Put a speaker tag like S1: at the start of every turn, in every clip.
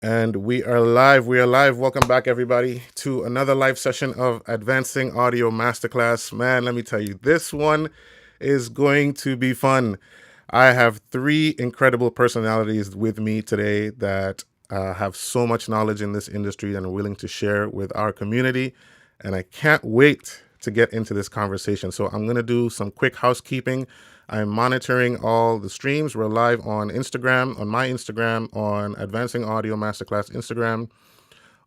S1: And we are live. We are live. Welcome back, everybody, to another live session of Advancing Audio Masterclass. Man, let me tell you, this one is going to be fun. I have three incredible personalities with me today that have so much knowledge in this industry and are willing to share with our community. And I can't wait to get into this conversation. So I'm going to do some quick housekeeping. I'm monitoring all the streams. We're live on Instagram, on my Instagram, on Advancing Audio Masterclass Instagram,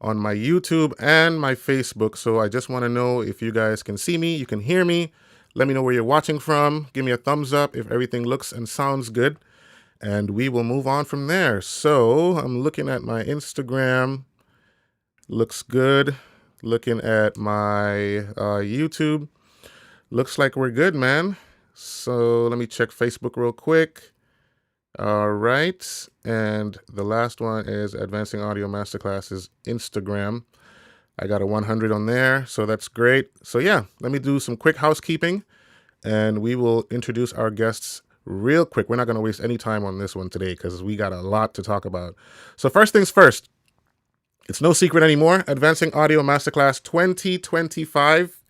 S1: on my YouTube, and my Facebook. So I just want to know if you guys can see me, you can hear me. Let me know where you're watching from. Give me a thumbs up if everything looks and sounds good. And we will move on from there. So I'm looking at my Instagram. Looks good. Looking at my YouTube. Looks like we're good, man. So let me check Facebook real quick. All right. And the last one is Advancing Audio Masterclass's Instagram. I got a 100 on there, so that's great. So yeah, let me do some quick housekeeping and we will introduce our guests real quick. We're not going to waste any time on this one today because we got a lot to talk about. So first things first, it's no secret anymore. Advancing Audio Masterclass 2025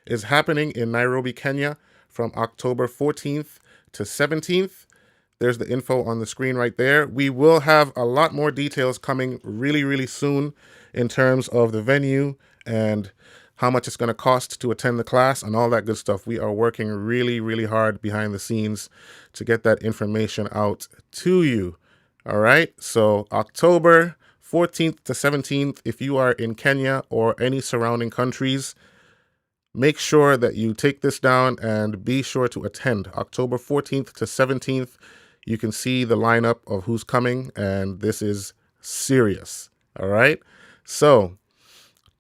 S1: is happening in Nairobi, Kenya from October 14th to 17th. There's the info on the screen right there. We will have a lot more details coming really, really soon in terms of the venue and how much it's going to cost to attend the class and all that good stuff. We are working really, really hard behind the scenes to get that information out to you. All right. So October 14th to 17th, if you are in Kenya or any surrounding countries, make sure that you take this down and be sure to attend. October 14th to 17th, you can see the lineup of who's coming, and this is serious. All right? So,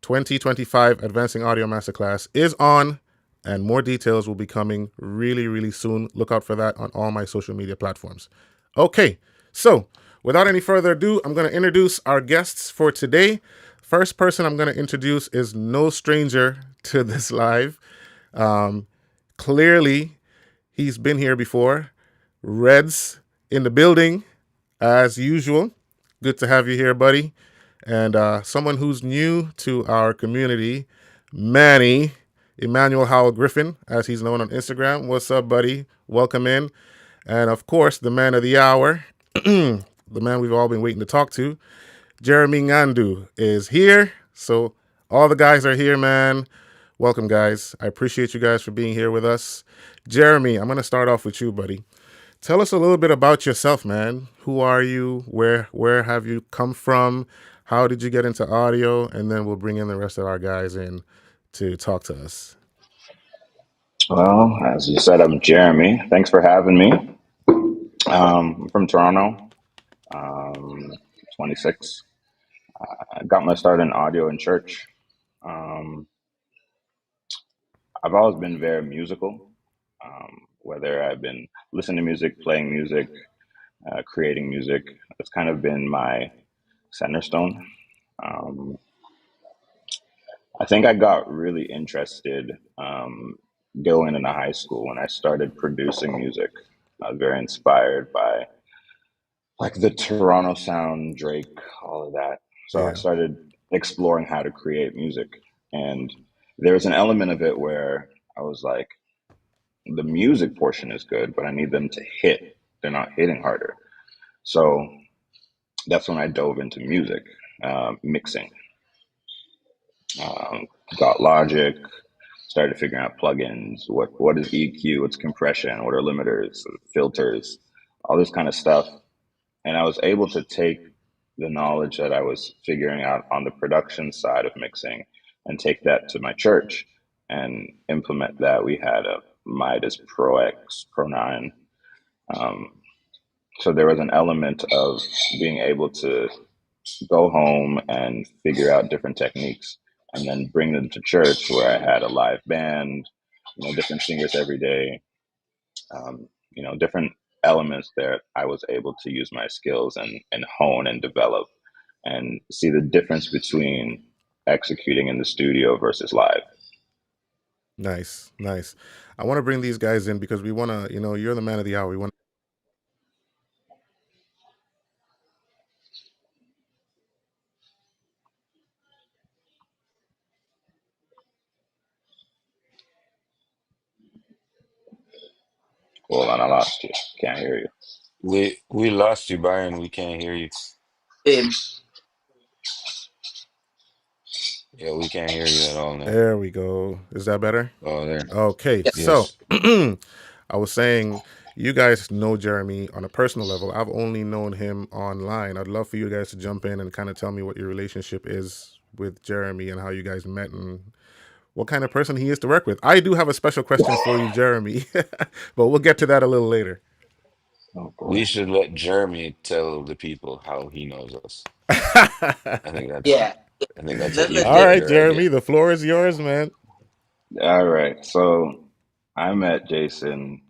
S1: 2025 Advancing Audio Masterclass is on, and more details will be coming really, really soon. Look out for that on all my social media platforms. Okay, so without any further ado, I'm going to introduce our guests for today. First person I'm going to introduce is no stranger to this live. Clearly, he's been here before. Reds in the building, as usual. Good to have you here, buddy. And someone who's new to our community, Manny, Emmanuel Howell Griffin, as he's known on Instagram. What's up, buddy? Welcome in. And of course, the man of the hour, the man we've all been waiting to talk to, Jeremie Ngandu is here. So all the guys are here, man. Welcome, guys. I appreciate you guys for being here with us. Jeremie, I'm going to start off with you, buddy. Tell us a little bit about yourself, man. Who are you? Where have you come from? How did you get into audio? And then we'll bring in the rest of our guys in to talk to us.
S2: Well, as you said, I'm Jeremy. Thanks for having me. I'm from Toronto, um, 26. I got my start in audio in church. Um, I've always been very musical, whether I've been listening to music, playing music, creating music. It's kind of been my center stone. Um, I think I got really interested going into high school when I started producing music. I was very inspired by like the Toronto sound, Drake, all of that. So I
S1: Yeah.
S2: started exploring how to create music. And there was an element of it where I was like, the music portion is good, but I need them to hit. They're not hitting harder. So that's when I dove into music, mixing. Um, got Logic, started figuring out plugins. What is EQ? What's compression? What are limiters, filters, all this kind of stuff. And I was able to take the knowledge that I was figuring out on the production side of mixing and take that to my church and implement that. We had a Midas Pro X, Pro 9. Um, so there was an element of being able to go home and figure out different techniques and then bring them to church where I had a live band, different singers every day, different elements that I was able to use my skills and hone and develop and see the difference between executing in the studio versus live.
S1: Nice, nice. I want to bring these guys in because we want to, you're the man of the hour. We want
S2: Hold on, I lost you. Can't hear you.
S3: We lost you, Byron. We can't hear you.
S4: Same.
S3: Yeah, we can't hear you at all now.
S1: There we go. Is that better?
S3: Oh, there.
S1: Okay,
S4: Yeah.
S1: so
S3: Yes.
S1: I was saying, you guys know Jeremy on a personal level. I've only known him online. I'd love for you guys to jump in and kind of tell me what your relationship is with Jeremy and how you guys met and what kind of person he is to work with. I do have a special question for you, Jeremy, but we'll get to that a little later.
S2: Oh boy.
S3: We should let Jeremy tell the people how he knows us. I think that's
S4: Yeah.
S3: I think that's an
S4: Let
S1: All
S3: even
S4: Jeremy.
S1: right,
S3: better
S1: Jeremy,
S3: idea.
S1: the floor is yours, man.
S2: All right. So I met Jason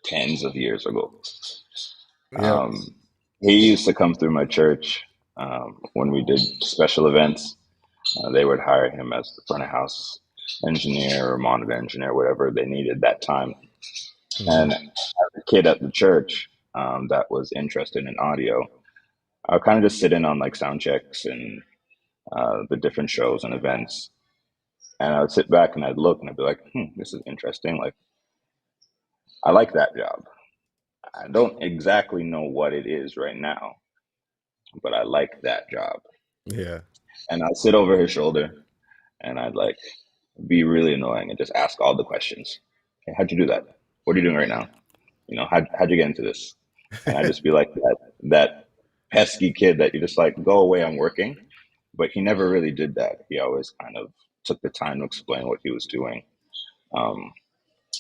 S2: tens of years ago.
S1: Yep.
S2: Um, he used to come through my church when we did special events. They would hire him as the front of house engineer or monitor engineer, whatever they needed that time.
S1: Hmm.
S2: And as a kid at the church that was interested in audio, I would kind of just sit in on like sound checks and the different shows and events. And I would sit back and I'd look and I'd be like, this is interesting. Like, I like that job. I don't exactly know what it is right now, but I like that job.
S1: Yeah.
S2: And I'd sit over his shoulder and I'd like be really annoying and just ask all the questions. Hey, how'd you do that? What are you doing right now? How'd you get into this? And I'd just be like that pesky kid that you just like, go away, I'm working. But he never really did that. He always kind of took the time to explain what he was doing. Um,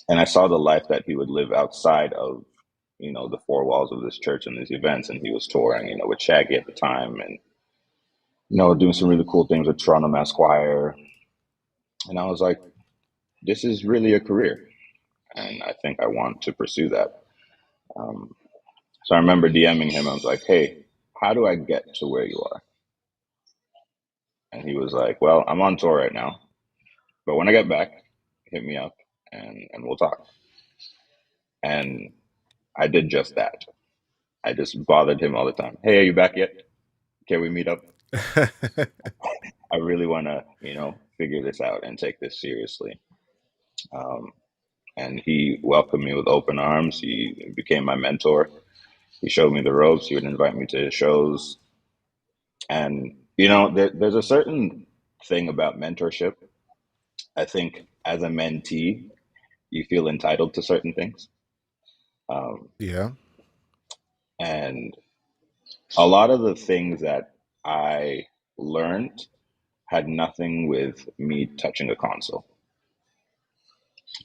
S2: and I saw the life that he would live outside of, the four walls of this church and these events. And he was touring, with Shaggy at the time and, doing some really cool things with Toronto Mass Choir. And I was like, this is really a career. And I think I want to pursue that. Um, so I remember DMing him. I was like, hey, how do I get to where you are? And he was like, well, I'm on tour right now. But when I get back, hit me up and we'll talk. And I did just that. I just bothered him all the time. Hey, are you back yet? Can we meet up? I really want to, figure this out and take this seriously. Um, and he welcomed me with open arms. He became my mentor. He showed me the ropes. He would invite me to his shows. And, there's a certain thing about mentorship. I think as a mentee, you feel entitled to certain things. Um,
S1: Yeah.
S2: and a lot of the things that I learned had nothing with me touching a console.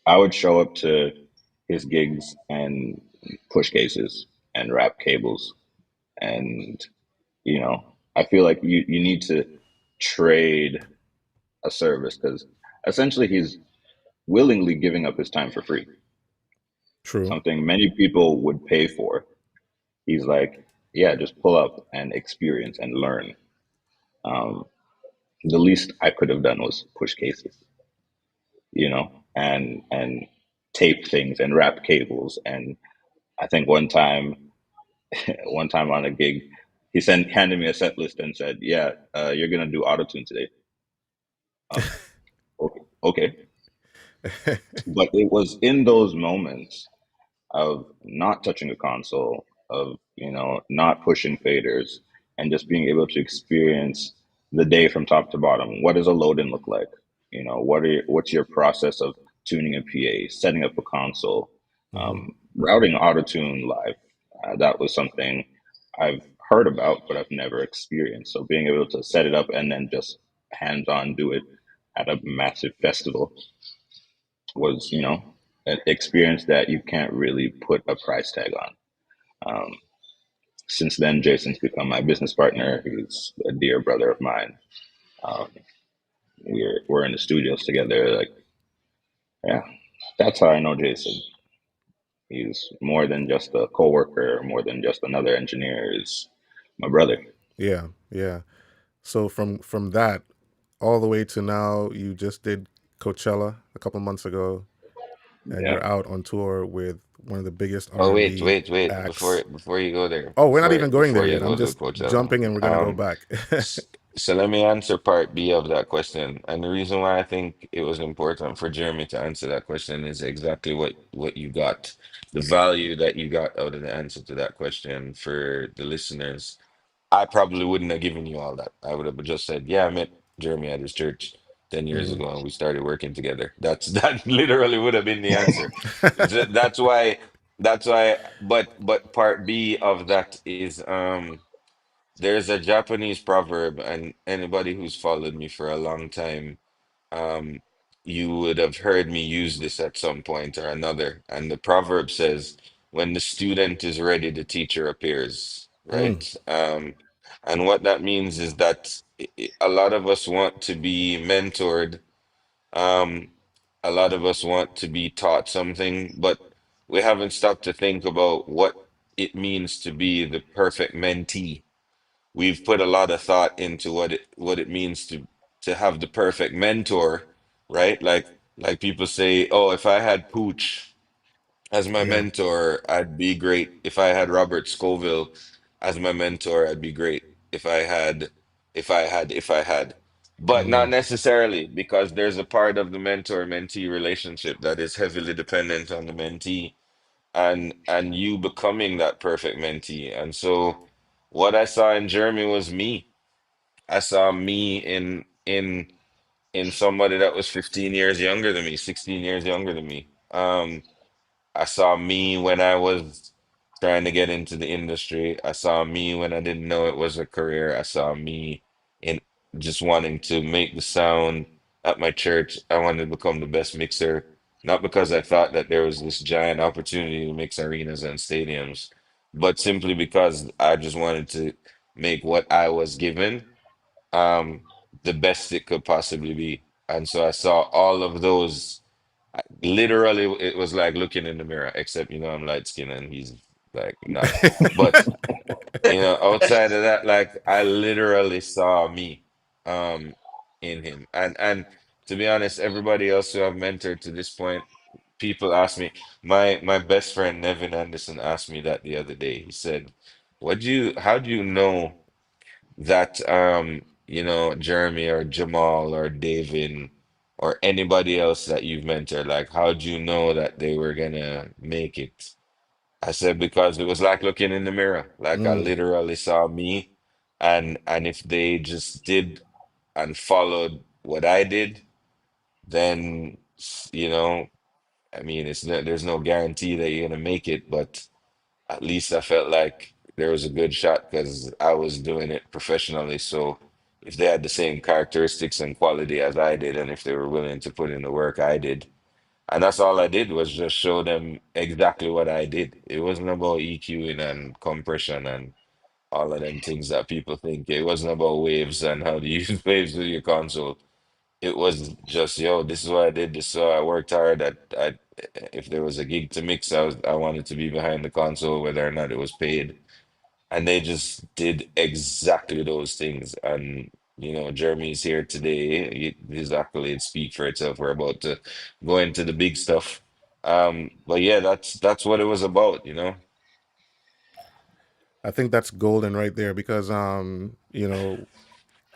S2: I would show up to his gigs and push cases and wrap cables. And, I feel like you need to trade a service because essentially he's willingly giving up his time for free,
S1: True.
S2: something many people would pay for. He's like, yeah, just pull up and experience and learn. Um, the least I could have done was push cases, and tape things and wrap cables. And I think one time on a gig, he handed me a set list and said, "Yeah, you're gonna do auto tune today." Okay, okay. But it was in those moments of not touching a console, of not pushing faders, and just being able to experience the day from top to bottom. What does a load in look like? What's your process of tuning a PA, setting up a console,
S1: Hmm.
S2: routing auto tune live? That was something I've heard about, but I've never experienced. So being able to set it up and then just hands on do it at a massive festival was, an experience that you can't really put a price tag on. Um, since then, Jason's become my business partner. He's a dear brother of mine. Um, we're in the studios together. Like, yeah, that's how I know Jason. He's more than just a coworker, more than just another engineer. He's my brother.
S1: Yeah. Yeah. So from that all the way to now, you just did Coachella a couple months ago, and
S2: Yeah,
S1: you're out on tour with one of the biggest R
S3: Oh
S1: and
S3: wait,
S1: B
S3: wait, wait.
S1: acts.
S3: Before you go there,
S1: Oh, we're not even going there
S3: before you
S1: yet. I'm
S3: go to
S1: just
S3: Coachella,
S1: jumping, and we're gonna go back.
S3: So let me answer part B of that question. And the reason why I think it was important for Jeremy to answer that question is exactly what you got. The value that you got out of the answer to that question for the listeners. I probably wouldn't have given you all that. I would have just said, "Yeah, I met Jeremy at his church 10 years
S1: Hmm.
S3: ago and we started working together." That's that literally would have been the answer. That's why but part B of that is there's a Japanese proverb, and anybody who's followed me for a long time, um, you would have heard me use this at some point or another. And the proverb says, when the student is ready, the teacher appears,
S1: Mm.
S3: right? And what that means is that a lot of us want to be mentored. Um, a lot of us want to be taught something, but we haven't stopped to think about what it means to be the perfect mentee. We've put a lot of thought into what it means to have the perfect mentor, right? Like people say, oh, if I had Pooch as my
S1: Yeah.
S3: mentor, I'd be great. If I had Robert Scoville as my mentor, I'd be great. If I had. But not
S1: Mm.
S3: necessarily, because there's a part of the mentor-mentee relationship that is heavily dependent on the mentee and you becoming that perfect mentee. And so what I saw in Jeremy was me. I saw me in somebody that was 15 years younger than me, 16 years younger than me. I saw me when I was trying to get into the industry. I saw me when I didn't know it was a career. I saw me in just wanting to make the sound at my church. I wanted to become the best mixer, not because I thought that there was this giant opportunity to mix arenas and stadiums, but simply because I just wanted to make what I was given um the best it could possibly be. And so I saw all of those. Literally, it was like looking in the mirror, except, I'm light skinned and he's like not. But, outside of that, like I literally saw me um in him. And to be honest, everybody else who I've mentored to this point, people ask me, my best friend Nevin Anderson asked me that the other day. He said, how do you know that Jeremy or Jamal or David or anybody else that you've mentored, like how'd you know that they were gonna make it? I said because it was like looking in the mirror. Like I
S1: Mm.
S3: literally saw me, and if they just did and followed what I did, then I mean there's no guarantee that you're gonna make it, but at least I felt like there was a good shot because I was doing it professionally. So if they had the same characteristics and quality as I did, and if they were willing to put in the work I did, and that's all I did was just show them exactly what I did. It wasn't about EQing and compression and all of them things that people think. It wasn't about waves and how to use waves with your console. It was just, yo, this is what I did. This is how I worked hard. If there was a gig to mix, I wanted to be behind the console, whether or not it was paid. And they just did exactly those things. And Jeremy's here today. His accolades speak for itself. We're about to go into the big stuff. But yeah, that's what it was about.
S1: I think that's golden right there because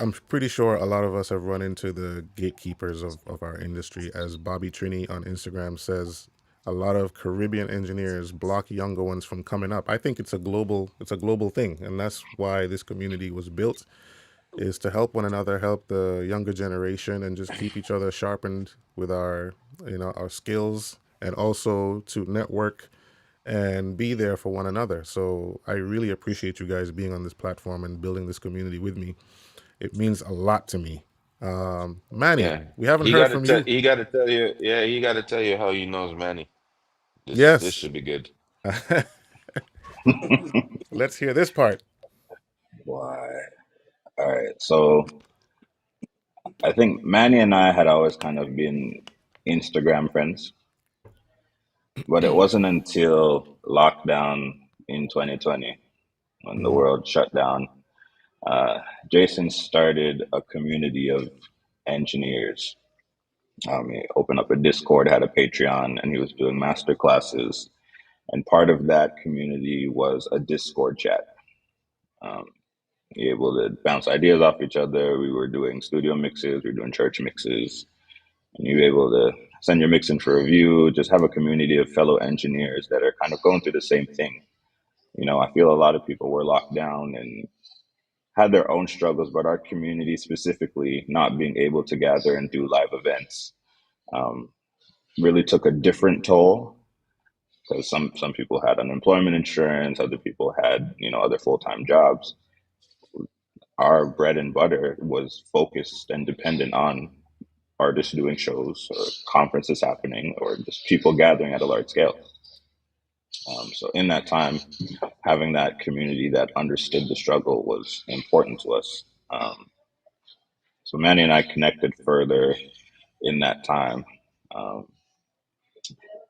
S1: I'm pretty sure a lot of us have run into the gatekeepers of our industry. As Bobby Trini on Instagram says, a lot of Caribbean engineers block younger ones from coming up. I think it's a global thing, and that's why this community was built, is to help one another, help the younger generation, and just keep each other sharpened with our skills, and also to network and be there for one another. So I really appreciate you guys being on this platform and building this community with me. It means a lot to me. Manny,
S3: Yeah.
S1: we haven't
S3: He
S1: heard
S3: gotta
S1: from
S3: tell
S1: you.
S3: he gotta tell you, yeah, he gotta tell you how he knows Manny. This
S1: Yes.
S3: should be good.
S1: Let's hear this part.
S2: Why? All right. So I think Manny and I had always kind of been Instagram friends, but it wasn't until lockdown in 2020 when the
S1: Hmm.
S2: world shut down. Uh, Jason started a community of engineers. He opened up a Discord, had a Patreon, and he was doing master classes. And part of that community was a Discord chat. Um, able to bounce ideas off each other. We were doing studio mixes, we were doing church mixes, and you were able to send your mix in for review. Just have a community of fellow engineers that are kind of going through the same thing. I feel a lot of people were locked down and had their own struggles, but our community specifically not being able to gather and do live events um, really took a different toll because some people had unemployment insurance, other people had other full time jobs. Our bread and butter was focused and dependent on artists doing shows or conferences happening or just people gathering at a large scale. So in that time, having that community that understood the struggle was important to us. So Manny and I connected further in that time. Um,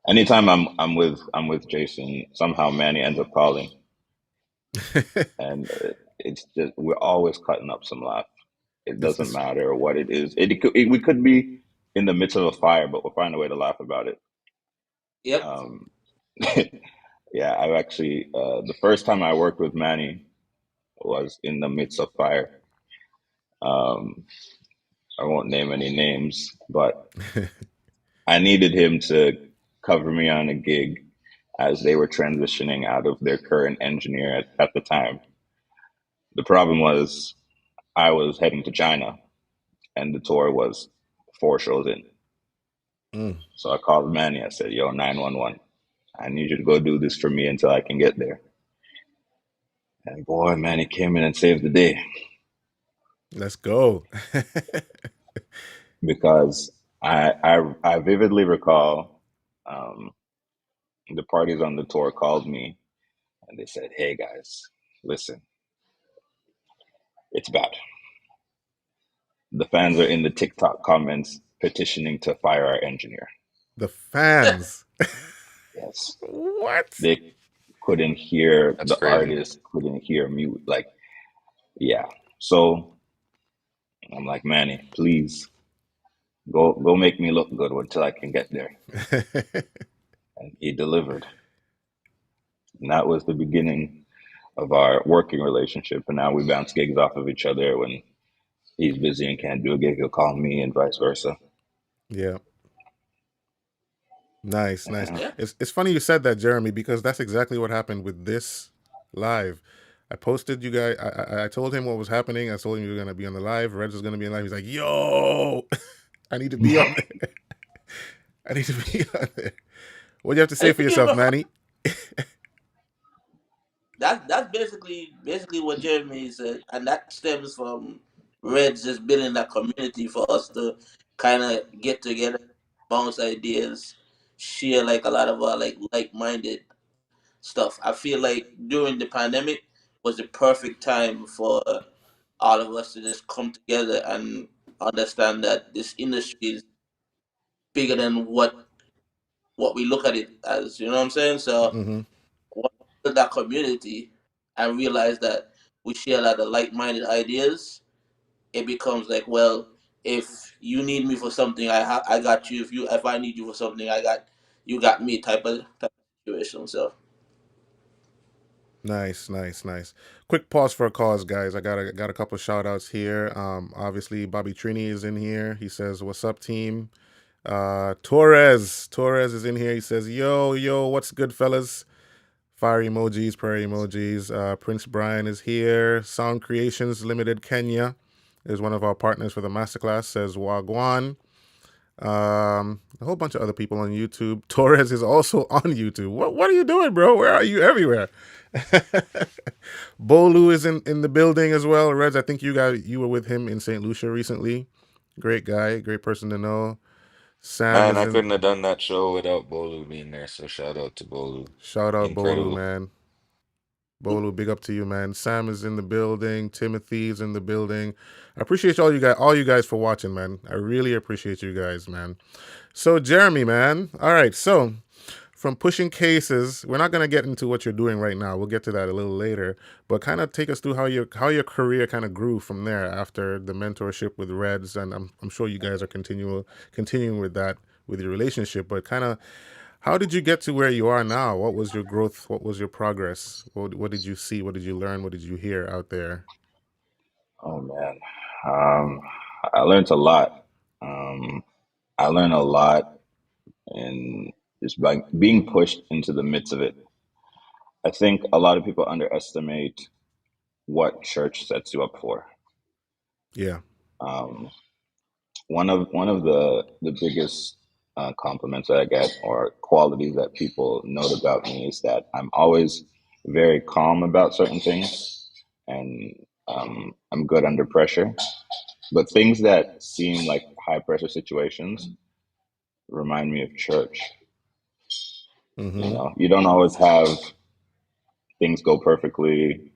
S2: Anytime I'm with Jason, somehow Manny ends up calling, and it's just we're always cutting up some laugh. It
S1: it's
S2: doesn't
S1: it's
S2: matter what it is. We could be in the midst of a fire, but we'll find a way to laugh about it.
S4: Yep.
S2: Um, yeah, I've actually the first time I worked with Manny was in the midst of fire. Um, I won't name any names, but I needed him to cover me on a gig as they were transitioning out of their current engineer at the time. The problem was I was heading to China and the tour was 4 shows in.
S1: mm.
S2: So I called Manny. I said, "Yo, 911, I need you to go do this for me until I can get there." And boy, Manny came in and saved the day
S1: Let's go.
S2: because I vividly recall um, the parties on the tour called me and they said, "Hey guys, listen, it's bad. The fans are in the TikTok comments petitioning to fire our engineer."
S1: The fans.
S2: Yes,
S1: What?
S2: they couldn't hear
S3: That's
S2: the
S3: crazy.
S2: artist, couldn't hear mute. Like, yeah. So I'm like, Manny, please go make me look good until I can get there. And he delivered. And that was the beginning of our working relationship. And now we bounce gigs off of each other. When he's busy and can't do a gig, he'll call me and vice versa.
S1: Yeah. Nice, nice.
S2: Yeah.
S4: Yeah.
S1: It's funny you said that, Jeremy, because that's exactly what happened with this live. I posted you guys. I told him what was happening. I told him you were gonna be on the live. Reds was gonna be on live. He's like, "Yo, I need to be on there. I need to be on there." What do you have to
S4: I
S1: say for
S4: think you
S1: yourself,
S4: ever
S1: Manny?
S4: that's basically what Jeremy said, and that stems from Reds just building that community for us to kind of get together, bounce ideas, share like a lot of our like minded stuff. I feel like during the pandemic was the perfect time for all of us to just come together and understand that this industry is bigger than what we look at it as. You know what I'm saying? So
S1: Mm-hmm.
S4: once we build that community and realize that we share a lot of like-minded ideas, it becomes like, well, if you need me for something, I got you. If I need you for something, you got me type of situation. So
S1: Nice, nice, nice. Quick pause for a cause, guys. I got a couple shout outs here. Obviously Bobby Trini is in here. He says, "What's up, team?" Torres is in here. He says, "Yo, yo, what's good, fellas?" Fire emojis, prayer emojis. Prince Brian is here. Sound Creations Limited Kenya is one of our partners for the masterclass. Says Wagwan. A whole bunch of other people on YouTube. Torres is also on YouTube. What are you doing, bro? Where are you everywhere? Bolu is in the building as well. Reds, I think you were with him in St. Lucia recently. Great guy, great person to know. Sam
S3: Man,
S1: is
S3: I
S1: in.
S3: couldn't have done that show without Bolu being there. So shout out to Bolu.
S1: Shout out Bolu,
S3: Incredible.
S1: man. Bolu, big up to you, man. Sam is in the building. Timothy's in the building. I appreciate all you guys for watching, man. I really appreciate you guys, man. So Jeremy, man. All right, so from pushing cases, we're not gonna get into what you're doing right now. We'll get to that a little later. But kind of take us through how your career kind of grew from there after the mentorship with Reds, and I'm sure you guys are continuing with that with your relationship. But kind of how did you get to where you are now? What was your growth? What was your progress? What did you see? What did you learn? What did you hear out there?
S2: Oh man, um, I learned a lot. Um, I learned a lot in just like being pushed into the midst of it. I think a lot of people underestimate what church sets you up for.
S1: Yeah.
S2: Um, one of the biggest compliments that I get or qualities that people note about me is that I'm always very calm about certain things, and I'm good under pressure. But things that seem like high pressure situations remind me of church. You
S1: Mm-hmm.
S2: know, you don't always have things go perfectly.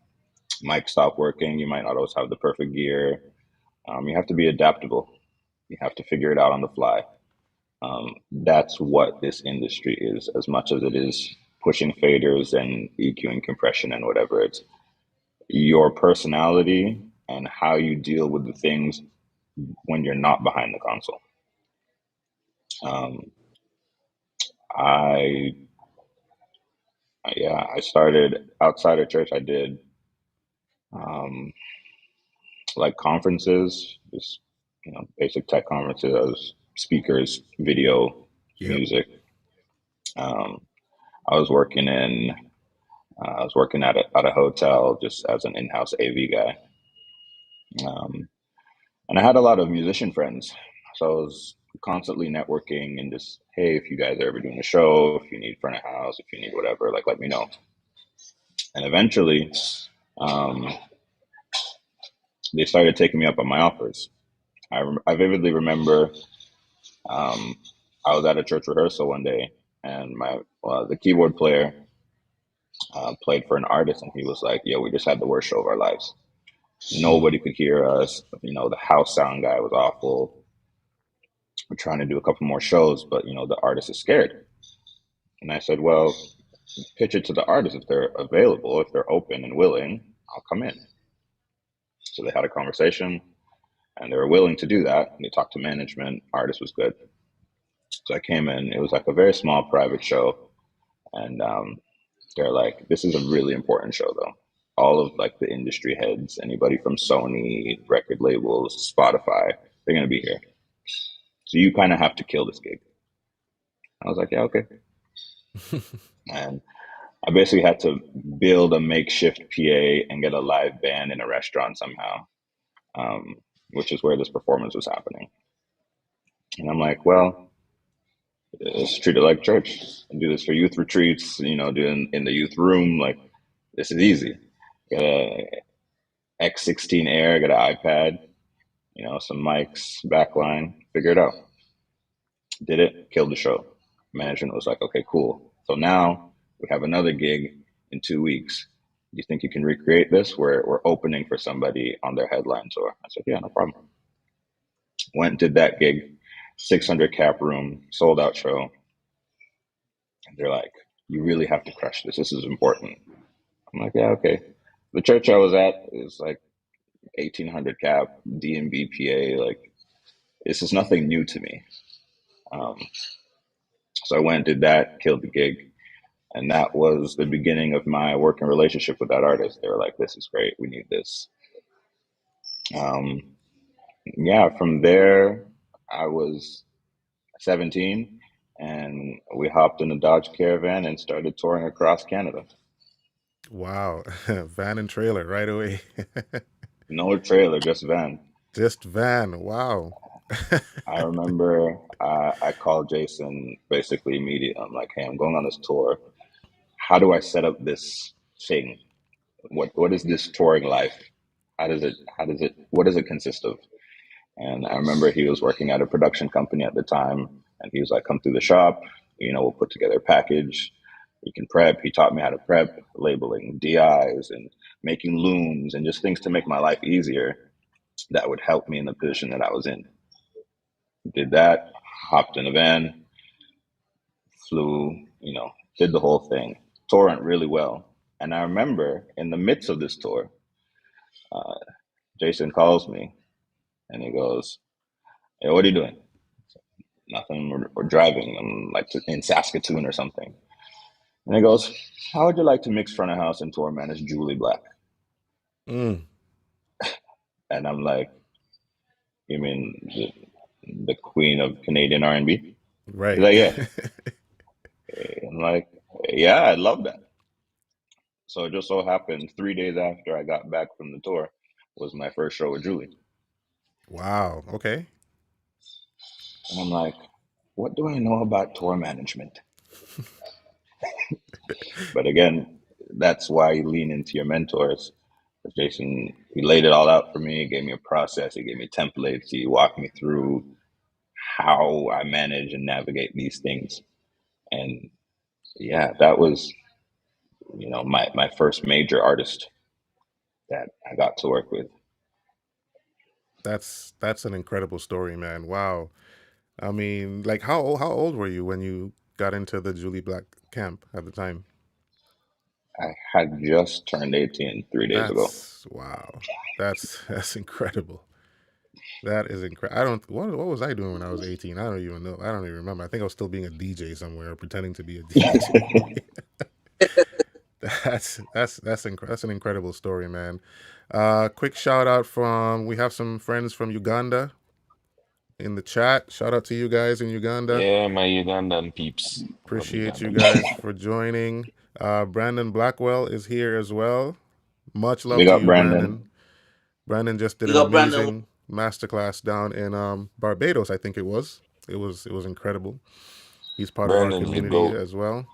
S2: Mic stop working. You might not always have the perfect gear. You have to be adaptable. You have to figure it out on the fly. That's what this industry is, as much as it is pushing faders and EQ and compression and whatever. It's your personality and how you deal with the things when you're not behind the console. Um, I yeah, I started outside of church. I did um, like conferences, just basic tech conferences, speakers, video,
S1: Yep.
S2: music. Um, I was working in I was working at a hotel just as an in-house AV guy, um, and I had a lot of musician friends, so I was constantly networking and just, hey, if you guys are ever doing a show, if you need front of house, if you need whatever, like let me know. And eventually, um, they started taking me up on my offers. I vividly remember um, I was at a church rehearsal one day, and the keyboard player played for an artist, and he was like, "Yo, we just had the worst show of our lives.
S1: Mm.
S2: Nobody could hear us. The house sound guy was awful. We're trying to do a couple more shows, but the artist is scared." And I said, "Well, pitch it to the artist if they're available, if they're open and willing. I'll come in." So they had a conversation, and they were willing to do that. And they talked to management. Artist was good, so I came in. It was like a very small private show, and they're like, "This is a really important show, though. All of like the industry heads, anybody from Sony, record labels, Spotify, they're gonna be here. So you kind of have to kill this gig." I was like, "Yeah, okay." And I basically had to build a makeshift PA and get a live band in a restaurant somehow, um, which is where this performance was happening. And I'm like, well, let's treat it like church. I do this for youth retreats, do it in the youth room. Like, this is easy. Get a X16 Air, get an iPad, some mics, backline, figure it out. Did it, killed the show. Management was like, okay, cool. So now we have another gig in 2 weeks. Do you think you can recreate this? We're opening for somebody on their headline tour. I said, yeah, no problem. Went, did that gig, 600 cap room, sold out show. And they're like, you really have to crush this. This is important. I'm like, yeah, okay. The church I was at is like 1800 cap, DMB PA. Like, this is nothing new to me. Um, so I went, did that, killed the gig. And that was the beginning of my working relationship with that artist. They were like, this is great. We need this. Um, yeah, from there, I was 17 and we hopped in a Dodge Caravan and started touring across Canada.
S1: Wow. Van and trailer right away.
S2: No trailer, just van.
S1: Just van. Wow.
S2: I remember I called Jason basically immediately. I'm like, hey, I'm going on this tour. How do I set up this thing? What is this touring life? What does it consist of? And I remember he was working at a production company at the time, and he was like, come through the shop, we'll put together a package. You can prep. He taught me how to prep, labeling DIs and making looms and just things to make my life easier that would help me in the position that I was in. Did that, hopped in a van, flew, did the whole thing. Tour went really well. And I remember in the midst of this tour, uh, Jason calls me and he goes, hey, what are you doing? Nothing. We're driving. I'm like in Saskatoon or something. And he goes, how would you like to mix front of house and tour manage Julie Black?
S1: Mm.
S2: And I'm like, you mean the queen of Canadian R&B? He's
S1: Right.
S2: like, yeah. I'm like, yeah, I love that. So it just so happened 3 days after I got back from the tour was my first show with Julie.
S1: Wow. Okay.
S2: And I'm like, what do I know about tour management? But again, that's why you lean into your mentors. Jason, he laid it all out for me. He gave me a process. He gave me templates. He walked me through how I manage and navigate these things. And yeah, that was, my first major artist that I got to work with.
S1: That's an incredible story, man. Wow. I mean, like how old were you when you got into the Julie Black camp at the time?
S2: I had just turned 18 3 days ago.
S1: That's wow. That's incredible. That is incredible. I don't. What was I doing when I was 18? I don't even know. I don't even remember. I think I was still being a DJ somewhere, or pretending to be a DJ. That's an incredible story, man. Quick shout out from we have some friends from Uganda in the chat. Shout out to you guys in Uganda.
S3: Yeah, my Ugandan peeps. Love
S1: Appreciate you
S3: Ugandan
S1: guys
S3: peeps.
S1: for joining. Brandon Blackwell is here as well. Much love
S2: Big
S1: to
S2: up,
S1: you,
S2: Brandon.
S1: Brandon. Brandon just did
S4: You
S1: an
S4: got Brandon.
S1: amazing masterclass down in Barbados. I think it was. It was incredible. He's part of our
S3: Brandon's the
S1: community
S3: GOAT.
S1: as well.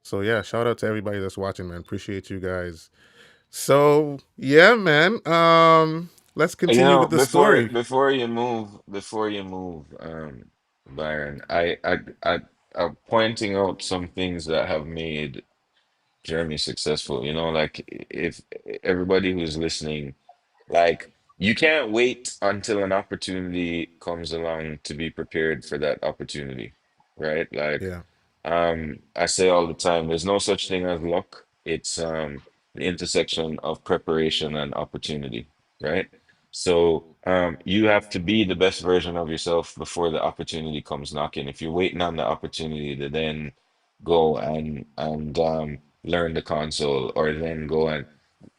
S1: So yeah, shout out to everybody that's watching, man. Appreciate you guys. So yeah, man. Let's
S3: You
S1: continue
S3: know,
S1: with the story.
S3: before you move, Byron, I'm pointing out some things that have made Jeremy successful. You know, like if everybody who's listening, like you can't wait until an opportunity comes along to be prepared for that opportunity, right? Like
S1: Yeah.
S3: I say all the time, there's no such thing as luck. It's the intersection of preparation and opportunity, right? So you have to be the best version of yourself before the opportunity comes knocking. If you're waiting on the opportunity to then go and learn the console, or then go and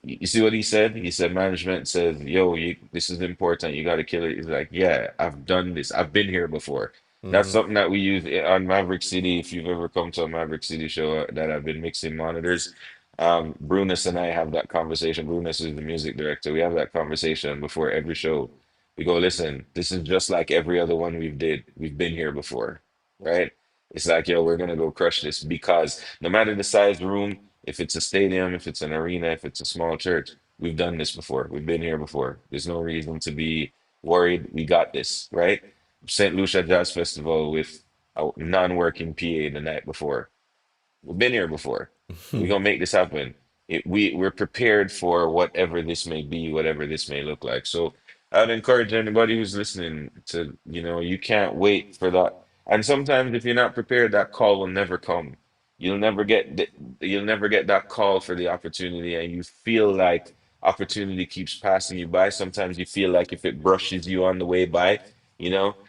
S3: you see what he said? He said management says, "Yo, this is important. You got to kill it." He's like, "Yeah, I've done this. I've been here before." That's
S1: Mm-hmm.
S3: something that we use on Maverick City. If you've ever come to a Maverick City show that I've been mixing monitors, Brunis and I have that conversation. Brunis is the music director. We have that conversation before every show. We go, listen, this is just like every other one we've did. We've been here before, right? It's like, yo, we're gonna go crush this because no matter the size room, if it's a stadium, if it's an arena, if it's a small church, we've done this before. We've been here before. There's no reason to be worried. We got this, right? St. Lucia Jazz Festival with a non-working PA the night before. We've been here before. We're gonna make this happen. We're prepared for whatever this may be, whatever this may look like. So I'd encourage anybody who's listening to, you can't wait for that. And sometimes if you're not prepared, that call will never come. You'll never get you'll never get that call for the opportunity, and you feel like opportunity keeps passing you by. Sometimes you feel like if it brushes you on the way by,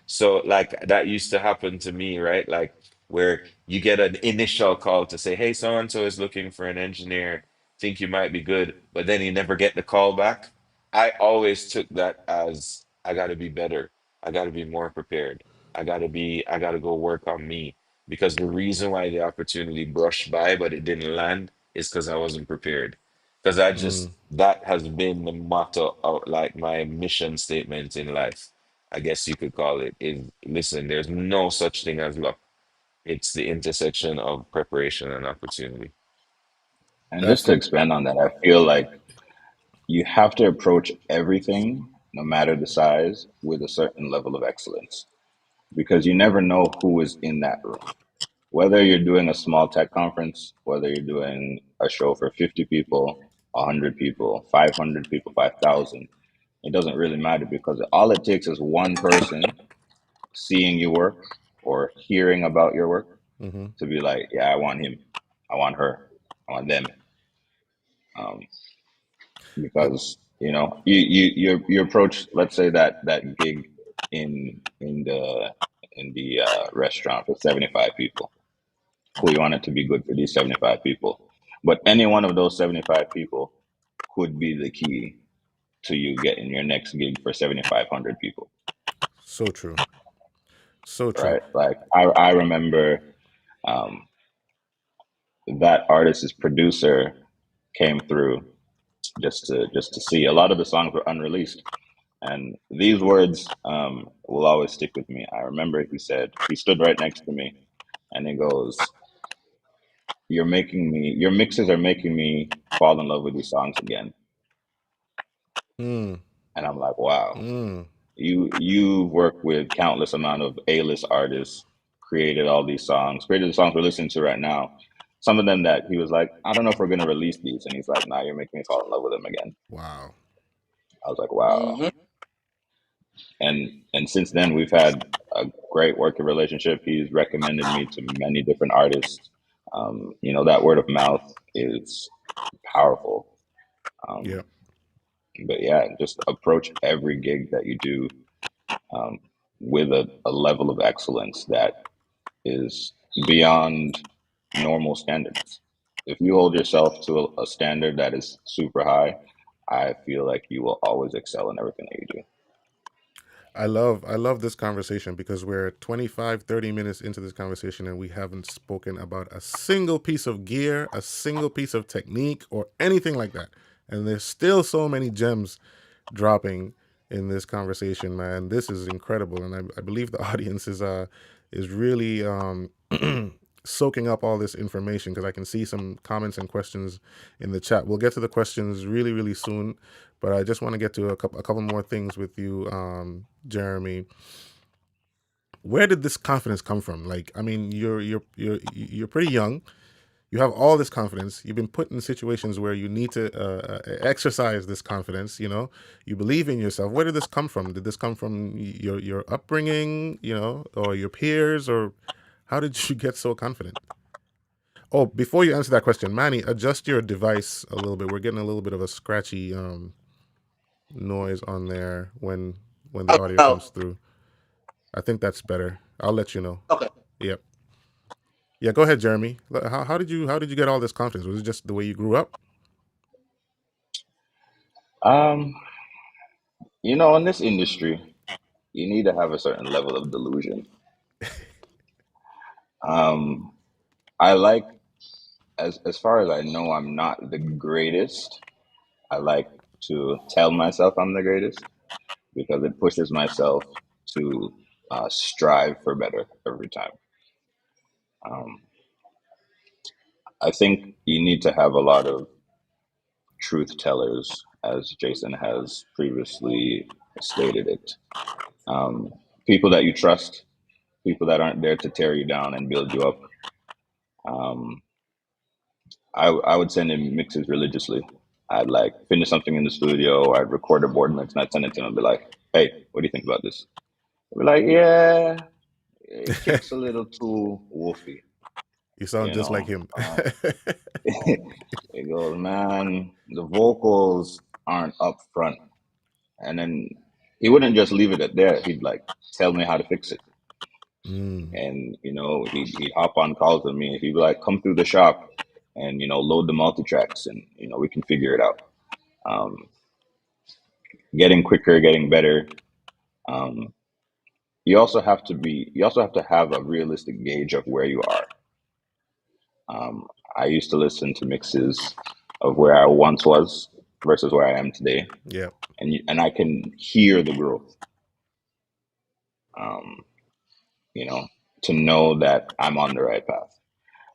S3: So like that used to happen to me, right? Like where you get an initial call to say, hey, so and so is looking for an engineer, think you might be good, but then you never get the call back. I always took that as I got to be better. I got to be more prepared. I got to go work on me because the reason why the opportunity brushed by but it didn't land is because I wasn't prepared. Because
S1: Mm.
S3: that has been the motto of like my mission statement in life. I guess you could call it is listen, there's no such thing as luck. It's the intersection of preparation and opportunity.
S2: And just
S1: That's
S2: to expand on that, I feel like you have to approach everything, no matter the size, with a certain level of excellence because you never know who is in that room. Whether you're doing a small tech conference, whether you're doing a show for 50 people, 100 people, 500 people, 5,000, it doesn't really matter because all it takes is one person seeing your work or hearing about your work
S1: mm-hmm.
S2: to be like, yeah, I want him, I want her, I want them. Um,
S1: It,
S2: because you approach, let's say that gig in the restaurant for 75 people. Cool, you want it to be good for these 75 people, but any one of those 75 people could be the key to you getting your next gig for 7,500 people,
S1: So true. So true.
S2: right? Like I remember um, that artist's producer came through just to see. A lot of the songs were unreleased, and these words will always stick with me. I remember he stood right next to me, and he goes, your mixes are making me fall in love with these songs again."
S1: Mm,
S2: And I'm like, wow,
S1: mm,
S2: you worked with countless amount of A-list artists, created the songs we're listening to right now. Some of them that he was like, I don't know if we're gonna release these, and he's like, nah, you're making me fall in love with them again.
S1: wow.
S2: I was like, wow.
S4: Mm-hmm.
S2: And since then we've had a great working relationship. He's recommended me to many different artists. That word of mouth is powerful. Um,
S1: Yep.
S2: but yeah, just approach every gig that you do um, with a level of excellence that is beyond normal standards. If you hold yourself to a standard that is super high, I feel like you will always excel in everything that you do.
S1: I love this conversation because we're 25, 30 minutes into this conversation and we haven't spoken about a single piece of gear, a single piece of technique or anything like that. And there's still so many gems dropping in this conversation, man. This is incredible, and I believe the audience is really soaking up all this information because I can see some comments and questions in the chat. We'll get to the questions really, really soon, but I just want to get to a couple more things with you, Jeremie. Where did this confidence come from? Like, I mean, you're pretty young. You have all this confidence. You've been put in situations where you need to exercise this confidence. You believe in yourself. Where did this come from? Did this come from your upbringing, or your peers, or how did you get so confident? Oh, before you answer that question, Manny, adjust your device a little bit. We're getting a little bit of a scratchy noise on there when the audio
S4: Oh,
S1: comes through. I think that's better. I'll let you know.
S4: okay.
S1: Yep. Yeah, go ahead, Jeremy. How did you get all this confidence? Was it just the way you grew up?
S2: Um, in this industry, you need to have a certain level of delusion. Um, I like, as far as I know, I'm not the greatest. I like to tell myself I'm the greatest because it pushes myself to strive for better every time. Um, I think you need to have a lot of truth tellers, as Jason has previously stated it. Um, People that you trust, people that aren't there to tear you down and build you up. Um, I would send him mixes religiously. I'd like finish something in the studio, or I'd record a board mix and I'd send it to him and be like, hey, what do you think about this? He'd be like, yeah, it kicks a little too woofy,
S1: You sound
S2: you
S1: just like
S2: know.
S1: him.
S2: He goes, man, the vocals aren't up front. And then he wouldn't just leave it at there. He'd like tell me how to fix it.
S1: Mm,
S2: And, he'd hop on calls with me. He'd be like, come through the shop and, load the multi tracks and, we can figure it out. Um, Getting quicker, getting better. Um, you also have to have a realistic gauge of where you are. Um, I used to listen to mixes of where I once was versus where I am today,
S1: yeah,
S2: and I can hear the growth. Um, you know, to know that I'm on the right path.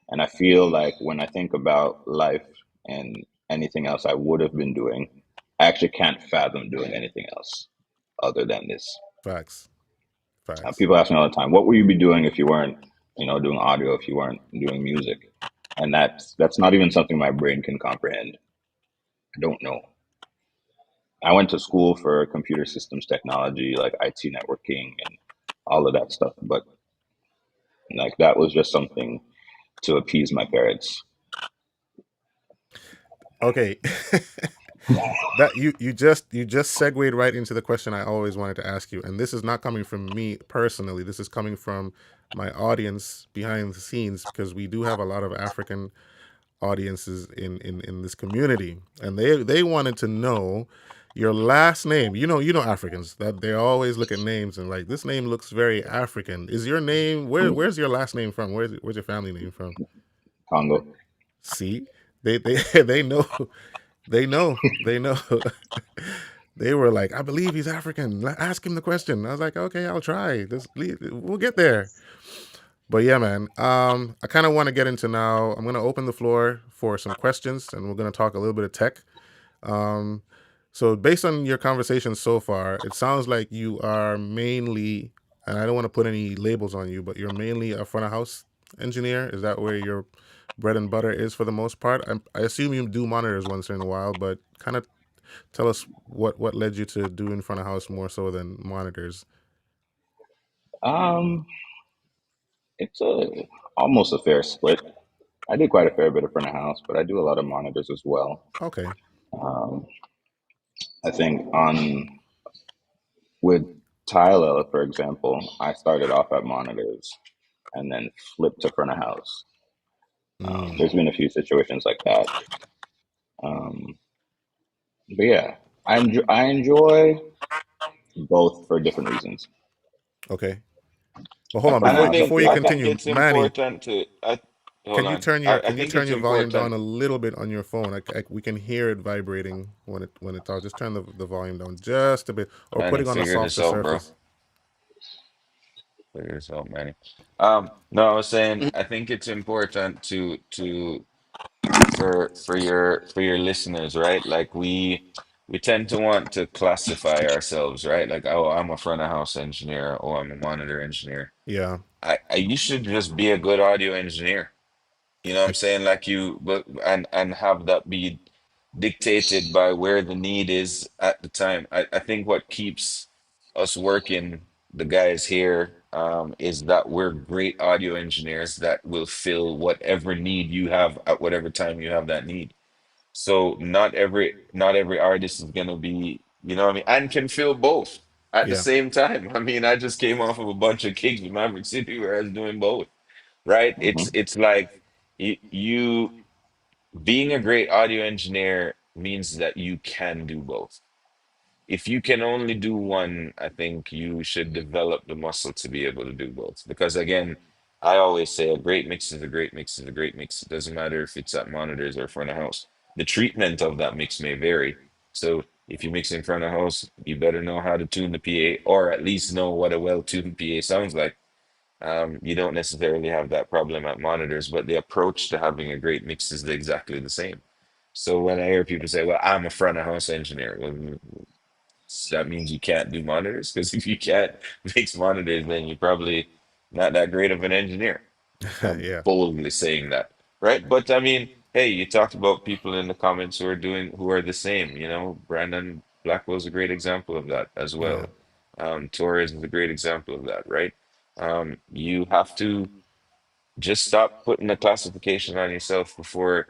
S2: And I feel like when I think about life and anything else I would have been doing, I actually can't fathom doing anything else other than this.
S1: facts, facts.
S2: People ask me all the time, what would you be doing if you weren't, doing audio, if you weren't doing music? And that's not even something my brain can comprehend. I don't know. I went to school for computer systems technology, like IT networking and all of that stuff, but like that was just something to appease my parents.
S1: Okay, that you just segued right into the question I always wanted to ask you, and this is not coming from me personally. This is coming from my audience behind the scenes because we do have a lot of African audiences in this community, and they wanted to know, Your last name. You know Africans that they always look at names and like this name looks very African. Is your name where's your last name from? Where's your family name from?
S2: Congo.
S1: See, they they know, they know. They were like, I believe he's African. Ask him the question. I was like, okay, I'll try. We'll get there. But yeah, man. I kind of want to get into now. I'm gonna open the floor for some questions, and we're gonna talk a little bit of tech. Um, so based on your conversation so far, it sounds like you are mainly, and I don't want to put any labels on you, but you're mainly a front of house engineer. Is that where your bread and butter is for the most part? I assume you do monitors once in a while, but kind of tell us what led you to doing front of house more so than monitors.
S2: Um, it's a almost a fair split. I do quite a fair bit of front of house, but I do a lot of monitors as well.
S1: Okay.
S2: Um, I think on with Tyler, for example, I started off at monitors and then flipped to front of house.
S1: Mm,
S2: There's been a few situations like that. Um, but yeah, I enjoy both for different reasons.
S1: okay. Well, hold on
S2: I
S3: And
S2: know.
S3: I
S1: before
S3: think
S1: before you
S3: I
S2: I
S3: think
S1: continue,
S3: it's
S1: Manny.
S3: important to hold
S1: Can you
S3: on.
S1: turn your
S3: I
S1: can you
S3: think
S1: turn
S3: it's
S1: your volume down
S3: important.
S1: a little bit on your phone? We can hear it vibrating when it talks. Just turn the volume down just a bit, or put
S3: Manny,
S1: it on a
S3: figure this
S1: softer
S3: out, bro.
S1: surface.
S3: Figure this out, Manny. No, I was saying I think it's important to for your listeners, right? Like we tend to want to classify ourselves, right? Like, oh, I'm a front of house engineer, or I'm a monitor engineer.
S1: Yeah,
S3: I you should just be a good audio engineer. You know what I'm
S1: I,
S3: saying? Like you, but and have that be dictated by where the need is at the time. I think what keeps us working, the guys here, is that we're great audio engineers that will fill whatever need you have at whatever time you have that need. So not every artist is gonna be, you know what I mean, and can fill both at the
S1: yeah,
S3: same time. I mean, I just came off of a bunch of gigs with Maverick City where I was doing both, right?
S2: hmm
S3: It's like you being a great audio engineer means that you can do both. If you can only do one, I think you should develop the muscle to be able to do both. Because again, I always say a great mix is a great mix is a great mix. It doesn't matter if it's at monitors or front of house. The treatment of that mix may vary. So if you mix in front of house, you better know how to tune the PA, or at least know what a well-tuned PA sounds like. You don't necessarily have that problem at monitors, but the approach to having a great mix is exactly the same. So when I hear people say, "Well, I'm a front of house engineer," well, that means you can't do monitors. Because if you can't mix monitors, then you're probably not that great of an engineer. I'm
S1: yeah,
S3: boldly saying that, right? But I mean, hey, you talked about people in the comments who are the same. You know, Brandon Blackwell's a great example of that as
S1: yeah.
S3: well. Torres is a great example of that, right? You have to just stop putting a classification on yourself before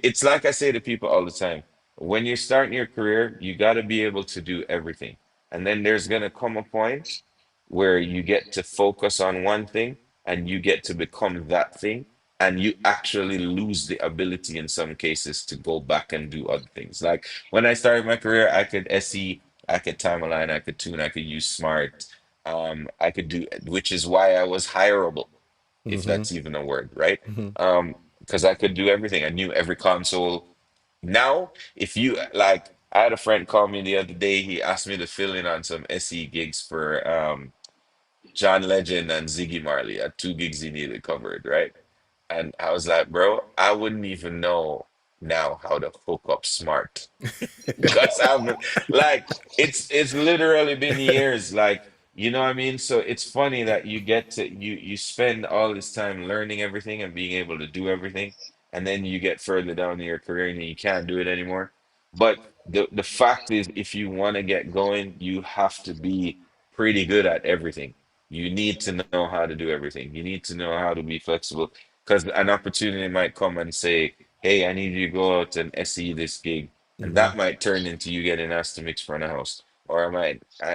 S3: it's like I say to people all the time. When you're starting your career, you got to be able to do everything. And then there's going to come a point where you get to focus on one thing and you get to become that thing, and you actually lose the ability in some cases to go back and do other things. Like when I started my career, I could SE, I could timeline, I could tune, I could use smart, I could do, which is why I was hireable, if
S1: Mm-hmm.
S3: that's even a word, right?
S1: Mm-hmm.
S3: Because I could do everything. I knew every console. Now, if you like, I had a friend call me the other day. He asked me to fill in on some SE gigs for John Legend and Ziggy Marley. Had two gigs he needed covered, right? And I was like, bro, I wouldn't even know now how to hook up smart. Because I'm like, it's literally been years, like, you know what I mean? So it's funny that you get to you spend all this time learning everything and being able to do everything, and then you get further down in your career and you can't do it anymore. But the fact is, if you want to get going, you have to be pretty good at everything. You need to know how to do everything. You need to know how to be flexible, because an opportunity might come and say, "Hey, I need you to go out and SE this gig." And
S1: Mm-hmm.
S3: that might turn into you getting asked to mix front of house. Or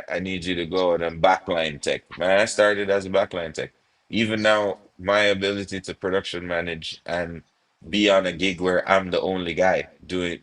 S3: I need you to go out and backline tech. Man, I started as a backline tech. Even now, my ability to production manage and be on a gig where I'm the only guy doing,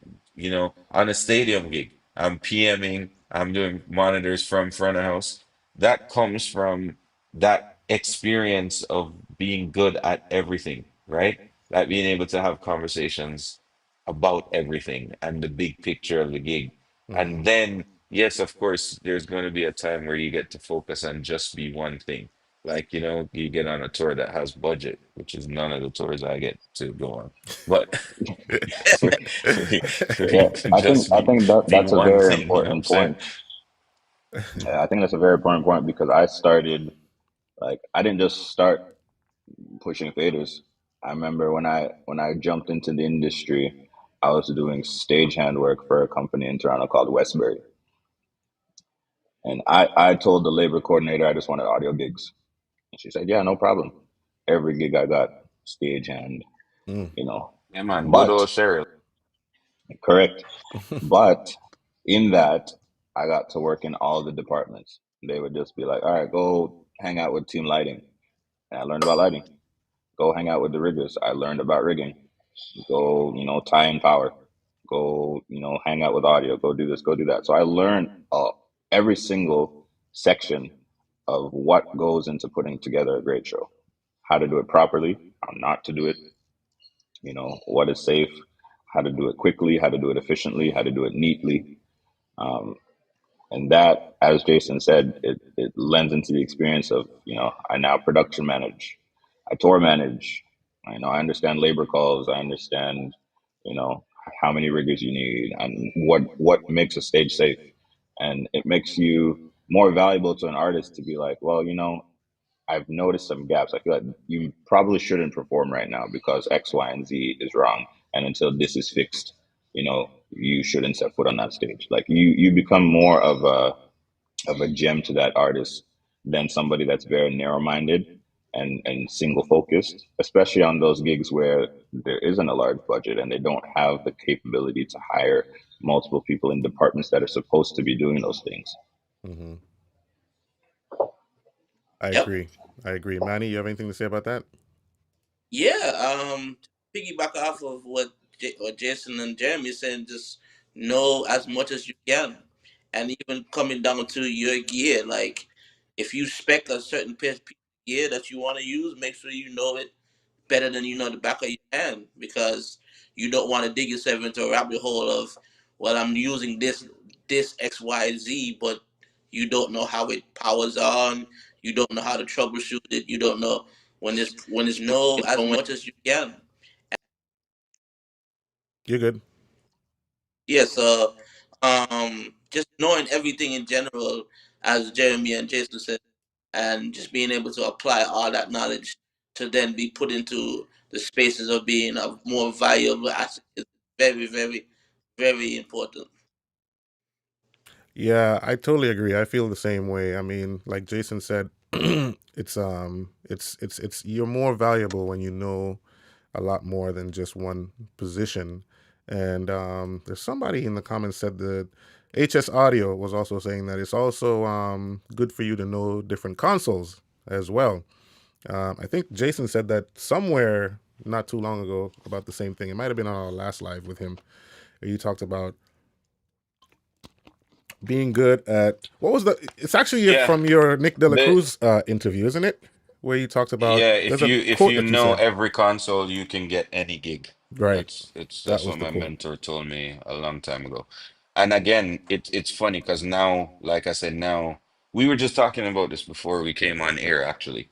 S3: on a stadium gig. I'm PMing, I'm doing monitors from front of house. That comes from that experience of being good at everything, right? Like being able to have conversations about everything and the big picture of the gig. And
S1: Mm-hmm.
S3: then, yes, of course, there's going to be a time where you get to focus on just be one thing. Like, you get on a tour that has budget, which is none of the tours I get to go on. But for
S2: Yeah,
S3: you to
S2: I think
S3: just be
S2: that's a
S3: one
S2: very
S3: thing, you know what I'm
S2: important
S3: saying?
S2: point. Yeah, I think that's a very important point because I started like I didn't just start pushing faders. I remember when I jumped into the industry, I was doing stagehand work for a company in Toronto called Westbury, and I told the labor coordinator I just wanted audio gigs, and she said, "Yeah, no problem." Every gig I got stagehand,
S1: Mm.
S2: you know,
S3: Yeah, man, good
S2: but
S3: old Cheryl.
S2: correct. But in that, I got to work in all the departments. They would just be like, "All right, go hang out with team lighting," and I learned about lighting. Go hang out with the riggers. I learned about rigging. Go, tie in power. Go, hang out with audio. Go do this. Go do that. So I learned every single section of what goes into putting together a great show. How to do it properly. How not to do it. What is safe. How to do it quickly. How to do it efficiently. How to do it neatly. Um, and that, as Jason said, it lends into the experience of, I now production manage, I tour manage. I understand labor calls. I understand, you know, how many riggers you need and what makes a stage safe. And it makes you more valuable to an artist to be like, well, I've noticed some gaps. I feel like you probably shouldn't perform right now because X, Y, and Z is wrong. And until this is fixed, you shouldn't set foot on that stage. Like you become more of a gem to that artist than somebody that's very narrow minded and single focused, especially on those gigs where there isn't a large budget and they don't have the capability to hire multiple people in departments that are supposed to be doing those things.
S1: Mm-hmm. I
S4: Yep.
S1: agree. I agree. Manny, you have anything to say about that?
S4: Yeah. Piggyback off of what Jason and Jeremy saying, just know as much as you can, and even coming down to your gear. Like, if you spec a certain piece of gear that you want to use, make sure you know it better than you know the back of your hand, because you don't want to dig yourself into a rabbit hole of, well, I'm using this XYZ, but you don't know how it powers on. You don't know how to troubleshoot it. You don't know when it's know as much as you can.
S1: You're good.
S4: Yeah, so just knowing everything in general, as Jeremy and Jason said, and just being able to apply all that knowledge to then be put into the spaces of being a more valuable asset is very, very, very important.
S1: Yeah, I totally agree. I feel the same way. I mean, like Jason said, it's you're more valuable when you know a lot more than just one position. And there's somebody in the comments said that HS Audio was also saying that it's also good for you to know different consoles as well. I think Jason said that somewhere not too long ago about the same thing. It might have been on our last live with him. Where you talked about being good at what was the? It's actually
S3: Yeah,
S1: from your Nick De La
S3: the
S1: Cruz interview, isn't it? Where you talked about
S3: yeah,
S1: there's
S3: if
S1: a
S3: you
S1: quote that you
S3: know
S1: said.
S3: every console, you can get any gig.
S1: Right, that
S3: That's
S1: was
S3: what
S1: the
S3: my
S1: quote.
S3: mentor told me a long time ago. And again, it's funny because now, like I said, now we were just talking about this before we came on air, actually.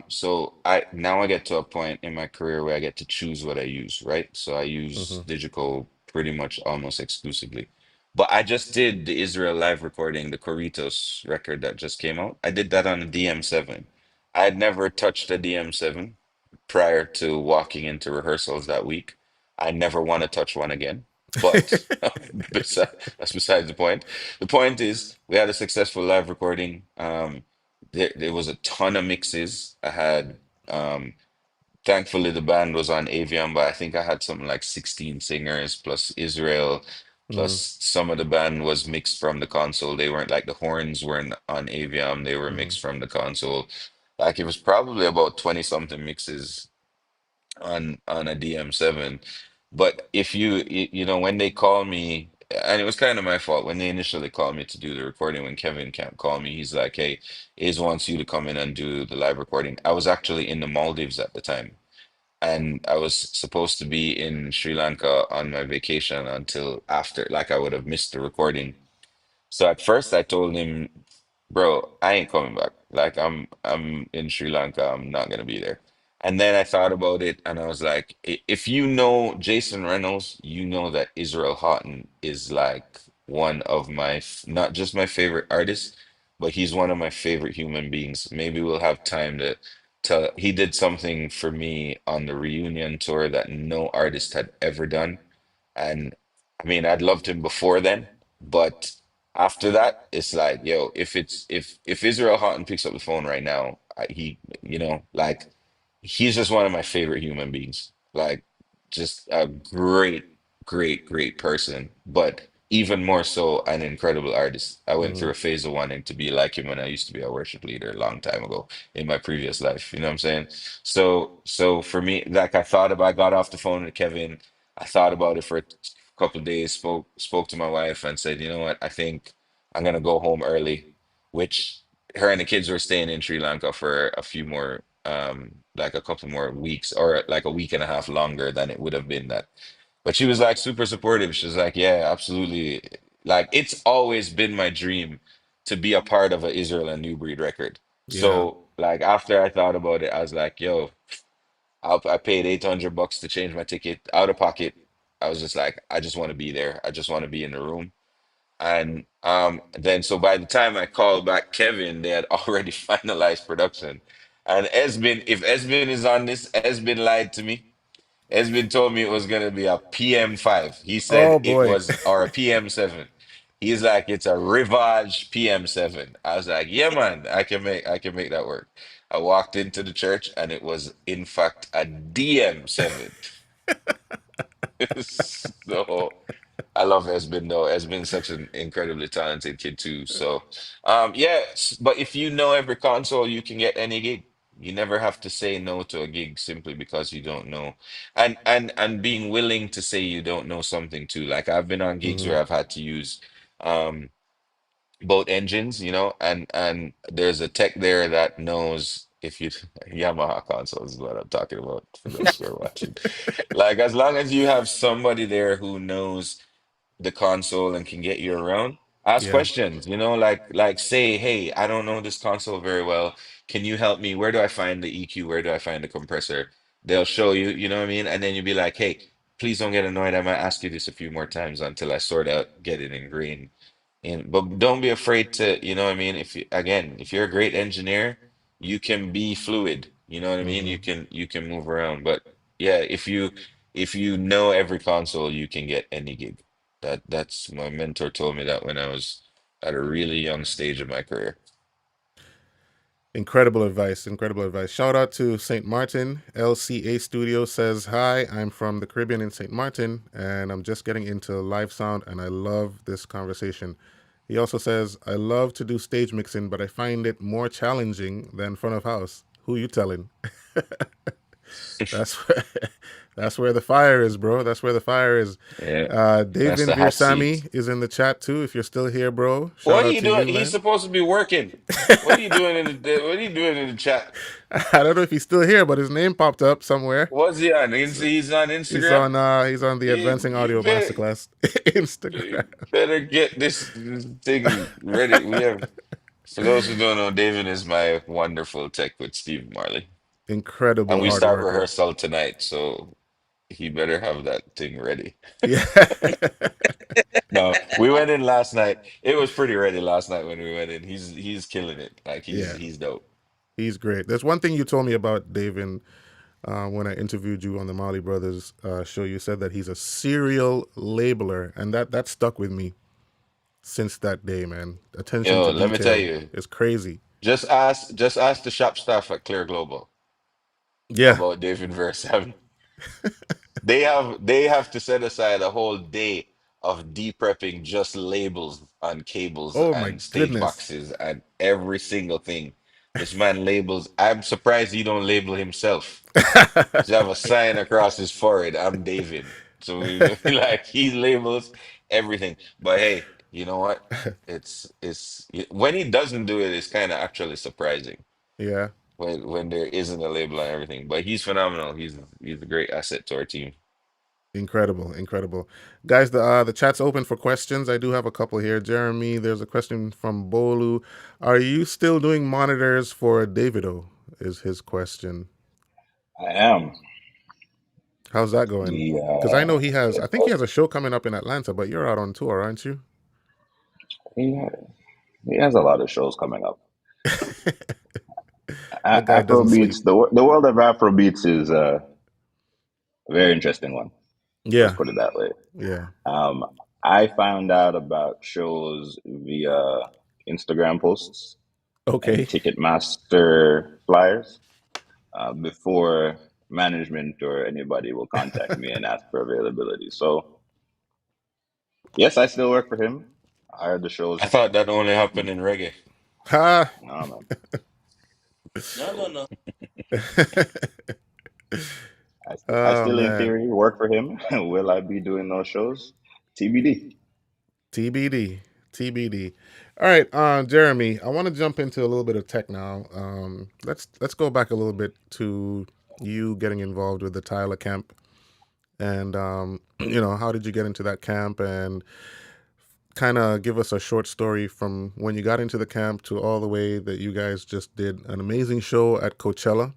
S3: So I get to a point in my career where I get to choose what I use, right? So I use
S1: Hmm.
S3: digital pretty much almost exclusively. But I just did the Israel live recording, the Corritos record that just came out. I did that on a DM7. I had never touched a DM7 prior to walking into rehearsals that week. I never want to touch one again. But that's besides the point. The point is, we had a successful live recording. There was a ton of mixes. I had thankfully, the band was on Avion, but I think I had something like 16 singers plus Israel,
S1: Hmm.
S3: plus some of the band was mixed from the console. They weren't like the horns weren't on Avion, they were
S1: Hmm.
S3: mixed from the console. Like it was probably about 20 something mixes on a DM7. But if when they call me and it was kind of my fault when they initially called me to do the recording. When Kevin can't call me, he's like, "Hey, Iz wants you to come in and do the live recording." I was actually in the Maldives at the time, and I was supposed to be in Sri Lanka on my vacation until after, like I would have missed the recording. So at first I told him, bro, I ain't coming back. Like I'm in Sri Lanka. I'm not gonna be there. And then I thought about it and I was like, if you know Jason Reynolds, you know that Israel Houghton is like one of my not just my favorite artists, but he's one of my favorite human beings. Maybe we'll have time to tell. He did something for me on the reunion tour that no artist had ever done. And I mean, I'd loved him before then, but after that, it's like, yo, if Israel Houghton picks up the phone right now, like he's just one of my favorite human beings. Like just a great person, but even more so an incredible artist. I went
S1: Hmm.
S3: through a phase of wanting to be like him when I used to be a worship leader a long time ago in my previous life. You know what I'm saying? So for me, like I got off the phone with Kevin. I thought about it for a couple of days, spoke to my wife and said, you know what, I think I'm gonna go home early, which her and the kids were staying in Sri Lanka for a few more like a couple more weeks or like a week and a half longer than it would have been that. But she was like super supportive. She was like, yeah, absolutely. Like it's always been my dream to be a part of a Israel and New Breed record.
S1: Yeah.
S3: So like after I thought about it, I was like, yo, I paid $800 to change my ticket out of pocket. I was just like, I just want to be there. I just want to be in the room. And then so by the time I called back Kevin, they had already finalized production. And Esbin, if Esbin is on this, Esbin lied to me. Esbin told me it was gonna be a PM5. He said
S1: Oh
S3: it
S1: boy.
S3: was or a PM7. He's like, it's a Rivage PM7. I was like, yeah, man, I can make that work. I walked into the church and it was in fact a DM7. So I love Esbin though. Esbin's such an incredibly talented kid too. So yeah, but if you know every console, you can get any gig. You never have to say no to a gig simply because you don't know. And being willing to say you don't know something too. Like I've been on gigs
S1: Hmm.
S3: where I've had to use um both engines, and there's a tech there that knows if you Yamaha consoles is what I'm talking about for those who are watching. Like as long as you have somebody there who knows the console and can get you around, ask
S1: Yeah.
S3: questions, like say, hey, I don't know this console very well. Can you help me? Where do I find the EQ? Where do I find the compressor? They'll show you, you know what I mean? And then you'll be like, hey, please don't get annoyed. I might ask you this a few more times until I sort out, get it ingrained. But don't be afraid to, you know what I mean? If you're a great engineer, you can be fluid. You know what I mean?
S1: Hmm.
S3: You can move around. But yeah, if you know every console, you can get any gig. That's my mentor told me that when I was at a really young stage of my career.
S1: Incredible advice. Incredible advice. Shout out to St. Martin. LCA Studio says, hi, I'm from the Caribbean in St. Martin, and I'm just getting into live sound, and I love this conversation. He also says, I love to do stage mixing, but I find it more challenging than front of house. Who you telling? That's where, that's where the fire is, bro. That's where the fire is.
S3: Yeah, that's
S1: Davin
S3: the hot seat.
S1: Virsami is in the chat too. If you're still here, bro, shout
S3: What are
S1: out
S3: you
S1: to
S3: doing?
S1: you,
S3: He's
S1: man.
S3: supposed to be working. What are you doing what are you doing in the chat?
S1: I don't know if he's still here, but his name popped up somewhere.
S3: What's he on?
S1: So
S3: He's on
S1: he's
S3: Instagram?
S1: on the
S3: You,
S1: Advancing
S3: you
S1: Audio
S3: better
S1: Masterclass
S3: you
S1: Instagram.
S3: better get this thing ready. We have For those who don't know, David is my wonderful tech with Steve Marley. And
S1: Incredible
S3: we
S1: hard
S3: start
S1: worker.
S3: rehearsal tonight, so he better have that thing ready.
S1: Yeah.
S3: No, we went in last night. It was pretty ready last night when we went in. He's killing it. Like he's
S1: Yeah.
S3: he's dope.
S1: He's great. There's one thing you told me about Davin when I interviewed you on the Marley Brothers show. You said that he's a serial labeler, and that stuck with me since that day, man. Attention
S3: Yo,
S1: to
S3: let me tell
S1: detail
S3: you,
S1: is crazy.
S3: just ask the shop staff at Clear Global
S1: Yeah.
S3: about David Verse. They have to set aside a whole day of de-prepping just labels on cables
S1: Oh my
S3: and stage
S1: goodness.
S3: boxes and every single thing. This man labels. I'm surprised he don't label himself. He should have a sign across his forehead. I'm David. So like he labels everything. But hey, you know what? It's when he doesn't do it, it's kind of actually surprising
S1: Yeah,
S3: when there isn't a label on everything. But he's phenomenal. He's a great asset to our team.
S1: incredible, incredible, guys. The chat's open for questions. I do have a couple here. Jeremy, there's a question from Bolu. Are you still doing monitors for Davido? Is his question.
S2: I am.
S1: How's that going?
S2: The
S1: Because I know he has. I think he
S2: oh,
S1: has a show coming up in Atlanta, but you're out on tour, aren't you?
S2: he, he has a lot of shows coming up.
S1: That guy doesn't sleep.
S2: Afrobeats, the world of Afrobeats is a very interesting one. Let's
S1: Yeah,
S2: put it that way.
S1: yeah.
S2: Um, I found out about shows via Instagram posts and
S1: Okay.
S2: Ticketmaster flyers before management or anybody will contact me and ask for availability. So, yes, I still work for him. I heard the
S3: I
S2: shows.
S3: thought that only happened in reggae.
S1: Ha.
S2: No, man.
S4: No, no, no.
S2: I
S1: Oh
S2: still, in
S1: man.
S2: theory, work for him. Will I be doing those shows? TBD.
S1: TBD. TBD. All right, Jeremy. I want to jump into a little bit of tech now. Let's go back a little bit to you getting involved with the Tyler camp, and how did you get into that camp, and kind of give us a short story from when you got into the camp to all the way that you guys just did an amazing show at Coachella,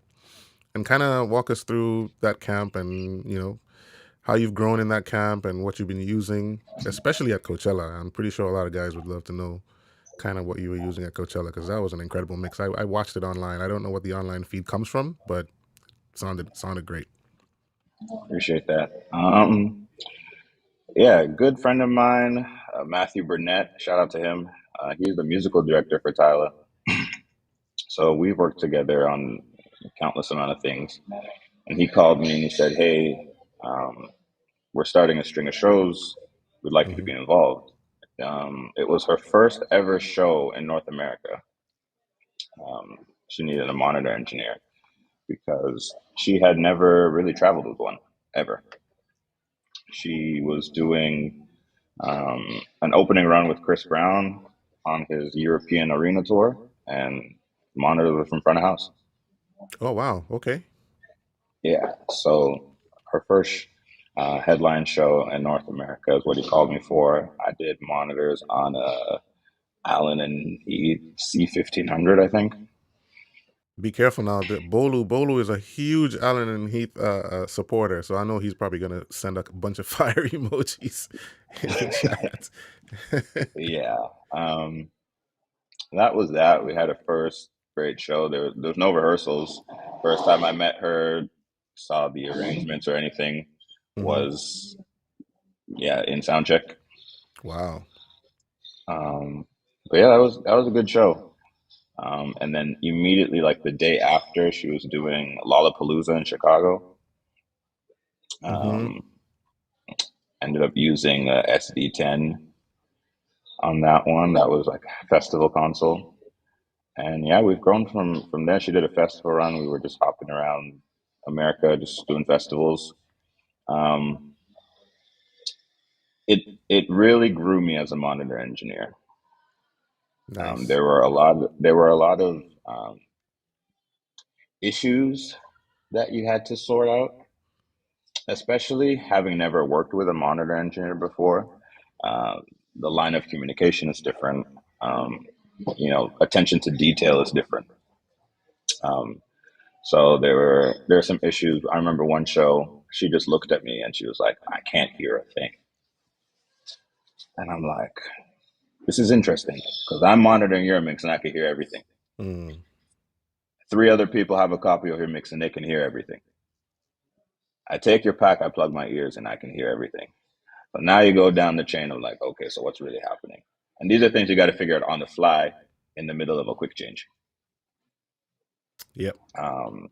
S1: and kind of walk us through that camp and how you've grown in that camp and what you've been using, especially at Coachella. I'm pretty sure a lot of guys would love to know kind of what you were using at Coachella because that was an incredible mix. I watched it online. I don't know what the online feed comes from, but it sounded great.
S2: Appreciate that. Yeah, good friend of mine, Matthew Burnett. Shout out to him. He's the musical director for Tyler. So we've worked together on countless amount of things. And he called me and he said, "Hey, um, we're starting a string of shows. We'd like you to
S1: Hmm.
S2: be involved." It was her first ever show in North America. She needed a monitor engineer because she had never really traveled with one ever. She was doing an opening run with Chris Brown on his European arena tour, and monitors were from front of house.
S1: Oh wow. Okay.
S2: Yeah, so her first headline show in North America is what he called me for. I did monitors on a Allen and E C 1500, I think.
S1: Be careful now. Bolu is a huge Allen and Heath supporter, so I know he's probably gonna send a bunch of fire emojis in the chat.
S2: Yeah, um, that was that. We had a first great show. There was no rehearsals. First time I met her, saw the arrangements or anything
S1: Hmm.
S2: was yeah in sound check.
S1: Wow.
S2: Um, but yeah, that was a good show. And then immediately, like the day after, she was doing Lollapalooza in Chicago.
S1: Hmm.
S2: Um, Ended up using a SD10 on that one. That was like a festival console. And yeah, we've grown from there. She did a festival run. We were just hopping around America, just doing festivals. Um, it really grew me as a monitor engineer.
S1: Nice.
S2: There were a lot of issues that you had to sort out, especially having never worked with a monitor engineer before. Uh, the line of communication is different. Um, attention to detail is different. Um, so there were some issues. I remember one show, she just looked at me and she was like, "I can't hear a thing," and I'm like, "This is interesting because I'm monitoring your mix and I can hear everything.
S1: Mm.
S2: Three other people have a copy of your mix and they can hear everything. I take your pack, I plug my ears, and I can hear everything." But now you go down the chain of like, okay, so what's really happening? And these are things you got to figure out on the fly in the middle of a quick change.
S1: Yep.
S2: Um,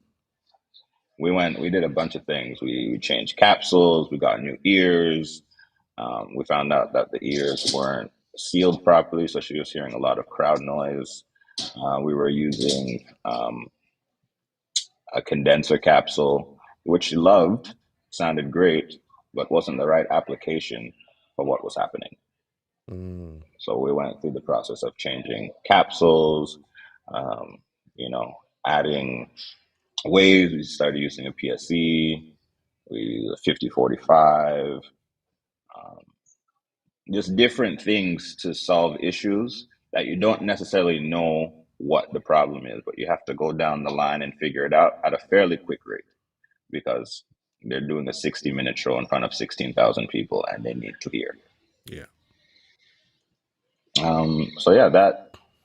S2: we did a bunch of things. We changed capsules, we got new ears. We found out that the ears weren't sealed properly, so she was hearing a lot of crowd noise. We were using a condenser capsule, which she loved, sounded great, but wasn't the right application for what was happening.
S1: Mm.
S2: So we went through the process of changing capsules, um, you know, adding waves. We started using a PSC. We use a 5045. Um, just different things to solve issues that you don't necessarily know what the problem is, but you have to go down the line and figure it out at a fairly quick rate because they're doing a 60-minute show in front of 16,000 people and they need to hear.
S1: Yeah.
S2: So yeah,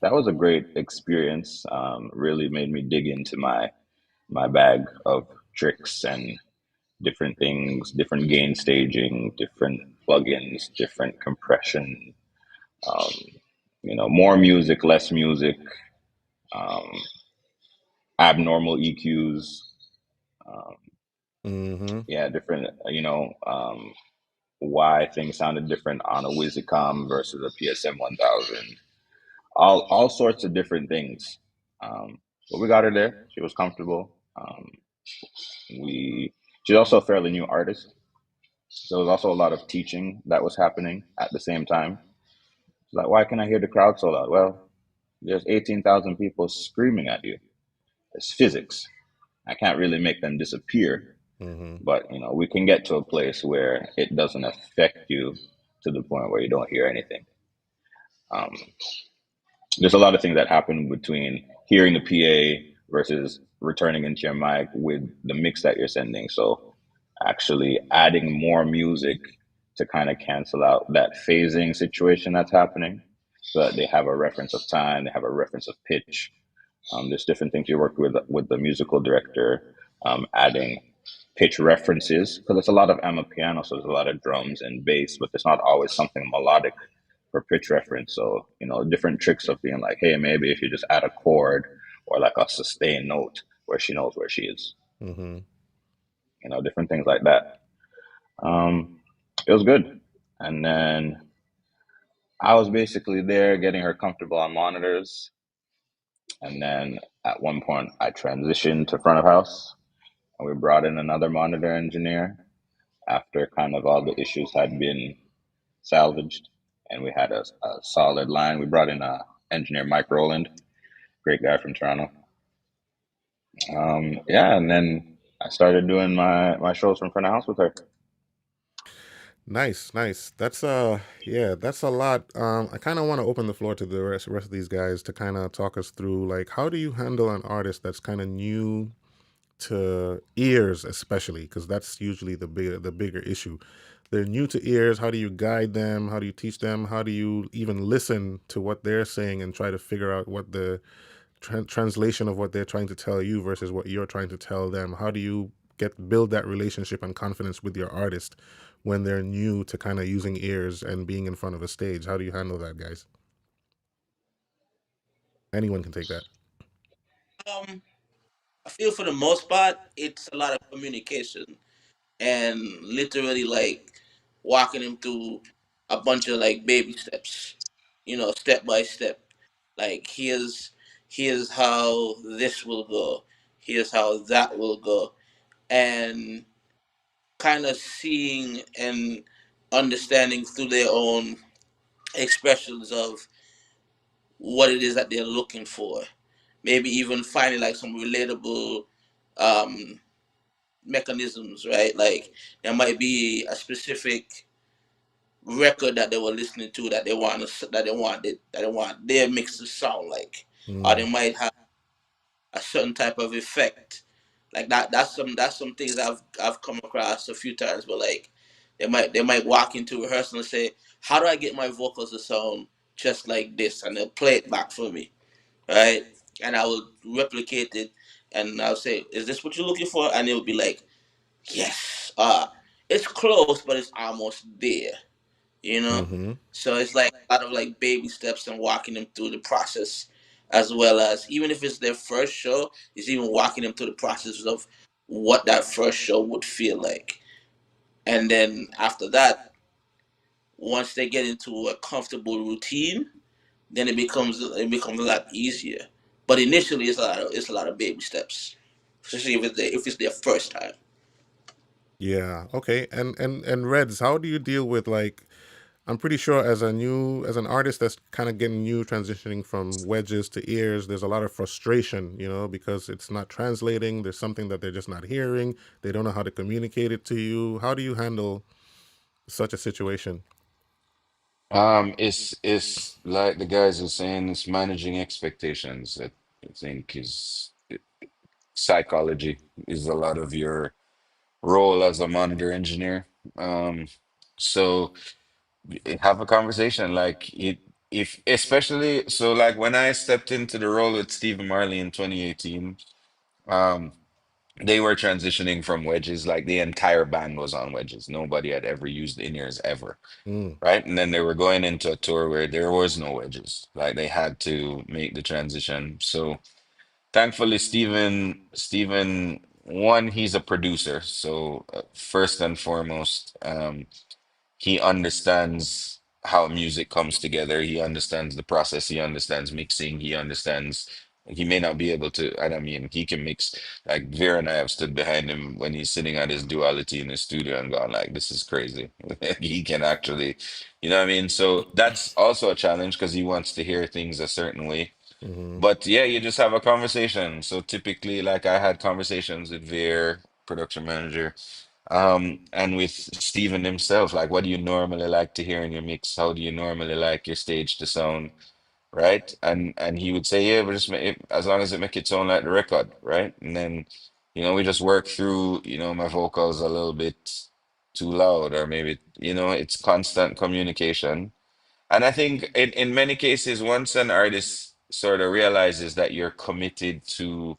S2: that was a great experience. Really made me dig into my bag of tricks and different things, different gain staging, different plugins, different compression, um, more music, less music, um, abnormal EQs. Um,
S1: Mm-hmm.
S2: yeah, different, why things sounded different on a Wizicom versus a PSM 1000. All sorts of different things. But we got her there. She was comfortable. We She's also a fairly new artist, so there was also a lot of teaching that was happening at the same time. She's like, why can I hear the crowd so loud? Well, there's 18,000 people screaming at you. It's physics. I can't really make them disappear,
S1: Mm-hmm.
S2: but we can get to a place where it doesn't affect you to the point where you don't hear anything. Um, there's a lot of things that happen between hearing the PA versus returning into your mic with the mix that you're sending. So actually adding more music to kind of cancel out that phasing situation that's happening so that they have a reference of time, they have a reference of pitch. There's different things you work with the musical director, adding pitch references because it's a lot of piano, so there's a lot of drums and bass, but there's not always something melodic for pitch reference. So different tricks of being like, hey, maybe if you just add a chord or like a sustained note where she knows where she is,
S1: Mm-hmm.
S2: different things like that. Um, it was good, and then I was basically there getting her comfortable on monitors, and then at one point I transitioned to front of house and we brought in another monitor engineer after kind of all the issues had been salvaged and we had a solid line. We brought in engineer Mike Rowland, great guy from Toronto. Yeah, and then I started doing my shows from front of house with her.
S1: Nice, nice. That's yeah, that's a lot. I kind of want to open the floor to the rest of these guys to kind of talk us through like how do you handle an artist that's kind of new to ears, especially because that's usually the bigger issue. They're new to ears. How do you guide them? How do you teach them? How do you even listen to what they're saying and try to figure out what the translation of what they're trying to tell you versus what you're trying to tell them? How do you build that relationship and confidence with your artist when they're new to kind of using ears and being in front of a stage? How do you handle that, guys? Anyone can take that.
S4: Um, I feel for the most part, it's a lot of communication and literally like walking him through a bunch of like baby steps, step by step. Like here's how this will go. Here's how that will go, and kind of seeing and understanding through their own expressions of what it is that they're looking for. Maybe even finding like some relatable um, mechanisms, right? Like there might be a specific record that they were listening to that they want their mix to sound like, or
S1: Mm,
S4: they might have a certain type of effect like that. That's some things I've come across a few times. But like they might walk into rehearsal and say, "How do I get my vocals to sound just like this?" And they'll play it back for me, right? And I will replicate it, and I'll say, "Is this what you're looking for?" And it'll be like, "Yes, it's close, but it's almost there." you know.
S1: mm-hmm.
S4: So it's like a lot of like baby steps and walking them through the process, as well as even if it's their first show, it's even walking them through the process of what that first show would feel like, and then after that, once they get into a comfortable routine, then it becomes a lot easier. But initially, it's a lot of baby steps, especially if it's their first time.
S1: Yeah. Okay. And Reds, how do you deal with like I'm pretty sure as an artist that's kind of getting new, transitioning from wedges to ears, there's a lot of frustration, because it's not translating. There's something that they're just not hearing. They don't know how to communicate it to you. How do you handle such a situation?
S3: It's like the guys are saying, it's managing expectations that I think is psychology is a lot of your role as a monitor engineer. Um, so have a conversation like it if especially so like when I stepped into the role with Stephen Marley in 2018, um, they were transitioning from wedges, like the entire band was on wedges. Nobody had ever used in-ears ever,
S1: Mm,
S3: right? And then they were going into a tour where there was no wedges. Like they had to make the transition. So thankfully, Stephen, one, he's a producer. So first and foremost, he understands how music comes together. He understands the process. He understands mixing. He understands. He may not be able to, and I mean, he can mix. Like Vera and I have stood behind him when he's sitting at his duality in his studio and gone like, "This is crazy." He can actually, you know what I mean? So that's also a challenge because he wants to hear things a certain way.
S1: hmm
S3: But yeah, you just have a conversation. So typically, like I had conversations with Veer, production manager, and with Steven himself, like what do you normally like to hear in your mix? How do you normally like your stage to sound, right? And he would say, yeah, but just make it, as long as it make it sound like the record, right? And then, we just work through, my vocals a little bit too loud, or maybe, it's constant communication. And I think in many cases, once an artist sort of realizes that you're committed to,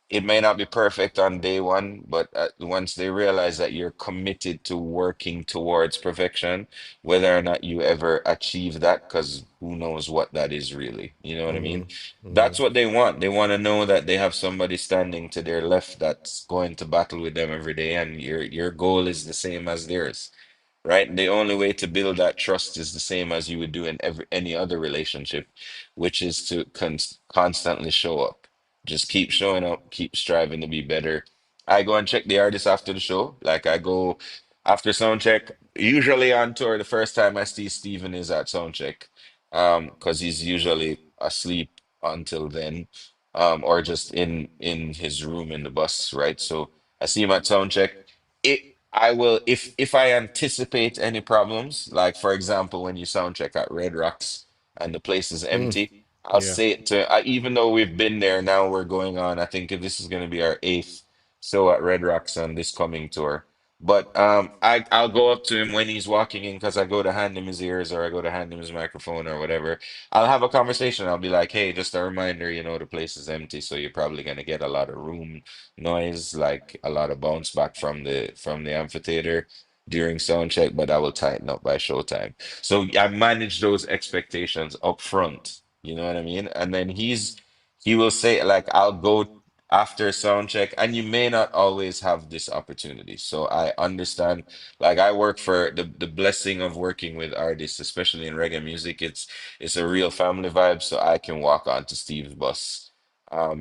S3: it may not be perfect on day one, but once they realize that you're committed to working towards perfection, whether or not you ever achieve that, because who knows what that is really, you know what I
S1: hmm
S3: mean?
S1: hmm
S3: That's what they want. They want to know that they have somebody standing to their left that's going to battle with them every day, and your goal is the same as theirs, right? The only way to build that trust is the same as you would do in any other relationship, which is to constantly show up. Just keep showing up, keep striving to be better. I go and check the artist after the show. Like I go after sound check. Usually on tour, the first time I see Steven is at sound check, because he's usually asleep until then, or just in his room in the bus, right? So I see him at sound check. I will if I anticipate any problems, like for example, when you sound check at Red Rocks and the place is
S1: Mm,
S3: empty, I'll
S1: yeah.
S3: say it to even though we've been there now, we're going on. I think this is going to be our eighth show at Red Rocks on this coming tour. But I'll go up to him when he's walking in because I go to hand him his ears or I go to hand him his microphone or whatever. I'll have a conversation. I'll be like, hey, just a reminder, the place is empty, so you're probably gonna get a lot of room noise, like a lot of bounce back from the amphitheater during sound check, but I will tighten up by showtime. So I manage those expectations up front. You know what I mean? And then he will say like I'll go after sound check, and you may not always have this opportunity. So I understand. Like I work for the blessing of working with artists, especially in reggae music. It's a real family vibe. So I can walk onto Steve's bus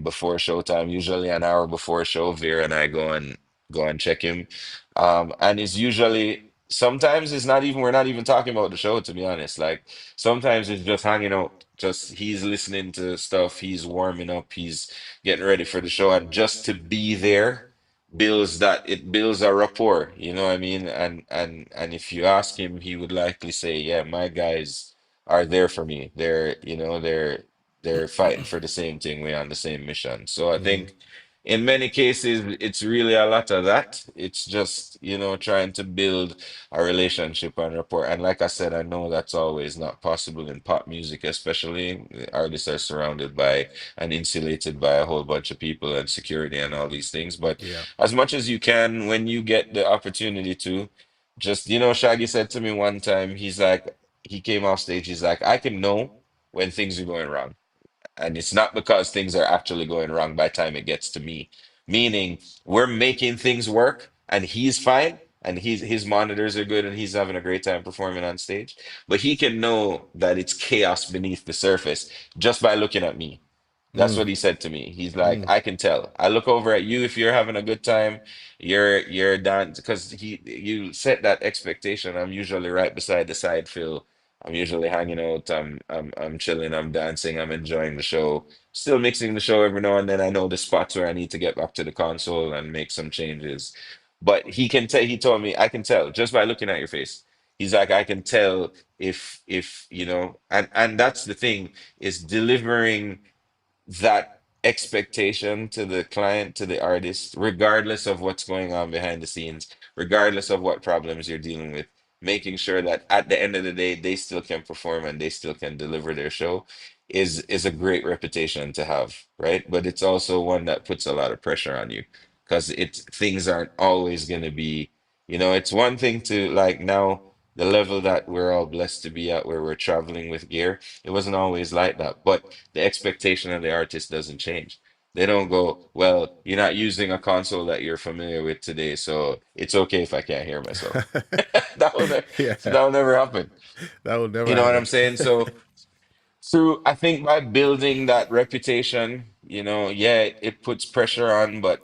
S3: before showtime, usually an hour before show. Veer and I go and check him. And it's usually sometimes it's not even we're not even talking about the show, to be honest. Like sometimes it's just hanging out. Just he's listening to stuff, he's warming up, he's getting ready for the show, and just to be there builds a rapport, you know what I mean? And if you ask him, he would likely say, yeah, my guys are there for me. They're fighting for the same thing. We're on the same mission. So I
S1: hmm
S3: think in many cases, it's really a lot of that. It's just, trying to build a relationship and rapport. And like I said, I know that's always not possible in pop music, especially. The artists are surrounded by and insulated by a whole bunch of people and security and all these things. But
S1: Yeah.
S3: as much as you can, when you get the opportunity to, just, Shaggy said to me one time, he came off stage, he's like, I can know when things are going wrong. And it's not because things are actually going wrong by the time it gets to me. Meaning we're making things work and he's fine and his monitors are good and he's having a great time performing on stage. But he can know that it's chaos beneath the surface just by looking at me. That's what he said to me. He's like,
S1: Mm.
S3: I can tell. I look over at you if you're having a good time, you're done because you set that expectation. I'm usually right beside the side fill. I'm usually hanging out. I'm chilling. I'm dancing. I'm enjoying the show. Still mixing the show every now and then. I know the spots where I need to get back to the console and make some changes. But he can tell. He told me I can tell just by looking at your face. He's like, I can tell if you know, and that's the thing is delivering that expectation to the client, to the artist, regardless of what's going on behind the scenes, regardless of what problems you're dealing with, making sure that at the end of the day they still can perform and they still can deliver their show is a great reputation to have, right? But it's also one that puts a lot of pressure on you because it's things aren't always going to be, it's one thing to like now the level that we're all blessed to be at where we're traveling with gear. It wasn't always like that, but the expectation of the artist doesn't change. They don't go, well, you're not using a console that you're familiar with today, so it's okay if I can't hear myself.
S1: Yeah,
S3: So that will never happen.
S1: that would never
S3: You know what I'm
S1: happen.
S3: saying? So through, I think by building that reputation, yeah, it puts pressure on, but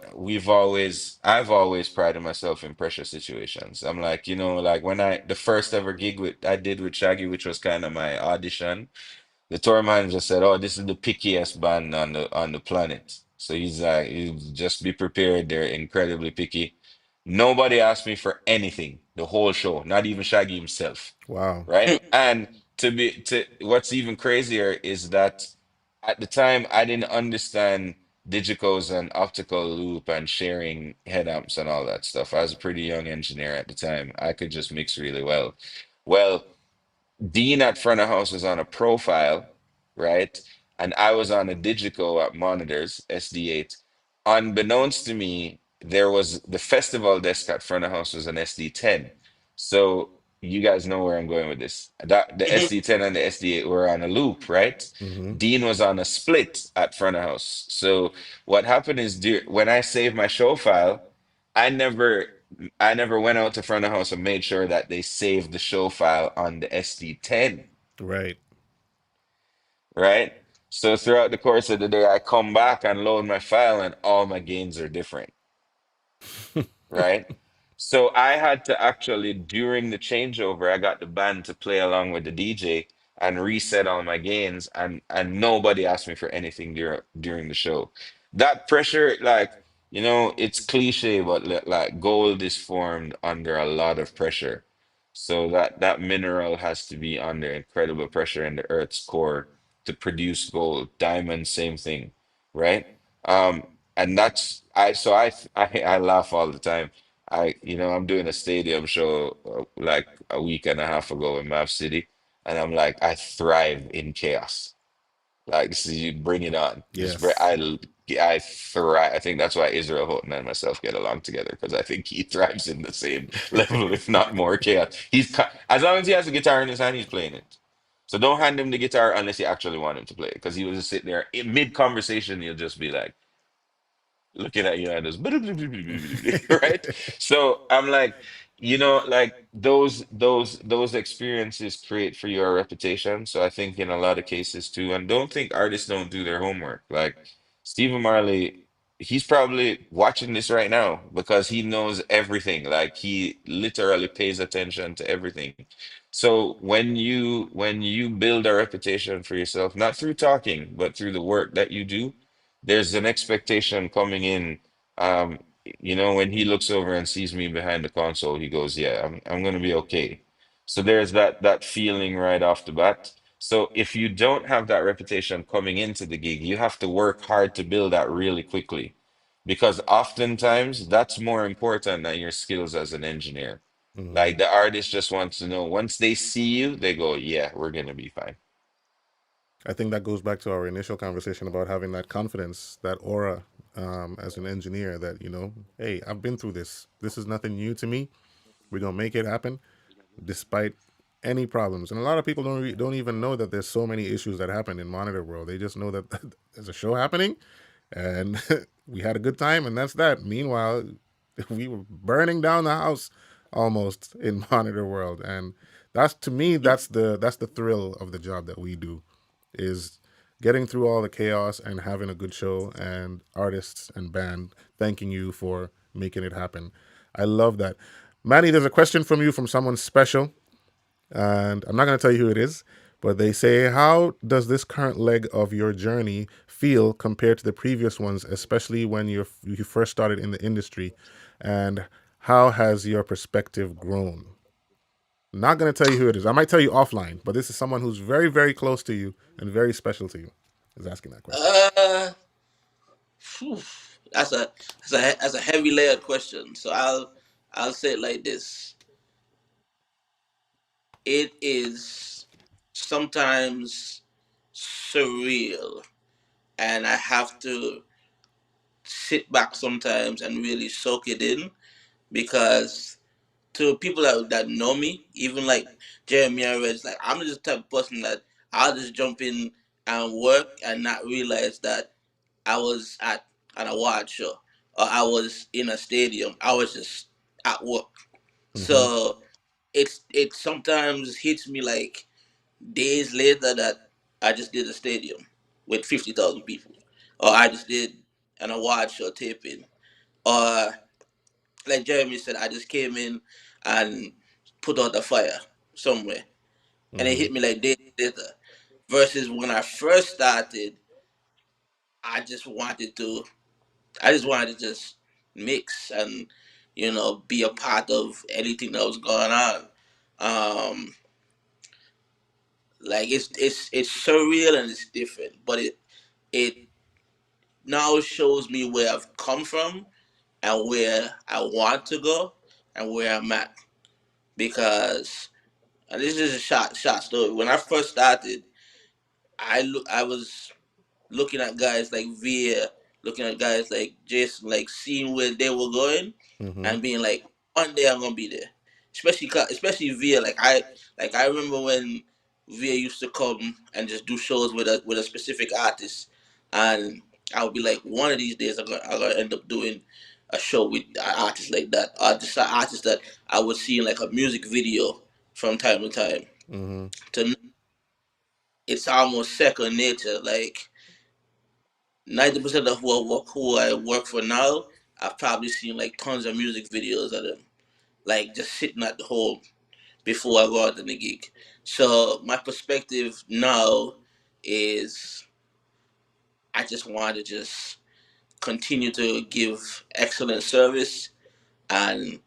S3: I've always prided myself in pressure situations. I'm like, like when the first ever gig I did with Shaggy, which was kind of my audition. The tour manager said, "Oh, this is the pickiest band on the planet." So he's like, "Just be prepared. They're incredibly picky." Nobody asked me for anything the whole show, not even Shaggy himself,
S1: Wow.
S3: right? And to what's even crazier is that at the time I didn't understand digicos and optical loop and sharing head amps and all that stuff. I was a pretty young engineer at the time. I could just mix really well. Well, Dean at front of house was on a profile, right? And I was on a Digico at monitors, SD8. Unbeknownst to me, there was the festival desk at front of house was an SD10. So you guys know where I'm going with this. That the SD10 and the SD8 were on a loop, right?
S1: Mm-hmm.
S3: Dean was on a split at front of house. So what happened is, when I saved my show file, I never I never went out to front of house and made sure that they saved the show file on the SD10,
S1: Right.
S3: right? So throughout the course of the day, I come back and load my file, and all my gains are different, right? So I had to actually, during the changeover, I got the band to play along with the DJ and reset all my gains, and nobody asked me for anything during the show. That pressure, like, it's cliche, but like gold is formed under a lot of pressure. So that mineral has to be under incredible pressure in the earth's core to produce gold. Diamond, same thing, right? And that's I laugh all the time. I'm doing a stadium show like a week and a half ago in Mav City, and I'm like, I thrive in chaos. Like, this is you bring it on.
S1: Yes.
S3: I thrive. I think that's why Israel Houghton and myself get along together because I think he thrives in the same level, if not more chaos. As long as he has a guitar in his hand, he's playing it. So don't hand him the guitar unless you actually want him to play it, because he will just sit there in mid conversation. He'll just be like looking at you and just right. So I'm like, like those experiences create for you a reputation. So I think in a lot of cases too, and don't think artists don't do their homework. Like Stephen Marley, he's probably watching this right now because he knows everything. Like he literally pays attention to everything. So when you build a reputation for yourself, not through talking, but through the work that you do, there's an expectation coming in. Um, when he looks over and sees me behind the console, he goes, "Yeah, I'm gonna be okay." So there's that feeling right off the bat. So if you don't have that reputation coming into the gig, you have to work hard to build that really quickly, because oftentimes that's more important than your skills as an engineer.
S1: Mm-hmm.
S3: Like the artist just wants to know, once they see you, they go, "Yeah, we're gonna be fine."
S1: I think that goes back to our initial conversation about having that confidence, that aura, as an engineer. That hey, I've been through this. This is nothing new to me. We're gonna make it happen, despite any problems. And a lot of people don't even know that there's so many issues that happen in monitor world. They just know that there's a show happening, and we had a good time, and that's that. Meanwhile, we were burning down the house almost in monitor world, and that's to me that's the thrill of the job that we do, is getting through all the chaos and having a good show, and artists and band thanking you for making it happen. I love that. Manny, there's a question from you from someone special, and I'm not going to tell you who it is, but they say, how does this current leg of your journey feel compared to the previous ones, especially when you first started in the industry, and how has your perspective grown? Not going to tell you who it is. I might tell you offline, but this is someone who's very, very close to you and very special to you is asking that question.
S4: Uh, Phew, that's a heavy layered question. So I'll say it like this: it is sometimes surreal, and I have to sit back sometimes and really soak it in, because to people that know me, even like Jeremie and Reg, like I'm just the type of person that I'll just jump in and work and not realize that I was at an award show or I was in a stadium. I was just at work.
S1: Mm-hmm.
S4: So it sometimes hits me like days later that I just did a stadium with 50,000 people, or I just did an award show taping, or like Jeremy said, I just came in and put out the fire somewhere, and it
S1: Mm-hmm.
S4: hit me like days later. Versus when I first started, I just wanted to I just wanted to just mix and be a part of anything that was going on. Um, like it's surreal and it's different, but it now shows me where I've come from and where I want to go and where I'm at. Because and this is a short story. When I first started, I was looking at guys like Via, looking at guys like Jason, like seeing where they were going,
S1: Mm-hmm.
S4: and being like, one day I'm gonna be there. Especially Via. Like I remember when Via used to come and just do shows with a specific artist, and I would be like, one of these days I'm gonna end up doing a show with an artist like that, or just an artist that I would see in like a music video from time to time.
S1: Mm-hmm.
S4: To It's almost second nature. Like 90% of who I work for now, I've probably seen like tons of music videos of them, like just sitting at the home before I go out on the gig. So my perspective now is I just want to just continue to give excellent service and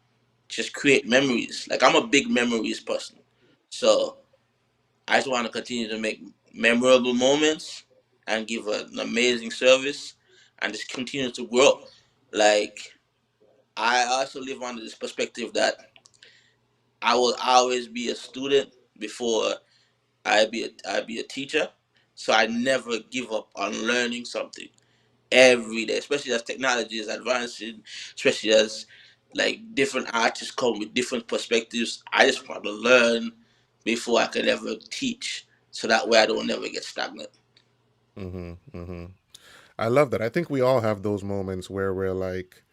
S4: just create memories. Like I'm a big memories person, so I just want to continue to make memorable moments and give an amazing service and just continue to grow. Like I also live under this perspective that I will always be a student before I be a teacher. So I never give up on learning something every day, especially as technology is advancing, especially as like different artists come with different perspectives. I just want to learn before I can ever teach, so that way I don't never get stagnant.
S1: Mm-hmm. Mm-hmm. I love that. I think we all have those moments where we're like,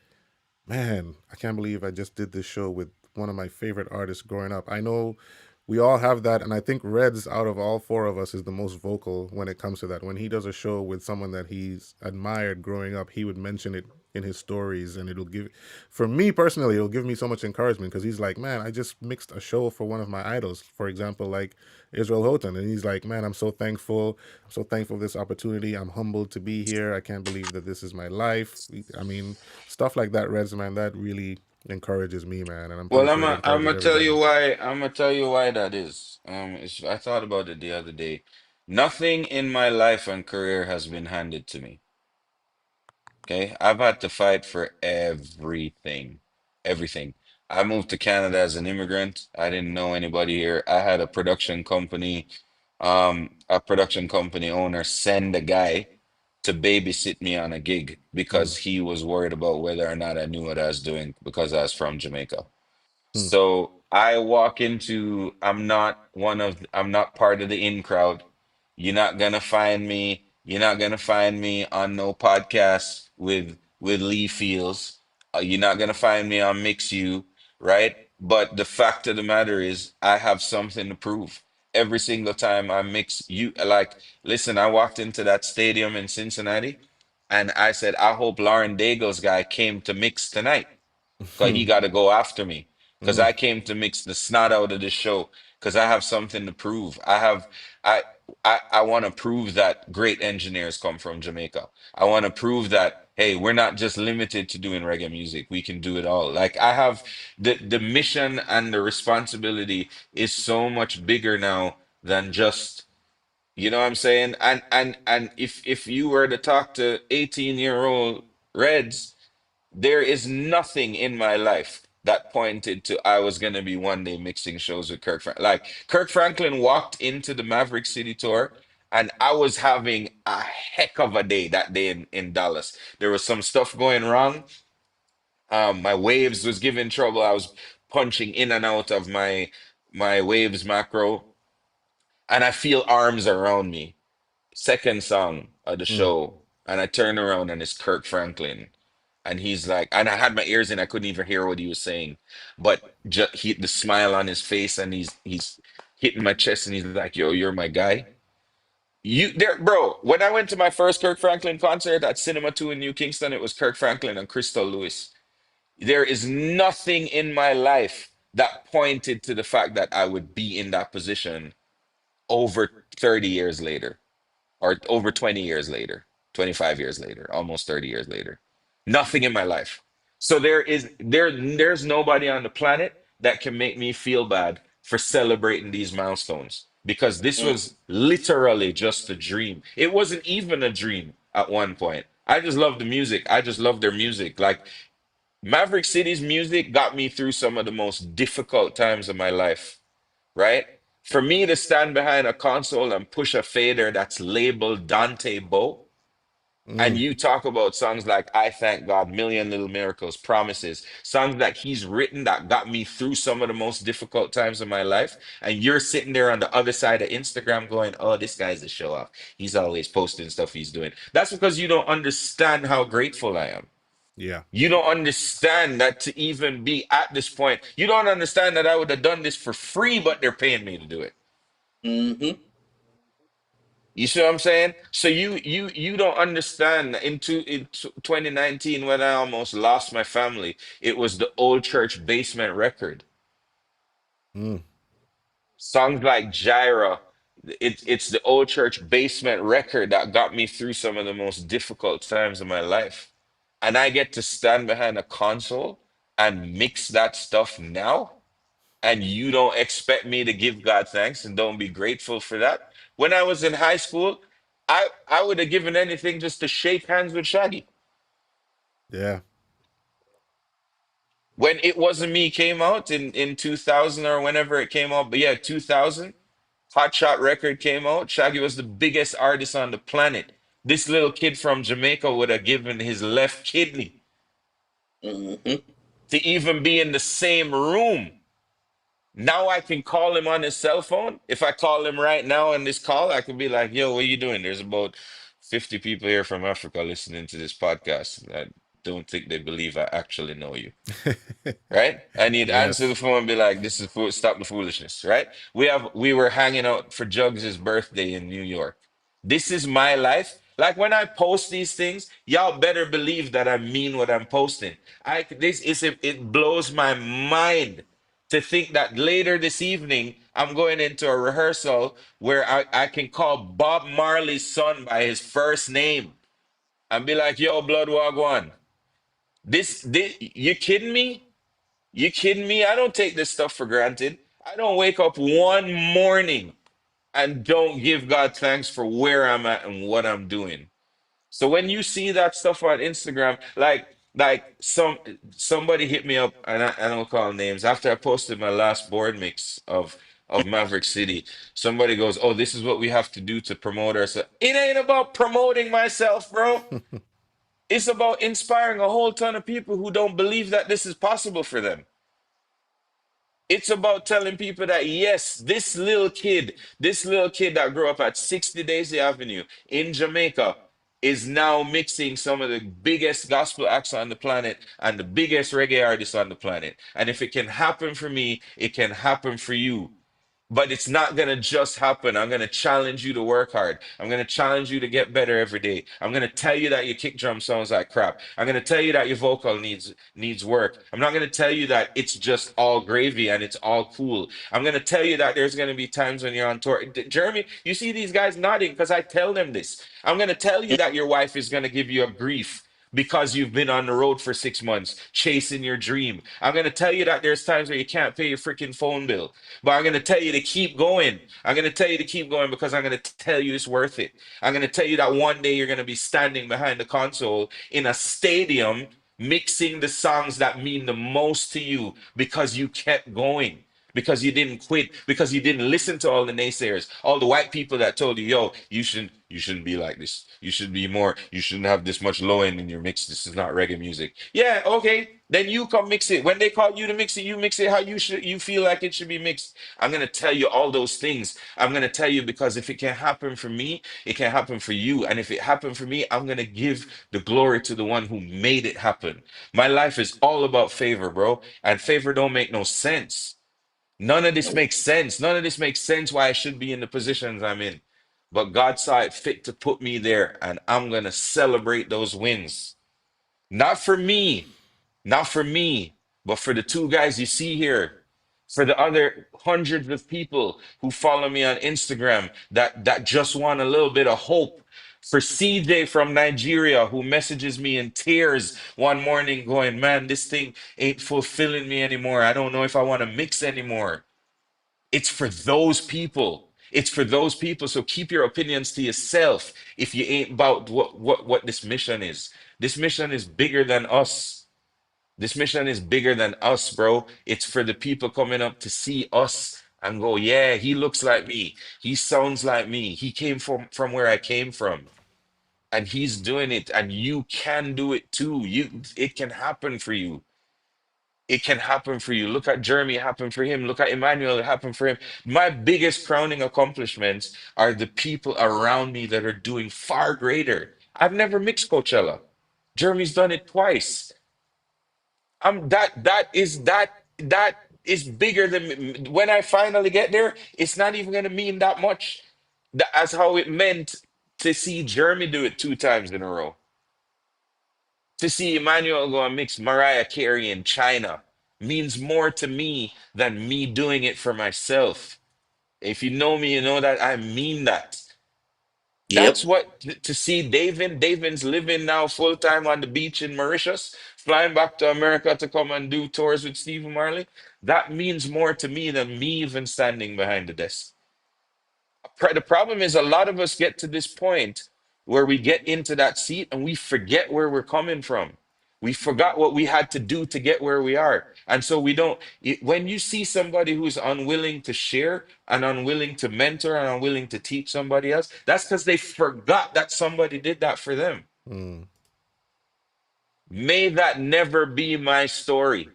S1: man, I can't believe I just did this show with one of my favorite artists growing up. I know we all have that, and I think Reds, out of all four of us, is the most vocal when it comes to that. When he does a show with someone that he's admired growing up, he would mention it in his stories, and it'll give, for me personally, it'll give me so much encouragement because he's like, man, I just mixed a show for one of my idols, for example, like Israel Houghton, and he's like, man, I'm so thankful for this opportunity. I'm humbled to be here. I can't believe that this is my life. I mean, stuff like that, Reds, man, that really encourages me, man, and I'm pretty
S3: Well,
S1: sure it
S3: I'm
S1: encourages
S3: gonna tell
S1: everybody.
S3: you why. I'm gonna tell you why that is. I thought about it the other day. Nothing in my life and career has been handed to me. Okay, I've had to fight for everything, everything. I moved to Canada as an immigrant. I didn't know anybody here. I had a production company owner send a guy to babysit me on a gig
S1: Mm,
S3: because he was worried about whether or not I knew what I was doing because I was from Jamaica.
S1: mm,
S3: So I walk into, I'm not part of the in crowd. You're not gonna find me on no podcast with Lee Fields. You're not gonna find me on Mix You, right? But the fact of the matter is, I have something to prove. every single time I mix. You like, listen, I walked into that stadium in Cincinnati and I said, I hope Lauren Daigle's guy came to mix tonight because he got to go after me because
S1: Mm,
S3: I came to mix the snot out of this show because I have something to prove. I, I want to prove that great engineers come from Jamaica. I want to prove that, hey, we're not just limited to doing reggae music. We can do it all. Like I have the mission and the responsibility is so much bigger now than just, you know what I'm saying? And if you were to talk to 18-year-old Reds, there is nothing in my life that pointed to I was going to be one day mixing shows with Kirk Franklin. Like Kirk Franklin walked into the Maverick City tour and I was having a heck of a day that day in Dallas. There was some stuff going wrong. My waves was giving trouble. I was punching in and out of my waves macro and I feel arms around me. Second song of the
S1: mm,
S3: show and I turn around and it's Kirk Franklin. And he's like, and I had my ears in, I couldn't even hear what he was saying. But the smile on his face, and he's hitting my chest, and he's like, "Yo, you're my guy." You there, bro? When I went to my first Kirk Franklin concert at Cinema 2 in New Kingston, it was Kirk Franklin and Crystal Lewis. There is nothing in my life that pointed to the fact that I would be in that position over 30 years later or over 20 years later, 25 years later, almost 30 years later. Nothing in my life. So there's nobody on the planet that can make me feel bad for celebrating these milestones because this
S4: Mm.
S3: was literally just a dream. It wasn't even a dream at one point. I just love the music. I just love their music. Like Maverick City's music got me through some of the most difficult times of my life, right? For me to stand behind a console and push a fader that's labeled Dante Bow, and
S1: mm.
S3: you talk about songs like I Thank God, Million Little Miracles, Promises, songs that he's written that got me through some of the most difficult times of my life, and you're sitting there on the other side of Instagram going, oh, this guy's a show off. He's always posting stuff he's doing. That's because you don't understand how grateful I am.
S1: Yeah.
S3: You don't understand that to even be at this point. You don't understand that I would have done this for free, but they're paying me to do it.
S4: Mm-hmm.
S3: You see what I'm saying? So you don't understand in 2019 when I almost lost my family, it was the old church basement record.
S1: Mm,
S3: Songs like Gyra, it's the old church basement record that got me through some of the most difficult times of my life. And I get to stand behind a console and mix that stuff now. And you don't expect me to give God thanks and don't be grateful for that. When I was in high school, I would have given anything just to shake hands with Shaggy.
S1: yeah.
S3: When It Wasn't Me came out in 2000 or whenever it came out, but yeah, 2000, Hot Shot record came out. Shaggy was the biggest artist on the planet. This little kid from Jamaica would have given his left kidney
S4: Mm-hmm.
S3: to even be in the same room. Now I can call him on his cell phone. If I call him right now on this call, I could be like, yo, what are you doing? There's about 50 people here from Africa listening to this podcast. I don't think they believe I actually know you. Right? And he'd answer the
S1: Yes.
S3: phone and be like, this is stop the foolishness, right? We were hanging out for Jugs' birthday in New York. This is my life. Like when I post these things, y'all better believe that I mean what I'm posting. It blows my mind to think that later this evening I'm going into a rehearsal where I can call Bob Marley's son by his first name and be like, yo, blood wagwan. This you kidding me? You kidding me? I don't take this stuff for granted. I don't wake up one morning and don't give God thanks for where I'm at and what I'm doing. So when you see that stuff on Instagram, like somebody hit me up and I don't call names after I posted my last board mix of Maverick City. Somebody goes, "Oh, this is what we have to do to promote ourselves." It ain't about promoting myself, bro. It's about inspiring a whole ton of people who don't believe that this is possible for them. It's about telling people that yes, this little kid that grew up at 60 Daisy Avenue in Jamaica is now mixing some of the biggest gospel acts on the planet and the biggest reggae artists on the planet. And if it can happen for me, it can happen for you. but it's not going to just happen. I'm going to challenge you to work hard. I'm going to challenge you to get better every day. I'm going to tell you that your kick drum sounds like crap. I'm going to tell you that your vocal needs work. I'm not going to tell you that it's just all gravy and it's all cool. I'm going to tell you that there's going to be times when you're on tour. Jeremy, you see these guys nodding because I tell them this. I'm going to tell you that your wife is going to give you a grief because you've been on the road for 6 months chasing your dream. I'm going to tell you that there's times where you can't pay your freaking phone bill. But I'm going to tell you to keep going. I'm going to tell you to keep going because I'm going to tell you it's worth it. I'm going to tell you that one day you're going to be standing behind the console in a stadium mixing the songs that mean the most to you because you kept going. Because you didn't quit, because you didn't listen to all the naysayers, all the white people that told you, yo, you shouldn't be like this. You should be more, you shouldn't have this much low end in your mix. This is not reggae music. Yeah, okay. Then you come mix it. When they call you to mix it, you mix it how you feel like it should be mixed. I'm gonna tell you all those things. I'm gonna tell you because if it can happen for me, it can happen for you. And if it happened for me, I'm gonna give the glory to the one who made it happen. My life is all about favor, bro. And favor don't make no sense. None of this makes sense. None of this makes sense why I should be in the positions I'm in. But God saw it fit to put me there, and I'm going to celebrate those wins. Not for me, not for me, but for the two guys you see here, for the other hundreds of people who follow me on Instagram that just want a little bit of hope. For CJ from Nigeria who messages me in tears one morning going, man, this thing ain't fulfilling me anymore. I don't know if I want to mix anymore. It's for those people. It's for those people. So keep your opinions to yourself if you ain't about what this mission is. This mission is bigger than us. This mission is bigger than us, bro. It's for the people coming up to see us and go, yeah, he looks like me. He sounds like me. He came from where I came from. And he's doing it. And you can do it too. It can happen for you. It can happen for you. Look at Jeremy, it happened for him. Look at Emmanuel, it happened for him. My biggest crowning accomplishments are the people around me that are doing far greater. I've never mixed Coachella. Jeremy's done it twice. That is bigger than when I finally get there. It's not even gonna mean that much. That's how it meant to see Jeremy do it 2 times in a row. To see Emmanuel go and mix Mariah Carey in China means more to me than me doing it for myself. If you know me, you know that I mean that.
S4: Yep.
S3: That's what to see David. David's living now full time on the beach in Mauritius, flying back to America to come and do tours with Stephen Marley. That means more to me than me even standing behind the desk. The problem is a lot of us get to this point where we get into that seat and we forget where we're coming from. We forgot what we had to do to get where we are. And so we don't, when you see somebody who's unwilling to share and unwilling to mentor and unwilling to teach somebody else, that's because they forgot that somebody did that for them.
S1: Mm.
S3: May that never be my story.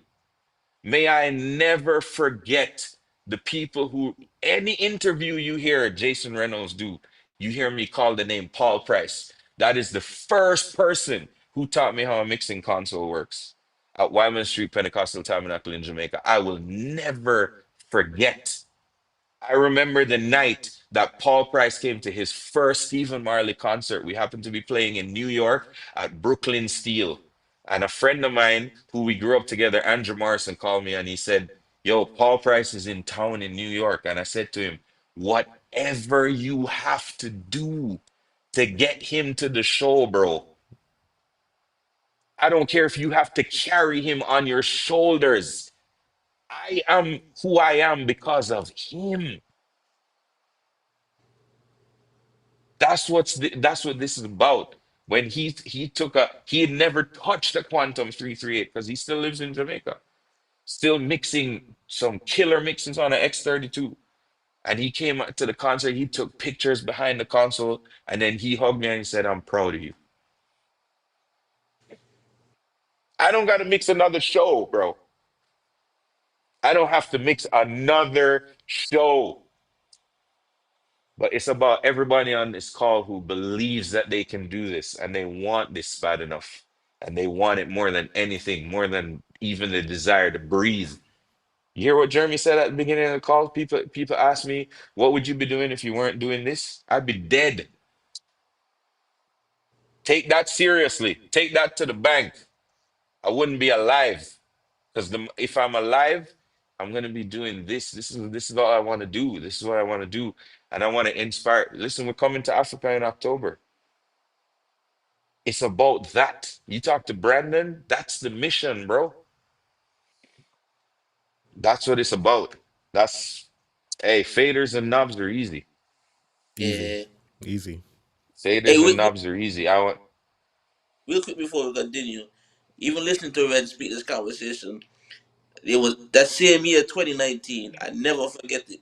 S3: May I never forget the people who, any interview you hear Jason Reynolds do, you hear me call the name Paul Price. That is the first person who taught me how a mixing console works at Wyman Street Pentecostal Tabernacle in Jamaica. I will never forget. I remember the night that Paul Price came to his first Stephen Marley concert. We happened to be playing in New York at Brooklyn Steel. And a friend of mine who we grew up together, Andrew Morrison, called me and he said, yo, Paul Price is in town in New York. And I said to him, whatever you have to do to get him to the show, bro. I don't care if you have to carry him on your shoulders. I am who I am because of him. That's what this is about. When he had never touched a Quantum 338 because he still lives in Jamaica, still mixing some killer mixings on an X32. And he came to the concert, he took pictures behind the console, and then he hugged me and he said, I'm proud of you. I don't gotta mix another show, bro. I don't have to mix another show. But it's about everybody on this call who believes that they can do this and they want this bad enough. And they want it more than anything, more than even the desire to breathe. You hear what Jeremy said at the beginning of the call? People ask me, what would you be doing if you weren't doing this? I'd be dead. Take that seriously. Take that to the bank. I wouldn't be alive. Because if I'm alive, I'm gonna be doing this. This is all I want to do. This is what I want to do. And I want to inspire. Listen, we're coming to Africa in October. It's about that. You talk to Brandon, that's the mission, bro. That's what it's about. That's hey, faders and knobs are easy.
S1: Easy,
S4: Yeah.
S1: easy.
S4: Hey,
S3: Faders and knobs are easy. I want
S4: real quick before we continue, even listening to Red speak this conversation, it was that same year, 2019. I never forget it.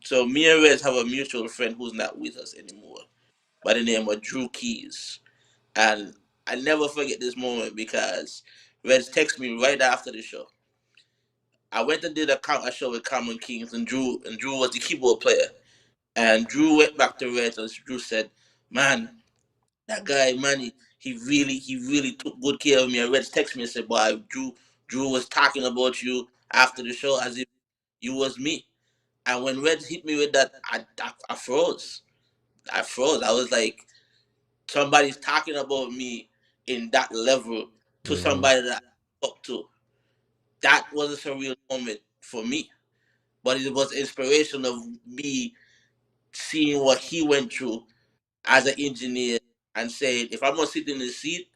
S4: So me and Red have a mutual friend who's not with us anymore, by the name of Drew Keys, and I never forget this moment because Red texted me right after the show. I went and did a show with Cameron Kings, and Drew was the keyboard player. And Drew went back to Red, and Drew said, "Man, that guy, man, he really took good care of me." And Red texted me and said, "Boy, Drew was talking about you after the show as if you was me." And when Red hit me with that, I froze. I froze. I was like, somebody's talking about me in that level to
S1: Hmm.
S4: somebody that I up to. That was a surreal moment for me. But it was inspiration of me seeing what he went through as an engineer and saying, if I'm gonna sit in the seat,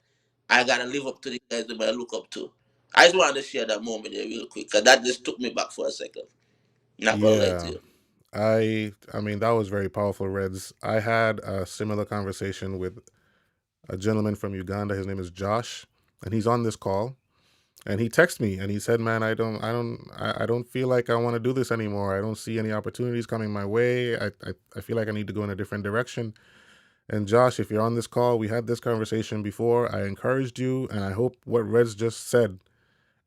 S4: I gotta live up to the guys that I look up to. I just wanted to share that moment there real quick because that just took me back for a second. Not gonna lie to
S1: Yeah,
S4: you.
S1: I mean that was very powerful, Reds. I had a similar conversation with a gentleman from Uganda. His name is Josh, and he's on this call. And he texted me and he said, "Man, I don't feel like I want to do this anymore. I don't see any opportunities coming my way. I feel like I need to go in a different direction." And Josh, if you're on this call, we had this conversation before. I encouraged you, and I hope what Reds just said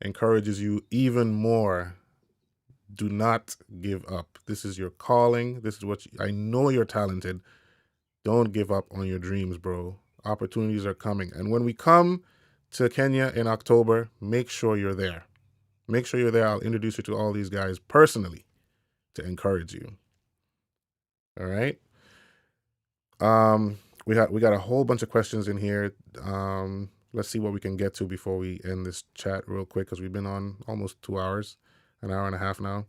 S1: encourages you even more. Do not give up. This is your calling. This is I know you're talented. Don't give up on your dreams, bro. Opportunities are coming. And when we come to Kenya in October, make sure you're there. Make sure you're there. I'll introduce you to all these guys personally to encourage you. All right. We got a whole bunch of questions in here. Let's see what we can get to before we end this chat real quick because we've been on almost 2 hours, an hour and a half now.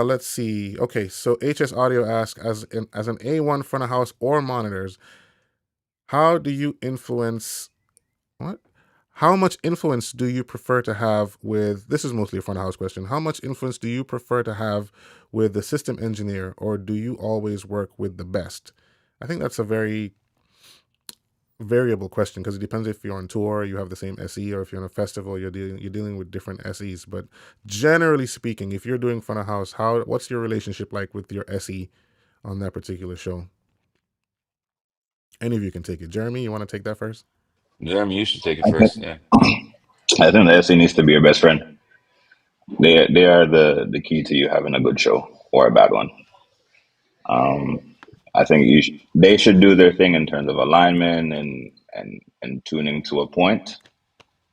S1: Let's see. Okay, so HS Audio asks, as an A1 front of house or monitors, how do you influence what? How much influence do you prefer to have with this is mostly a front of house question. How much influence do you prefer to have with the system engineer, or do you always work with the best? I think that's a very variable question because it depends if you're on tour, you have the same SE, or if you're in a festival, you're dealing with different SEs. But generally speaking, if you're doing front of house, what's your relationship like with your SE on that particular show? Any of you can take it. Jeremy, you want to take that first?
S3: Jeremy, you should take it
S2: I think
S3: first. Yeah.
S2: I think the SE needs to be your best friend. They are the key to you having a good show or a bad one. I think they should do their thing in terms of alignment and tuning to a point,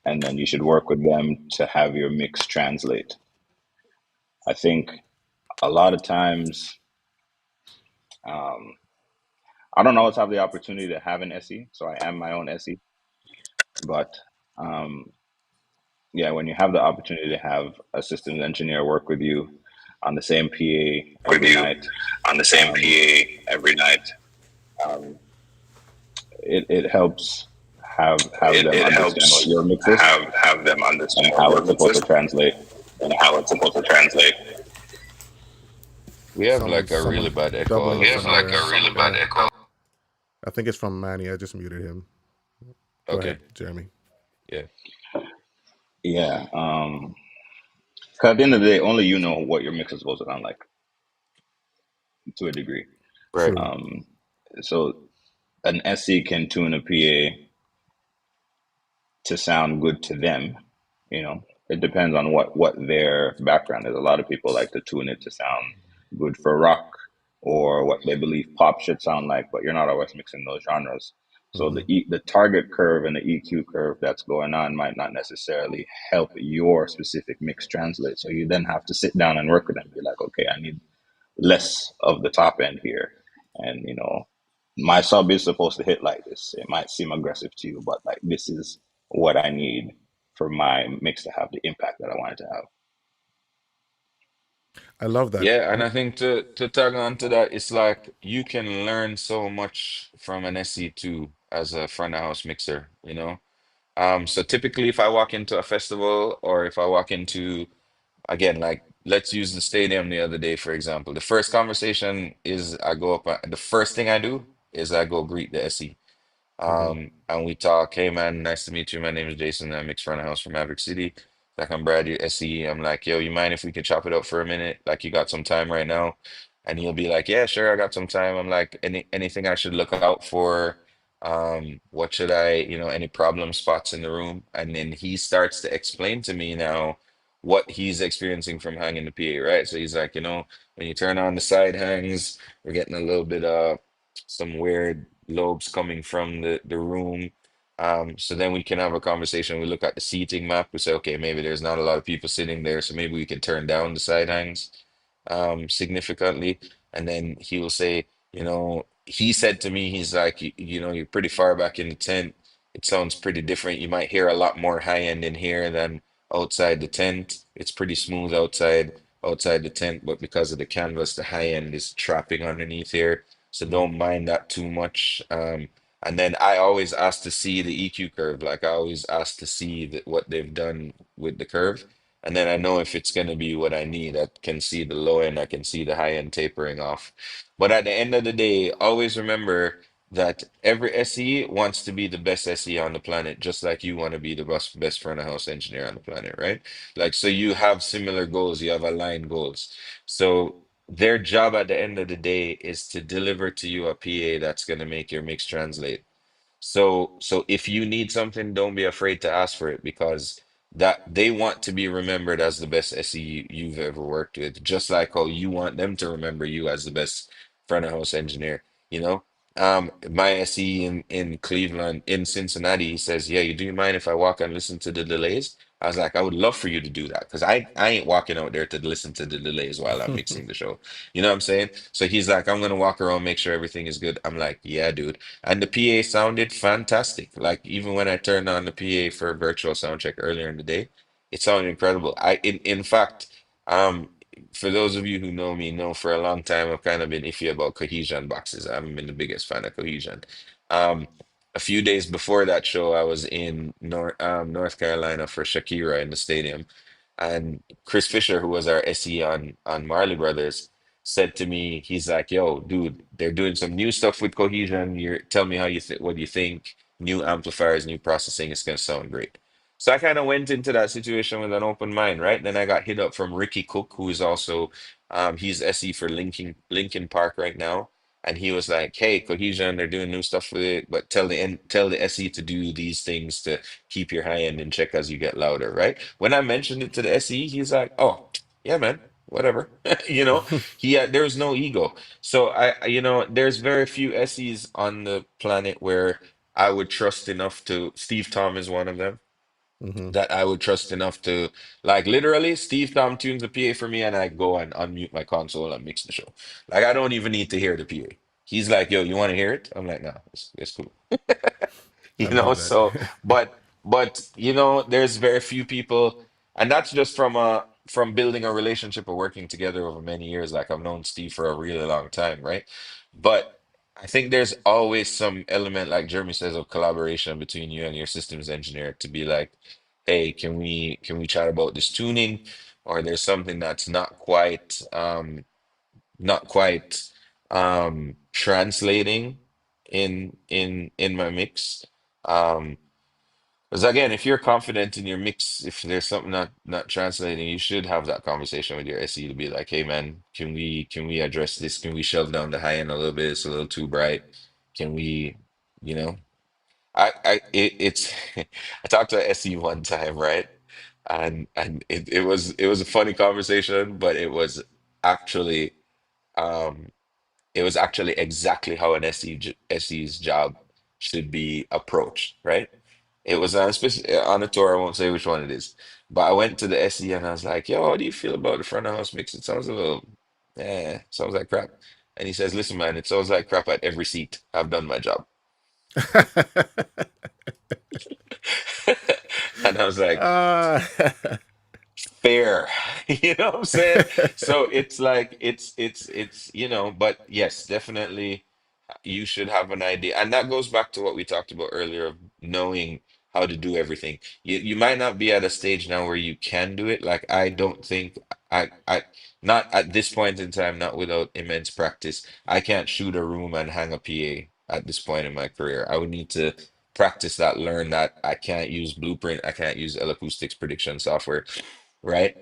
S2: and then you should work with them to have your mix translate. I think a lot of times, um, I don't always have the opportunity to have an SE, so I am my own SE. But um, yeah, when you have the opportunity to have a systems engineer work with you on the same PA
S3: With
S2: every
S3: you
S2: night,
S3: on the same
S2: um,
S3: PA every night.
S2: um, it helps have them
S3: It
S2: understand what
S3: helps
S2: your mix is
S3: have them
S2: and
S3: understand what
S2: how
S3: your
S2: it's
S3: mix
S2: supposed
S3: is
S2: to translate.
S3: and how it's supposed to translate. We have like a really
S1: Someone's
S3: bad echo
S1: doubling
S3: all
S1: up
S3: of a
S1: some
S3: sudden.
S1: more.
S3: Really bad echo.
S1: I think it's from Manny. I just muted him. Go
S3: Okay.
S1: ahead, Jeremy.
S3: Yeah.
S2: Yeah. 'Cause at the end of the day, only you know what your mix is supposed to sound like to a degree.
S3: Right.
S1: True.
S2: Um, so an SC can tune a PA to sound good to them. You know, it depends on what their background is. A lot of people like to tune it to sound good for rock or what they believe pop should sound like, but you're not always mixing those genres. So
S1: Hmm.
S2: the target curve and the EQ curve that's going on might not necessarily help your specific mix translate. So you then have to sit down and work with them and be like, okay, I need less of the top end here. And my sub is supposed to hit like this. It might seem aggressive to you, but like this is what I need for my mix to have the impact that I want it to have.
S1: I love that.
S3: Yeah, and I think to tag on to that, it's like you can learn so much from an SE2 as a front of house mixer, you know? So typically if I walk into a festival or if I walk into, again, like let's use the stadium the other day, for example, the first conversation is I go up, the first thing I do is I go greet the SE.
S1: Hmm.
S3: And we talk, hey man, nice to meet you. My name is Jason. I mix front of house from Maverick City. Like I'm Brad, you SE. I'm like, yo, you mind if we can chop it up for a minute? Like you got some time right now? And he'll be like, yeah, sure, I got some time. I'm like, anything I should look out for? What should I, any problem spots in the room? And then he starts to explain to me now what he's experiencing from hanging the PA, right? So he's like, when you turn on the side hangs, we're getting a little bit some weird lobes coming from the room. So then we can have a conversation. We look at the seating map. We say, okay, maybe there's not a lot of people sitting there, so maybe we can turn down the side hangs significantly. And then he will say, he said to me, he's like, you're pretty far back in the tent. It sounds pretty different. You might hear a lot more high end in here than outside the tent. It's pretty smooth outside the tent, but because of the canvas, the high end is trapping underneath here. So
S1: Hmm.
S3: don't mind that too much. And then I always ask to see the EQ curve. Like I always ask to see what they've done with the curve. And then I know if it's going to be what I need. I can see the low end, I can see the high end tapering off. But at the end of the day, always remember that every SE wants to be the best SE on the planet, just like you want to be the best front of house engineer on the planet, right? Like, so you have similar goals, you have aligned goals. So their job at the end of the day is to deliver to you a PA that's going to make your mix translate. So if you need something, don't be afraid to ask for it because that they want to be remembered as the best SE you've ever worked with, just like how you want them to remember you as the best front of house engineer, you know? My SE in Cleveland, in Cincinnati, he says, yeah, you do you mind if I walk and listen to the delays? I was like, I would love for you to do that because I ain't walking out there to listen to the delays while I'm mixing the show. You know what I'm saying? So he's like, I'm gonna walk around, make sure everything is good. I'm like, yeah, dude. And the PA sounded fantastic. Like even when I turned on the PA for a virtual sound check earlier in the day, it sounded incredible. In fact, um, for those of you who know me, know for a long time I've kind of been iffy about cohesion boxes. I haven't been the biggest fan of cohesion. Um, a few days before that show, I was in North Carolina for Shakira in the stadium, and Chris Fisher, who was our SE on Marley Brothers, said to me, he's like, "Yo, dude, they're doing some new stuff with Cohesion. You tell me how you think, what you think. New amplifiers, new processing. It's gonna sound great." So I kind of went into that situation with an open mind, right? Then I got hit up from Ricky Cook, who is also he's SE for Linkin Park right now. And he was like, "Hey, Cohesion, they're doing new stuff with it, but tell the SE to do these things to keep your high end in check as you get louder, right?" When I mentioned it to the SE, he's like, "Oh, yeah, man, whatever." You know, there was no ego. So there's very few SEs on the planet where I would trust enough to. Steve Tom is one of them
S1: Hmm.
S3: that I would trust enough to, like, literally. Steve Tom tunes the PA for me, and I go and unmute my console and mix the show. Like I don't even need to hear the PA. He's like, "Yo, you want to hear it?" I'm like, "No, it's cool."
S1: I love that.
S3: So but there's very few people, and that's just from building a relationship or working together over many years. Like I've known Steve for a really long time, right? But I think there's always some element, like Jeremy says, of collaboration between you and your systems engineer to be like, hey, can we chat about this tuning? Or there's something that's not quite translating in my mix. Um, because again, if you're confident in your mix, if there's something not translating, you should have that conversation with your SE to be like, hey man, can we address this? Can we shove down the high end a little bit? It's a little too bright. Can we, you know? It's I talked to an SE one time, right? And it was a funny conversation, but actually um it was actually exactly how an SE's job should be approached, right? It was on a on a tour. I won't say which one it is, but I went to the SE and I was like, "Yo, how do you feel about the front of house mix? It sounds a little, sounds like crap." And he says, "Listen, man, it sounds like crap at every seat. I've done my job." And I was like,
S1: uh,
S3: fair. You know what I'm saying? So it's like it's but yes, definitely you should have an idea. And that goes back to what we talked about earlier of knowing how to do everything. You might not be at a stage now where you can do it. Like I don't think I not at this point in time, not without immense practice. I can't shoot a room and hang a PA at this point in my career. I would need to practice that, learn that. I can't use Blueprint, I can't use L Acoustics prediction software, right?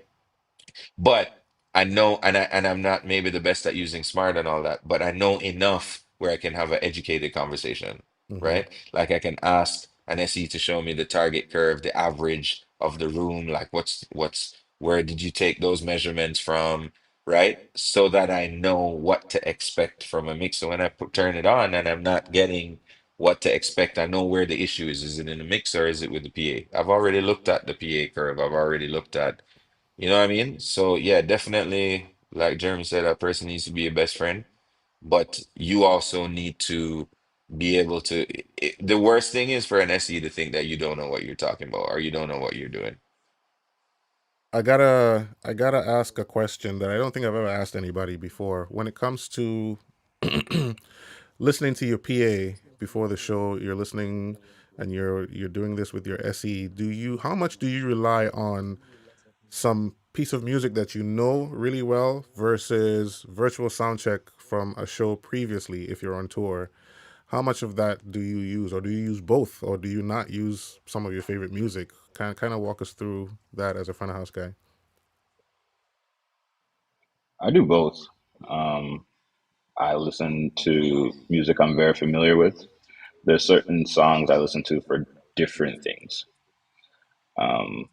S3: But I know, and I'm not maybe the best at using smart and all that, but I know enough where I can have an educated conversation,
S1: hmm
S3: right? Like I can ask an SE to show me the target curve, the average of the room, like where did you take those measurements from, right? So that I know what to expect from a mix. So when I turn it on and I'm not getting what to expect, I know where the issue is. Is it in the mix or is it with the PA? I've already looked at the PA curve. I've already looked at you know what I mean? So yeah, definitely, like Jeremy said, that person needs to be your best friend, but you also need to be able to. The worst thing is for an SE to think that you don't know what you're talking about or you don't know what you're doing.
S1: I gotta ask a question that I don't think I've ever asked anybody before. When it comes to listening to your PA before the show, you're listening and you're doing this with your SE. Do you how much do you rely on some piece of music that you know really well versus virtual sound check from a show previously if you're on tour? How much of that do you use, or do you use both, or do you not use some of your favorite music? Kind of walk us through that as a front of house guy.
S2: I do both. Um, I listen to music I'm very familiar with. There's certain songs I listen to for different things. Um,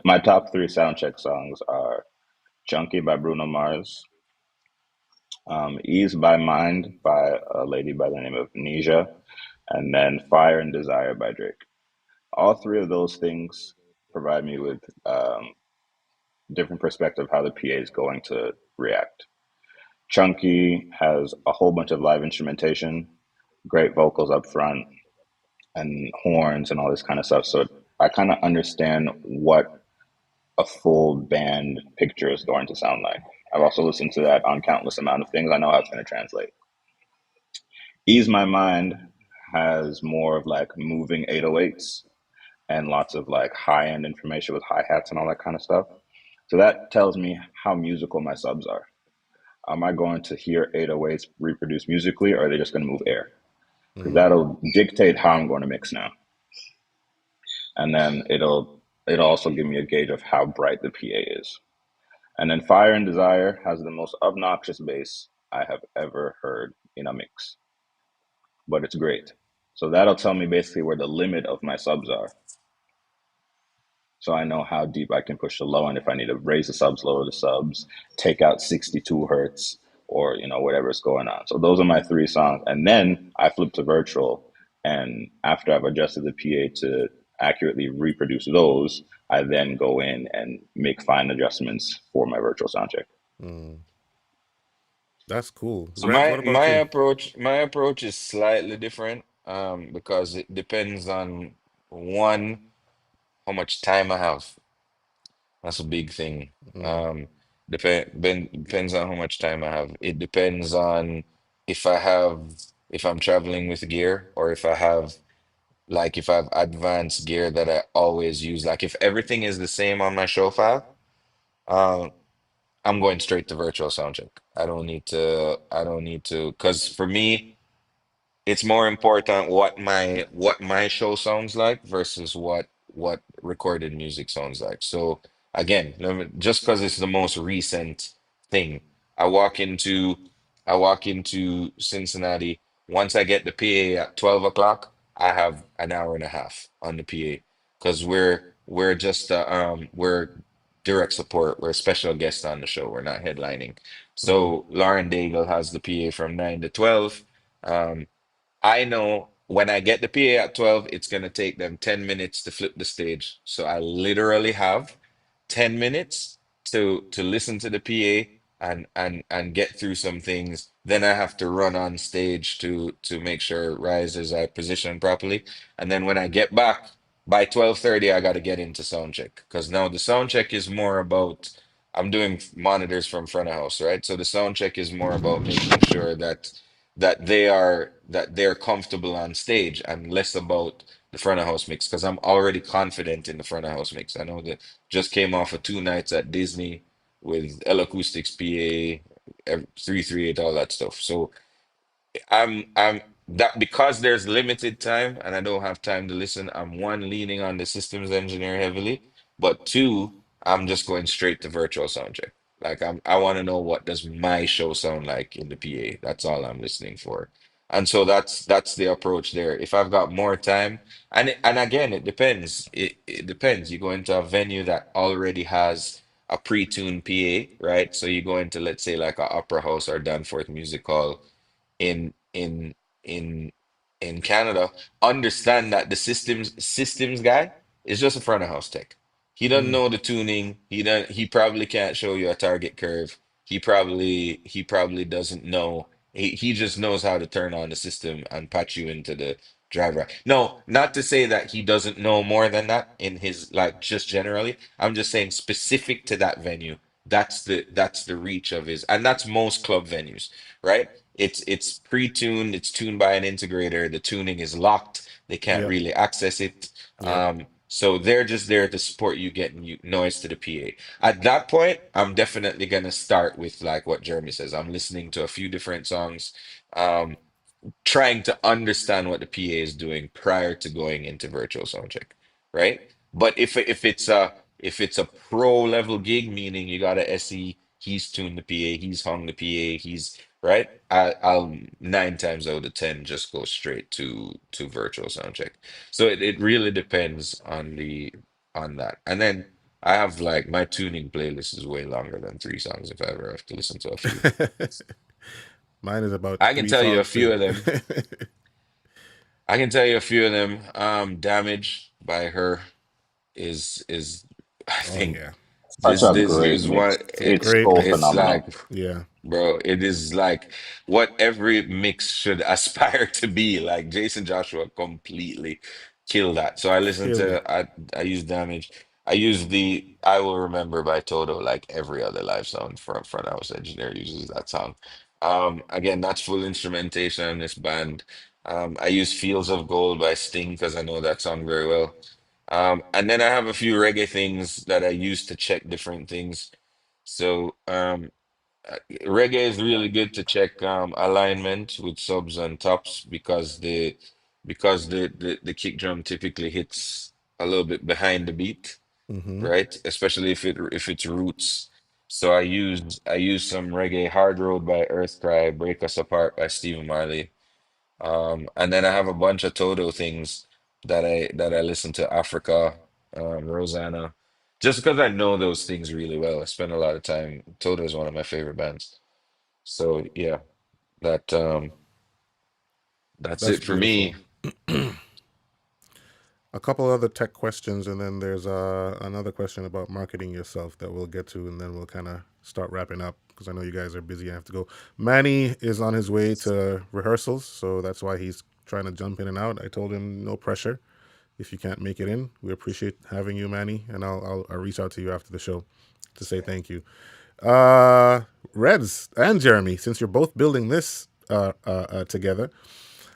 S2: my top three soundcheck songs are "Junkie" by Bruno Mars, "Ease by Mind" by a lady by the name of Nisha, and then "Fire and Desire" by Drake. All three of those things provide me with different perspective how the PA is going to react. Chunky has a whole bunch of live instrumentation, great vocals up front, and horns and all this kind of stuff. So I kind of understand what a full band picture is going to sound like. I've also listened to that on countless amount of things. I know how it's going to translate. Ease My Mind has more of like moving 808s and lots of like high end information with hi hats and all that kind of stuff. So that tells me how musical my subs are. Am I going to hear 808s reproduced musically, or are they just going to move air? Because
S1: Mm,
S2: that'll dictate how I'm going to mix now, and then it'll also give me a gauge of how bright the PA is. And then Fire and Desire has the most obnoxious bass I have ever heard in a mix, but it's great. So that'll tell me basically where the limit of my subs are. So I know how deep I can push the low end if I need to raise the subs, lower the subs, take out 62 hertz, or whatever's going on. So those are my three songs, and then I flip to virtual, and after I've adjusted the PA to accurately reproduce those, I then go in and make fine adjustments for my virtual sound check.
S1: mm. That's cool.
S3: So
S1: Renz, what
S3: my
S1: about you?
S3: my approach is slightly different because it depends on one how much time I have. That's a big thing.
S1: Mm,
S3: Um, depends on how much time I have. It depends on if I have if I'm traveling with gear or if I have if I have advanced gear that I always use. Like if everything is the same on my show file, um, I'm going straight to virtual soundcheck. I don't need to because for me it's more important what my show sounds like versus what recorded music sounds like. So again, just because it's the most recent thing, I walk into I walk into Cincinnati. Once I get the PA at 12 o'clock, I have an hour and a half on the PA because we're just we're direct support. We're special guests on the show. We're not headlining.
S1: mm-hmm,
S3: So Lauren Daigle has the PA from 9 to 12. I know when I get the PA at 12, it's gonna take them 10 minutes to flip the stage. So I literally have 10 minutes to listen to the PA and get through some things. Then I have to run on stage to make sure it rises, I position properly. And then when I get back by 12:30, I gotta get into sound check. Because now the sound check is more about I'm doing monitors from front of house, right? So the sound check is more about making sure that they're comfortable on stage and less about the front of house mix because I'm already confident in the front of house mix. I know that just came off of 2 nights at Disney with L Acoustics PA, 338, all that stuff. So I'm that because there's limited time and I don't have time to listen, I'm one leaning on the systems engineer heavily, but two, I'm just going straight to virtual sound check. Like I want to know what does my show sound like in the PA. That's all I'm listening for. And so that's the approach there. If I've got more time, and again, it depends. It depends. You go into a venue that already has a pre-tuned PA, right? So you go into, let's say, like a opera house or Danforth Music Hall in in in in Canada understand that the systems guy is just a front of house tech. He doesn't
S1: Mm,
S3: know the tuning. He probably can't show you a target curve. He probably doesn't know. He just knows how to turn on the system and patch you into the driver. No, not to say that he doesn't know more than that in his like just generally. I'm just saying specific to that venue. That's the reach of his, and that's most club venues, right? It's pre-tuned, it's tuned by an integrator, the tuning is locked, they can't
S1: yep.
S3: really access it.
S1: Yep.
S3: So they're just there to support you getting you noise to the PA. At that point, I'm definitely gonna start with like what Jeremy says. I'm listening to a few different songs. Um, trying to understand what the PA is doing prior to going into virtual sound check, right? But if it's a pro level gig, meaning you got a SE, he's tuned the PA, he's hung the PA, he's right. I'll 9 times out of 10 just go straight to virtual sound check. So it really depends on that. And then I have like my tuning playlist is way longer than 3 songs if I ever have to listen to a few.
S1: Mine is about
S3: I can
S1: three
S3: tell you a
S1: songs
S3: few
S1: too.
S3: of them. I can tell you a few of them. Damage by her is I
S1: Oh
S3: think
S1: yeah,
S2: Such
S3: this
S2: a
S3: this
S2: great
S3: is one
S2: mix. It's
S1: great
S2: so
S3: it's
S1: mix.
S3: like
S2: phenomenal.
S1: Yeah.
S3: bro, it is like what every mix should aspire to be. Like Jason Joshua completely killed that. So I listened
S1: Killed it.
S3: to I use Damage. I use the I Will Remember by Toto like every other live song from Front House Engineer uses that song. Again, that's full instrumentation on this band. I use Fields of Gold by Sting because I know that song very well. And then I have a few reggae things that I use to check different things. So reggae is really good to check alignment with subs and tops because the kick drum typically hits a little bit behind the beat,
S1: Mm-hmm.
S3: right? Especially if it's roots. So I use some reggae Hard Road by Earthcry, Break Us Apart by Stephen Marley. And then I have a bunch of Toto things that I listen to, Africa, Rosanna, just because I know those things really well. I spend a lot of time. Toto is one of my favorite bands. So yeah, that that's
S1: That's
S3: it for me.
S1: beautiful. A couple other tech questions, and then there's another question about marketing yourself that we'll get to, and then we'll kind of start wrapping up because I know you guys are busy. I have to go. Manny is on his way to rehearsals, so that's why he's trying to jump in and out. I told him no pressure. If you can't make it in, we appreciate having you, Manny, and I'll reach out to you after the show to say thank you. Uh, Reds and Jeremy, since you're both building this together,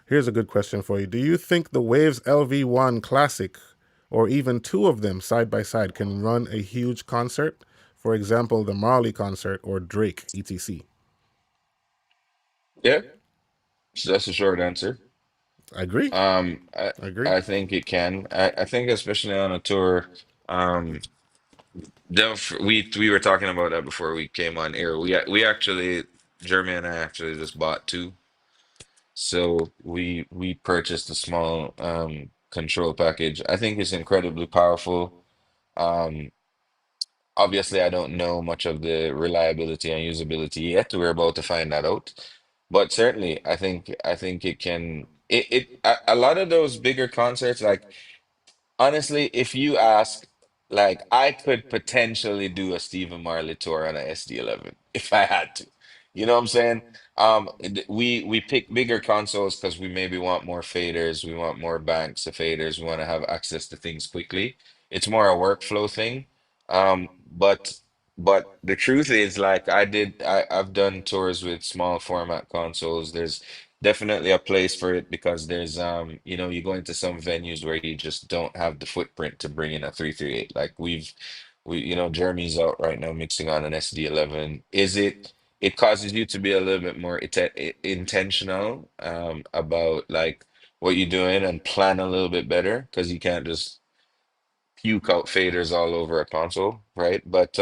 S1: here's a good question for you. Do you think the Waves LV1 Classic, or even two of them side by side, can run a huge concert? For example, the Marley concert or Drake, etc.
S3: Yeah, so that's a short answer.
S1: I agree.
S3: I
S1: I agree.
S3: I think it can. I think especially on a tour. Um, we were talking about that before we came on air. We actually Jeremy and I actually just bought two. So we purchased a small control package. I think it's incredibly powerful. Um, Obviously, I don't know much of the reliability and usability yet. We're about to find that out. But certainly, I think it can. a lot of those bigger concerts, like honestly, if you ask, like, I could potentially do a Stephen Marley tour on a SD11 if I had to. You know what I'm saying? We pick bigger consoles because we maybe want more faders, we want more banks of faders, we want to have access to things quickly. It's more a workflow thing. But the truth is, like, I've done tours with small format consoles. There's definitely a place for it because there's you go into some venues where you just don't have the footprint to bring in a 338. Like Jeremy's out right now mixing on an SD11. It causes you to be a little bit more intentional about like what you're doing and plan a little bit better because you can't just puke out faders all over a console, right? But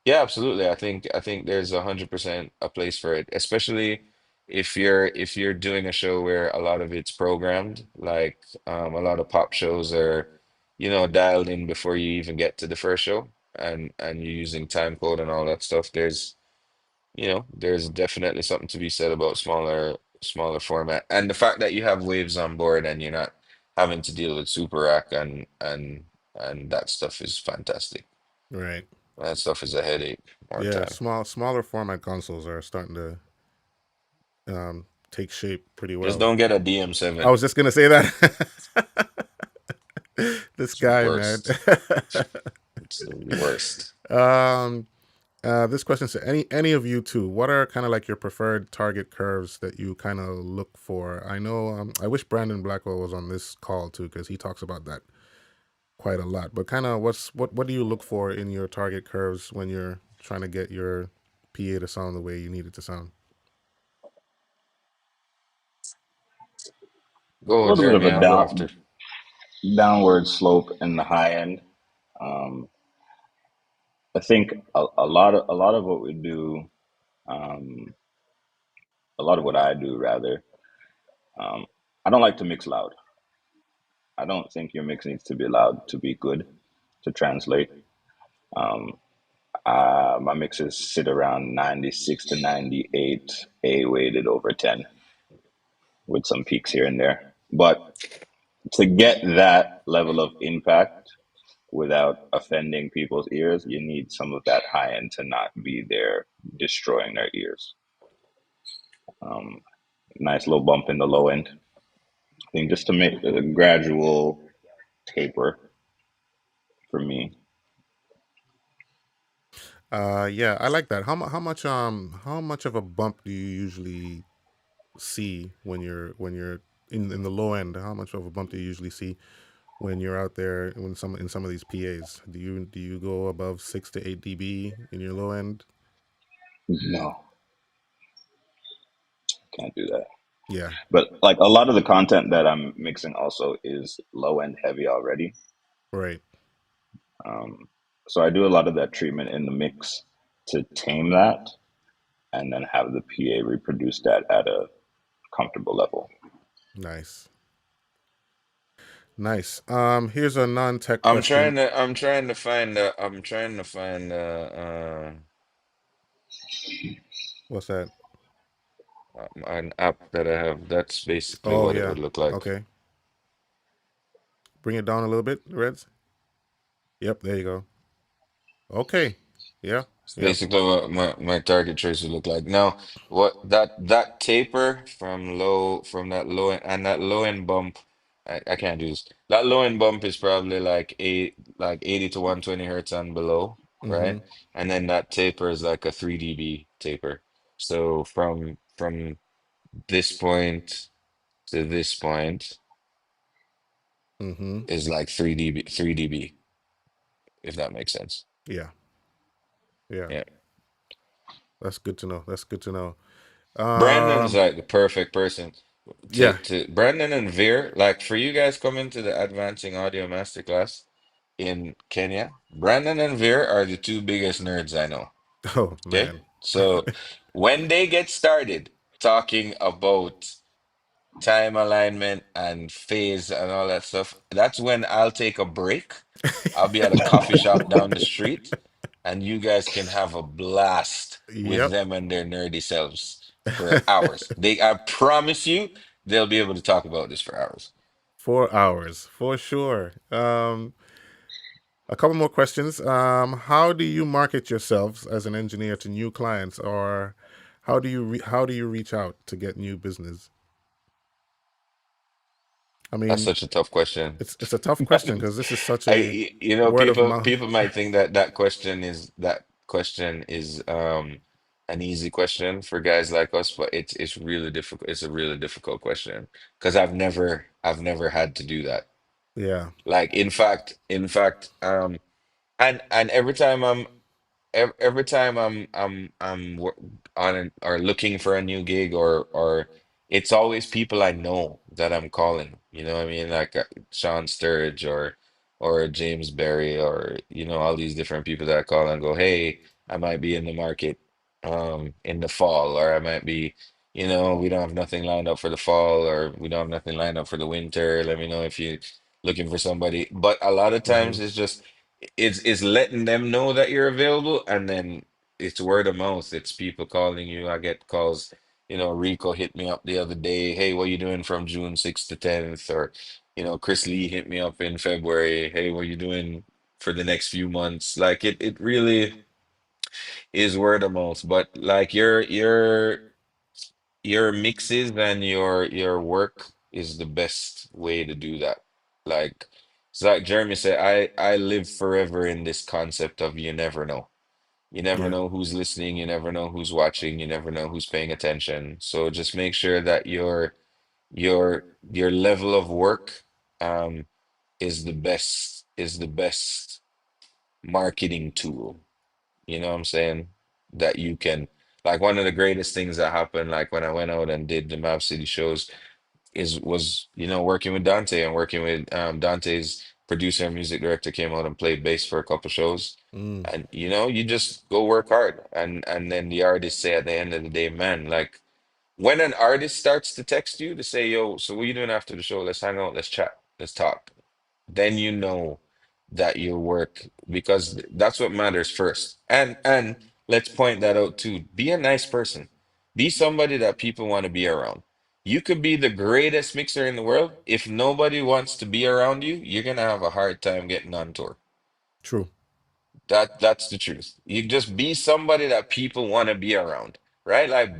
S3: yeah, absolutely. I think there's 100% a place for it, especially if you're doing a show where a lot of it's programmed, like a lot of pop shows are, dialed in before you even get to the first show, and you're using time code and all that stuff. There's definitely something to be said about smaller format. And the fact that you have waves on board and you're not having to deal with super rack and that stuff is fantastic.
S1: Right.
S3: That stuff is a headache more
S1: Yeah,
S3: time.
S1: smaller format consoles are starting to take shape pretty
S3: Just
S1: well.
S3: don't get a
S1: I
S3: DM7.
S1: was just gonna say that. This
S3: It's the
S1: guy, man.
S3: worst. It's the worst.
S1: um, this question says, any of you two, what are kind of like your preferred target curves that you kind of look for? I know, I wish Brandon Blackwell was on this call too because he talks about that quite a lot. But kind of what do you look for in your target curves when you're trying to get your PA to sound the way you need it to sound?
S2: A
S3: Go,
S2: little bit of
S3: Jeremy,
S2: a
S3: I'll go after.
S2: downward slope in the high end. Um, I think a lot of what we do, um, a lot of what I do rather. Um, I don't like to mix loud. I don't think your mix needs to be loud to be good to translate. Um, my mixes sit around 96 to 98 A weighted over 10 with some peaks here and there. But to get that level of impact without offending people's ears, you need some of that high end to not be there destroying their ears. Um, Nice little bump in the low end. I think just to make a gradual taper for me.
S1: Yeah, I like that. How much of a bump do you usually see when you're in the low end? How much of a bump do you usually see when you're out there in some of these PAs? Do you go above 6 to 8 dB in your low end?
S2: No, can't do that.
S1: Yeah,
S2: But like a lot of the content that I'm mixing also is low end heavy already.
S1: right.
S2: Um, so I do a lot of that treatment in the mix to tame that and then have the PA reproduce that at a comfortable level.
S1: Nice, nice. Here's a non-tech
S3: I'm
S1: question.
S3: trying to I'm trying to find
S1: What's that?
S3: an app that I have. That's basically
S1: Oh
S3: what it
S1: yeah.
S3: would look like.
S1: Okay. Bring it down a little bit, Reds. Yep, there you go. Okay. Yeah.
S3: It's
S1: Yep.
S3: basically what my target trace would look like. Now, what that taper from that low end and that low end bump, I can't do this. That low end bump is probably like 80 to 120 hertz and below,
S1: Mm-hmm.
S3: right? And then that taper is like a 3 dB taper. So from this point to this point
S1: Mm-hmm.
S3: is like 3 dB, if that makes sense.
S1: Yeah. Yeah.
S3: Yeah.
S1: That's good to know. That's good to know.
S3: Brandon's
S1: Um.
S3: like the perfect person
S1: Yeah.
S3: to Brandon and Veer, like for you guys coming to the Advancing Audio Masterclass in Kenya. Brandon and Veer are the two biggest nerds I know.
S1: Oh
S3: Okay?
S1: man.
S3: So when they get started talking about time alignment and phase and all that stuff, that's when I'll take a break. I'll be at a coffee shop down the street, and you guys can have a blast with
S1: Yep.
S3: them and their nerdy selves for hours. I promise you, they'll be able to talk about this for hours.
S1: 4 hours for sure. A couple more questions. How do you market yourselves as an engineer to new clients, or how do you reach out to get new business? I
S3: That's
S1: mean,
S3: such a tough question.
S1: it's a tough question because this is such a
S3: You know,
S1: word of mouth.
S3: people might think that that question is an easy question for guys like us, but it's really difficult. It's a really difficult question because I've never had to do that.
S1: Yeah.
S3: Like in fact, and every time every time on or looking for a new gig or it's always people I know that I'm calling. You know what I mean? Like Sean Sturridge or James Berry or all these different people that I call and go, hey, I might be in the market in the fall, or I might be, we don't have nothing lined up for the fall, or we don't have nothing lined up for the winter. Let me know if you're looking for somebody. But a lot of
S1: Hmm.
S3: times it's letting them know that you're available, and then it's word of mouth. It's people calling you. I get calls. Rico hit me up the other day. Hey, what you doing from June 6th to 10th? Or, Chris Lee hit me up in February. Hey, what you doing for the next few months? Like it really is word of mouth. But like your mixes and your work is the best way to do that. Like it's like Jeremy said, I live forever in this concept of you never know. You never
S1: Yeah.
S3: know who's listening, you never know who's watching, you never know who's paying attention. So just make sure that your level of work um is the best marketing tool. You know what I'm saying? That you can, like, one of the greatest things that happened, like when I went out and did the Map City shows, was working with Dante and working with Dante's producer and music director came out and played bass for a couple shows.
S1: Mm.
S3: And you just go work hard, and then the artists say at the end of the day, man, like when an artist starts to text you to say, yo, so what you doing after the show? Let's hang out, let's chat, let's talk. Then you know that your work, because that's what matters first. And let's point that out too. Be a nice person. Be somebody that people want to be around. You could be the greatest mixer in the world. If nobody wants to be around you, you're gonna have a hard time getting on tour.
S1: True.
S3: That's the truth. You just be somebody that people want to be around, right? Like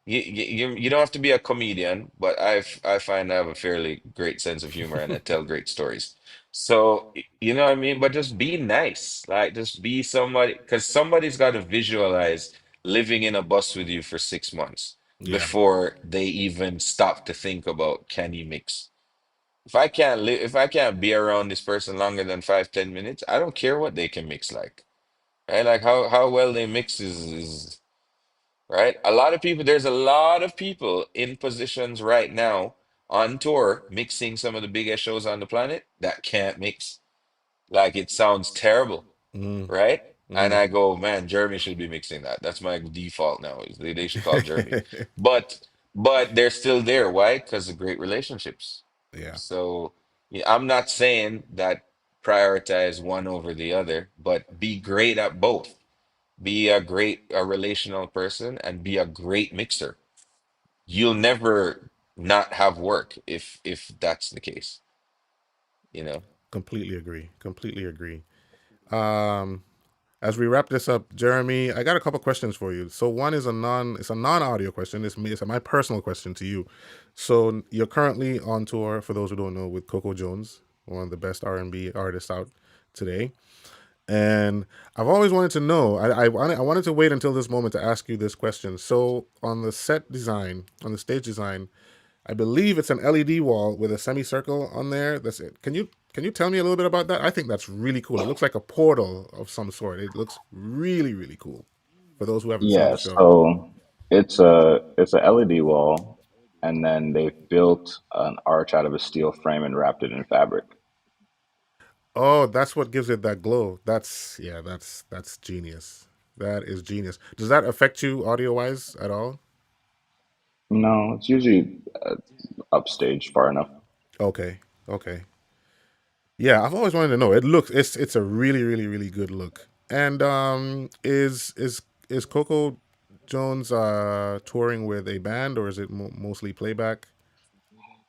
S3: you don't have to be a comedian, but I find I have a fairly great sense of humor and I tell great stories. So you know what I mean? But just be nice. Like just be somebody, because somebody's got to visualize living in a bus with you for 6 months
S1: Yeah.
S3: before they even stop to think about can you mix. If I can't be around this person longer than 5, 10 minutes, I don't care what they can mix like. Right? Like how well they mix is right. There's a lot of people in positions right now on tour mixing some of the biggest shows on the planet that can't mix. Like it sounds terrible,
S1: Mm.
S3: right? And
S1: Mm.
S3: I go, man, Jeremy should be mixing that. That's my default now. Is they should call Jeremy. But but they're still there. Why? Because of great relationships.
S1: Yeah.
S3: So yeah, I'm not saying that prioritize one over the other, but be great at both. Be a relational person and be a great mixer. You'll never not have work if that's the case, you know?
S1: Completely agree. Completely agree. Um, as we wrap this up, Jeremy, I got a couple questions for you. So one is it's a non-audio question. It's my personal question to you. So you're currently on tour, for those who don't know, with Coco Jones, one of the best R&B artists out today. And I've always wanted to know. I wanted to wait until this moment to ask you this question. So on the set design, on the stage design, I believe it's an LED wall with a semicircle on there. That's it. Can you tell me a little bit about that? I think that's really cool. It looks like a portal of some sort. It looks really really cool. For those who haven't seen
S2: Yeah,
S1: the show.
S2: so it's a LED wall, and then they built an arch out of a steel frame and wrapped it in fabric.
S1: Oh, that's what gives it that glow. That's genius. That is genius. Does that affect you audio wise at all?
S2: No, it's usually upstage far enough.
S1: Okay. Okay. Yeah, I've always wanted to know. It's a really really really good look. And is Coco Jones touring with a band, or is it mostly playback?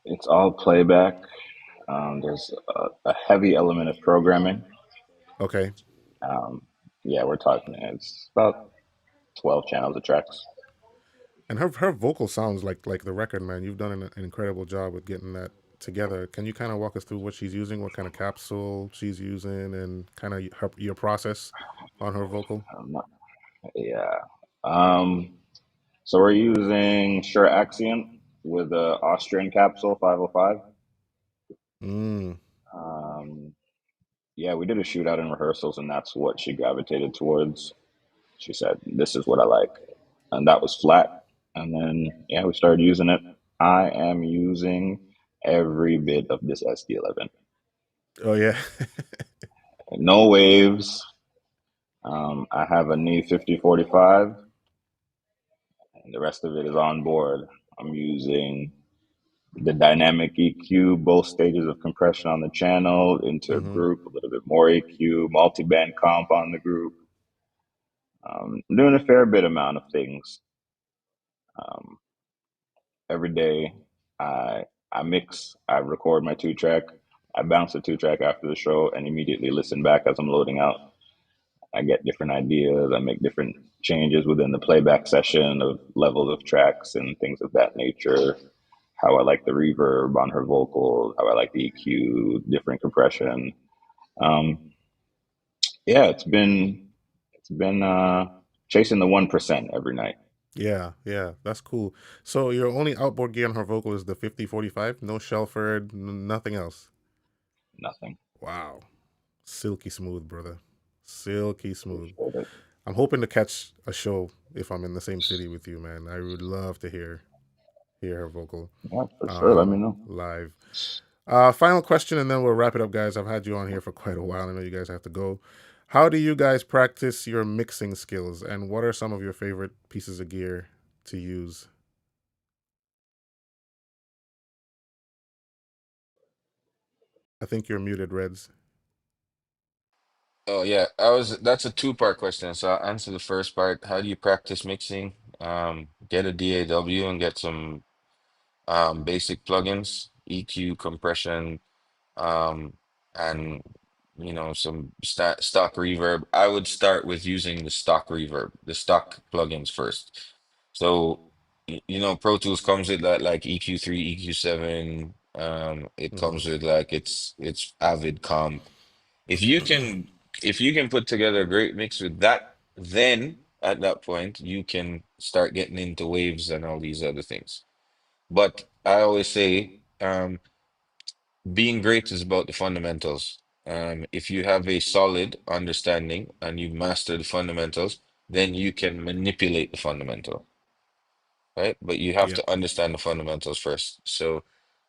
S2: It's all playback. There's a heavy element of programming.
S1: Okay.
S2: Um, yeah, we're talking. It's about 12 channels of tracks.
S1: And her vocal sounds like the record, man. You've done an incredible job with getting that together. Can you kind of walk us through what she's using, what kind of capsule she's using, and kind of your process on her vocal?
S2: Not, yeah. Um, so we're using Shure Accent with a Austrian capsule 505.
S1: Mm.
S2: Um, yeah, we did a shootout in rehearsals, and that's what she gravitated towards. She said, "This is what I like," and that was flat. And then yeah, we started using it. I am using every bit of this SD11.
S1: Oh yeah.
S2: No waves. I have a knee 5045, and the rest of it is on board. I'm using the dynamic EQ, both stages of compression on the channel into a
S1: Mm-hmm.
S2: group, a little bit more EQ, multi-band comp on the group. I'm doing a fair bit amount of things. Um, every day, I mix, I record my 2 track, I bounce the 2 track after the show, and immediately listen back as I'm loading out. I get different ideas. I make different changes within the playback session of levels of tracks and things of that nature. How I like the reverb on her vocals, how I like the EQ, different compression. Um, yeah, it's been chasing the 1% every night.
S1: Yeah, yeah, that's cool. So your only outboard gear on her vocal is the 5045, no Shelford, nothing else.
S2: Nothing.
S1: Wow. Silky smooth, brother. Silky smooth.
S2: Appreciate it.
S1: I'm hoping to catch a show if I'm in the same city with you, man. I would love to hear her vocal
S2: Yeah, for sure. Let me know.
S1: live. Final question, and then we'll wrap it up, guys. I've had you on here for quite a while. I know you guys have to go. How do you guys practice your mixing skills, and what are some of your favorite pieces of gear to use? I think you're muted, Reds.
S3: Oh yeah, I was that's a two-part question. So I'll answer the first part. How do you practice mixing? Get a DAW and get some basic plugins, EQ, compression, um, and some stock reverb. I would start with using the stock reverb, the stock plugins first. So Pro Tools comes with that like EQ3, EQ7. It
S1: Mm-hmm.
S3: comes with like it's Avid Comp. If you can if you can put together a great mix with that, then at that point you can start getting into waves and all these other things. But I always say, being great is about the fundamentals. If you have a solid understanding and you master the fundamentals, then you can manipulate the fundamental, right? But you have
S1: Yep.
S3: to understand the fundamentals first. So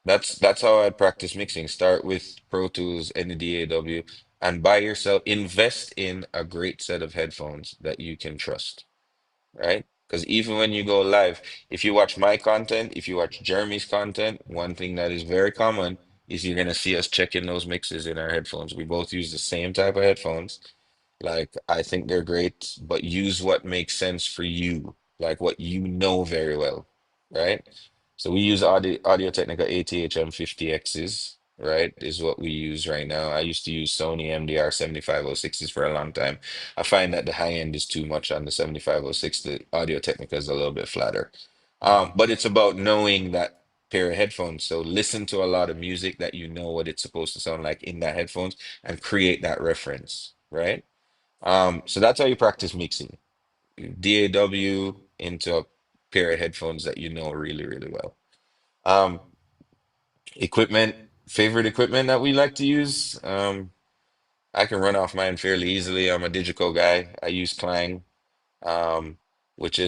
S3: that's how I practice mixing. Start with Pro Tools, any DAW, and buy yourself, invest in a great set of headphones that you can trust, right? Because even when you go live, if you watch my content, if you watch Jeremy's content, one thing that is very common is you're gonna see us checking those mixes in our headphones. We both use the same type of headphones. Like, I think they're great, but use what makes sense for you, like what you know very well, right? So we use Audio Technica ATHM 50Xs, right? Is what we use right now. I used to use Sony MDR 7506s for a long time. I find that the high end is too much on the 7506. The Audio Technica is a little bit flatter.
S1: Mm-hmm.
S3: But it's about knowing that pair of headphones. So listen to a lot of music that you know what it's supposed to sound like in that headphones and create that reference, right? So that's how you practice mixing. DAW into a pair of headphones that you know really, really well. Um, Equipment, favorite equipment that we like to use. I can run off mine fairly easily. I'm a digital guy. I use Clang, um, which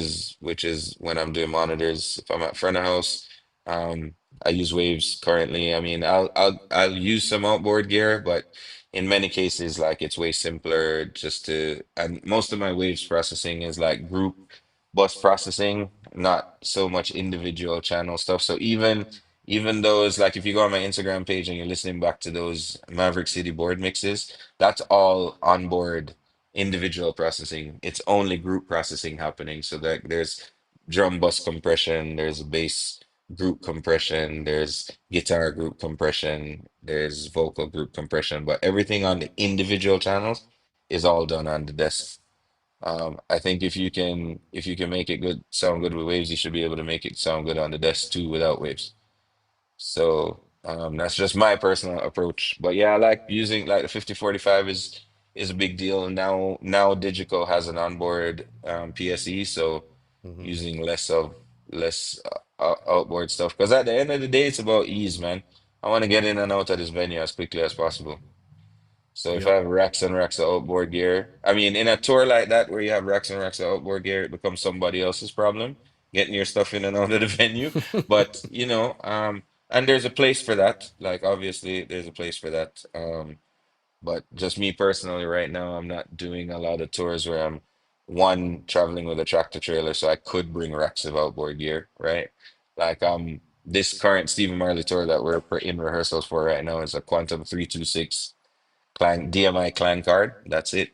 S3: is when I'm doing monitors. If I'm at front of house, um, I use Waves currently. I mean, I'll use some outboard gear, but in many cases, like it's way simpler just to. And most of my Waves processing is like group bus processing, not so much individual channel stuff. So even those, like if you go on my Instagram page and you're listening back to those Maverick City board mixes, that's all onboard individual processing. It's only group processing happening. So that there's drum bus compression, there's bass group compression, there's guitar group compression, there's vocal group compression, but everything on the individual channels is all done on the desk. I think if you can make it good sound good with waves, you should be able to make it sound good on the desk too without waves. So that's just my personal approach. But yeah, I like using like the 5045 is a big deal. Now Digico has an onboard PSE, so
S1: Hmm.
S3: using less outboard stuff. Because at the end of the day, it's about ease, man. I want to get in and out of this venue as quickly as possible. So if I
S1: Yep.
S3: have racks and racks of outboard gear, I mean, in a tour like that where you have racks and racks of outboard gear, it becomes somebody else's problem getting your stuff in and out of the venue. But and there's a place for that. Like obviously, there's a place for that. But just me personally, right now, I'm not doing a lot of tours where I'm one traveling with a tractor trailer, so I could bring racks of outboard gear, right? Like this current Stephen Marley tour that we're in rehearsals for right now is a Quantum 326 clan DMI clan card. That's it.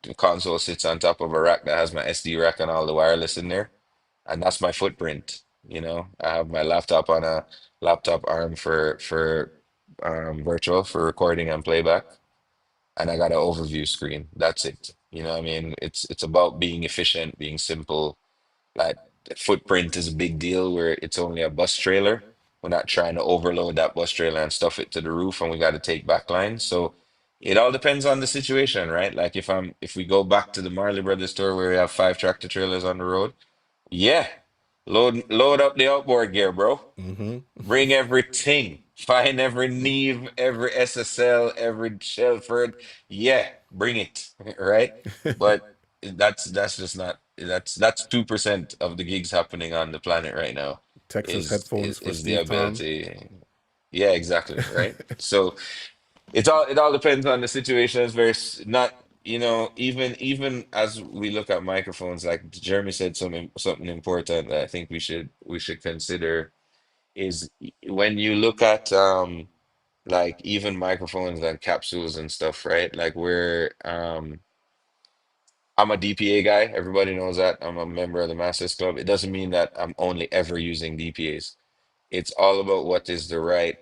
S3: The console sits on top of a rack that has my SD rack and all the wireless in there, and that's my footprint. I have my laptop on a laptop arm for virtual for recording and playback, and I got an overview screen. That's it. You know what I mean? It's about being efficient, being simple. Like the footprint is a big deal where it's only a bus trailer. We're not trying to overload that bus trailer and stuff it to the roof, and we got to take back lines. So it all depends on the situation, right? Like if we go back to the Marley Brothers store where we have five tractor trailers on the road, yeah, load up the outboard gear, bro.
S1: Hmm.
S3: Bring everything. Find every Neve, every SSL, every Shelford. Yeah, bring it, right? But that's just not that's 2% of the gigs happening on the planet right now
S1: Texas
S3: is is,
S1: headphones for
S3: is the
S1: Steve Tom.
S3: ability. Yeah, exactly, right? So it all depends on the situation. It's very not even as we look at microphones, like Jeremy said something important that I think we should consider is when you look at like even microphones and capsules and stuff, right? Like I'm a DPA guy. Everybody knows that. I'm a member of the Masters Club. It doesn't mean that I'm only ever using DPAs. It's all about what is the right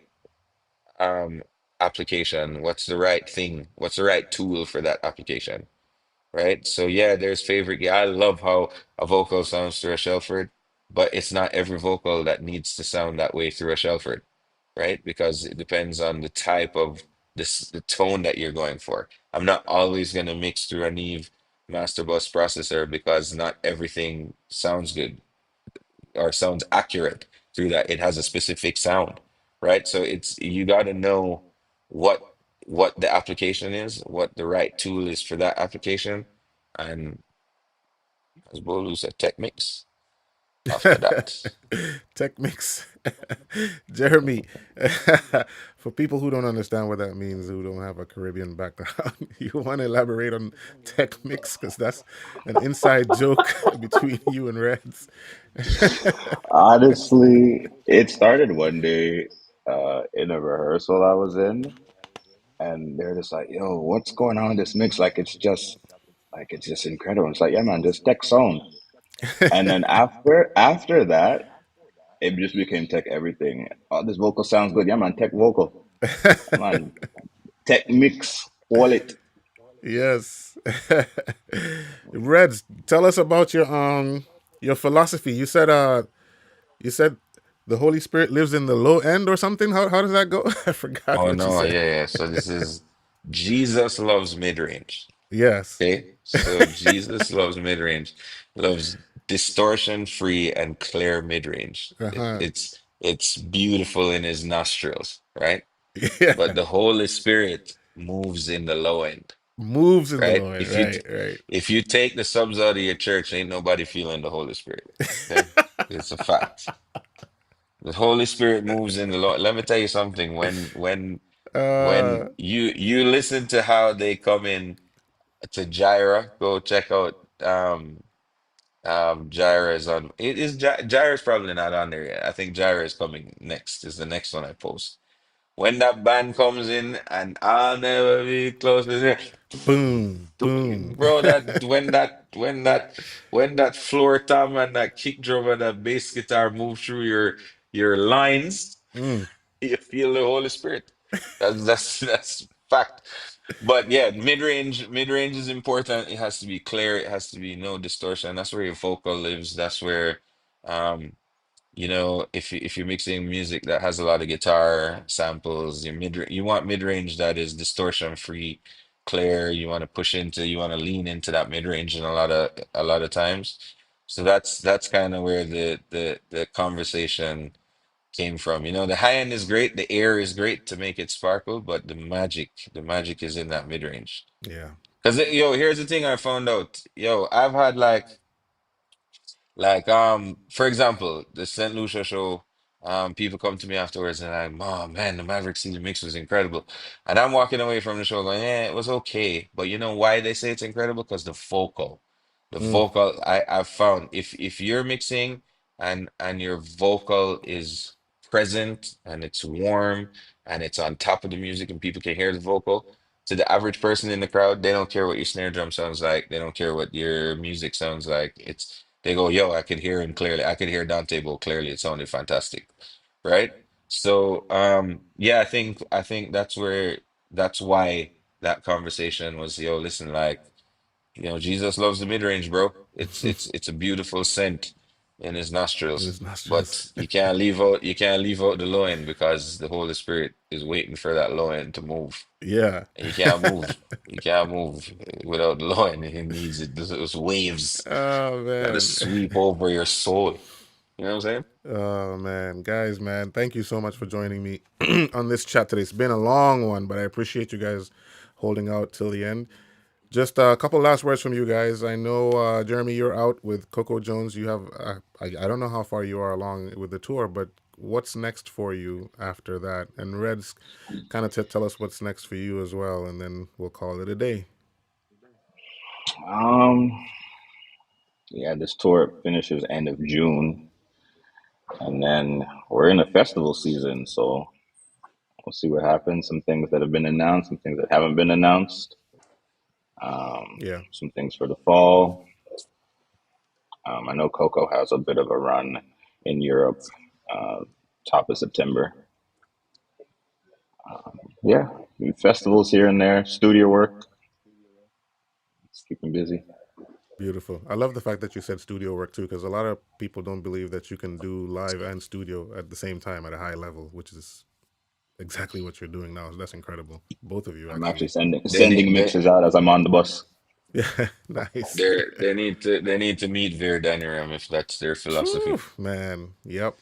S3: um application, what's the right thing, what's the right tool for that application, right? So yeah, there's favorite. Yeah, I love how a vocal sounds through a Shelford, but it's not every vocal that needs to sound that way through a Shelford, right? Because it depends on the type of the tone that you're going for. I'm not always gonna mix through a Neve master bus processor because not everything sounds good or sounds accurate through that. It has a specific sound, right? So it's you got to know what what the application is, what the right tool is for that application, and as Bolu said, tech mix after that.
S1: Tech mix. Jeremy, for people who don't understand what that means, who don't have a Caribbean background, you want to elaborate on tech mix? Because that's an inside joke between you and Reds.
S2: Honestly, it started one day in a rehearsal I was in, and they're just like, "Yo, what's going on in this mix? Like it's just incredible." It's like, "Yeah, man, just tech sound." And then after that, it just became tech everything. Oh, this vocal sounds good. Yeah, man, tech vocal. Yeah, man, tech mix, wallet.
S1: Yes. Reds, tell us about your philosophy. You said the Holy Spirit lives in the low end or something. How does that go? I forgot
S3: Oh
S1: what you
S3: no,
S1: said.
S3: yeah, yeah. So this is Jesus loves mid-range.
S1: Yes.
S3: Okay, so Jesus loves mid-range, loves distortion-free and clear mid-range.
S1: Uh-huh.
S3: It's beautiful in his nostrils, right?
S1: Yeah.
S3: But the Holy Spirit moves in the low end,
S1: Moves in the
S3: right?
S1: low end.
S3: If you
S1: Right, right.
S3: if you take the subs out of your church, ain't nobody feeling the Holy Spirit. Okay, it's a fact. The Holy Spirit moves in the low. Let me tell you something. When
S1: uh
S3: you listen to how they come in to Gyra, go check out Gyra is on. It is Gyra's probably not on there yet. I think Gyra is coming next. Is the next one I post. When that band comes in and I'll never be close to it.
S1: boom, boom.
S3: Bro, that when that floor tom and that kick drum and that bass guitar move through your lines,
S1: Mm.
S3: you feel the Holy Spirit. That's fact. But yeah, mid range is important. It has to be clear. It has to be no distortion. That's where your vocal lives. That's where, um, if you're mixing music that has a lot of guitar samples, you want mid range that is distortion free, clear. You want to lean into that mid range in a lot of times. So that's kind of where the conversation came from. The high end is great, the air is great to make it sparkle, but the magic is in that mid range.
S1: Yeah.
S3: Because here's the thing I found out. I've had for example, the St. Lucia show, people come to me afterwards and like, oh man, the Maverick City mix was incredible. And I'm walking away from the show going, yeah, it was okay. But you know why they say it's incredible? Because the vocal. The
S1: Mm.
S3: vocal, I've found if you're mixing and your vocal is present and it's warm and it's on top of the music and people can hear the vocal, to the average person in the crowd, they don't care what your snare drum sounds like. They don't care what your music sounds like. They go, yo, I could hear him clearly. I could hear Dante Bo clearly. It sounded fantastic, right? So, yeah, I think that's why that conversation was, yo, listen, Jesus loves the mid range, bro. It's a beautiful scent in his
S1: In
S3: nostrils,
S1: his nostrils.
S3: but you can't leave out the low end because the Holy Spirit is waiting for that low end to move.
S1: Yeah.
S3: And you can't move. You can't move without the low end. It needs it. Those waves
S1: Oh
S3: gotta
S1: man.
S3: sweep over your soul. You know what I'm saying?
S1: Oh man, guys, man, thank you so much for joining me on this chat today. It's been a long one, but I appreciate you guys holding out till the end. Just a couple last words from you guys. I know, Jeremy, you're out with Coco Jones. You have, I don't know how far you are along with the tour, but what's next for you after that? And Reds, kind of tell us what's next for you as well, and then we'll call it a day.
S2: Um, yeah, this tour finishes end of June, and then we're in a festival season, so we'll see what happens. Some things that have been announced, some things that haven't been announced,
S1: Yeah,
S2: some things for the fall. I know Coco has a bit of a run in Europe, uh, top of September. Yeah, festivals here and there, studio work, just keep them busy.
S1: beautiful. I love the fact that you said studio work too, because a lot of people don't believe that you can do live and studio at the same time at a high level, which is exactly what you're doing now. That's incredible. Both of you,
S2: I'm actually
S1: actually.
S2: sending
S3: They need
S2: sending
S3: they
S2: mixes out as I'm on the bus.
S1: Yeah, nice.
S3: they need to meet Veer Daniram if that's their
S1: Phew,
S3: philosophy.
S1: man. Yep.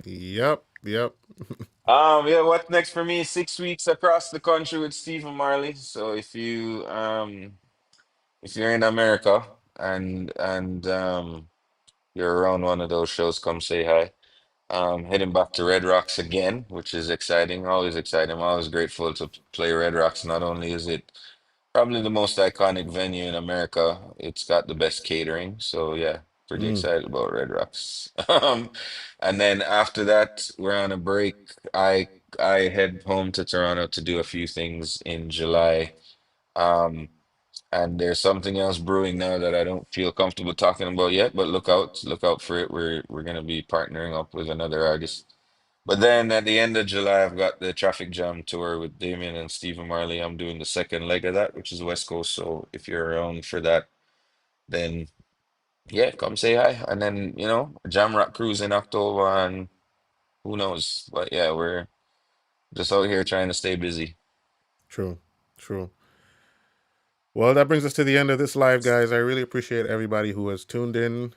S1: Yep. Yep.
S3: Yeah, what's next for me? 6 weeks across the country with Stephen Marley. So if you're in America and you're around one of those shows, come say hi. Heading back to Red Rocks again, which is exciting, always exciting. I'm always grateful to play Red Rocks. Not only is it probably the most iconic venue in America, it's got the best catering. So yeah, pretty
S1: Mm,
S3: excited about Red Rocks. And then after that, we're on a break. I head home to Toronto to do a few things in July. Um, and there's something else brewing now that I don't feel comfortable talking about yet, but look out for it. We're gonna be partnering up with another artist. But then at the end of July, I've got the Traffic Jam tour with Damien and Stephen Marley. I'm doing the second leg of that, which is West Coast. So if you're around for that, then yeah, come say hi. And then, Jam Rock Cruise in October and who knows. But yeah, we're just out here trying to stay busy.
S1: true. True. Well, that brings us to the end of this live, guys. I really appreciate everybody who has tuned in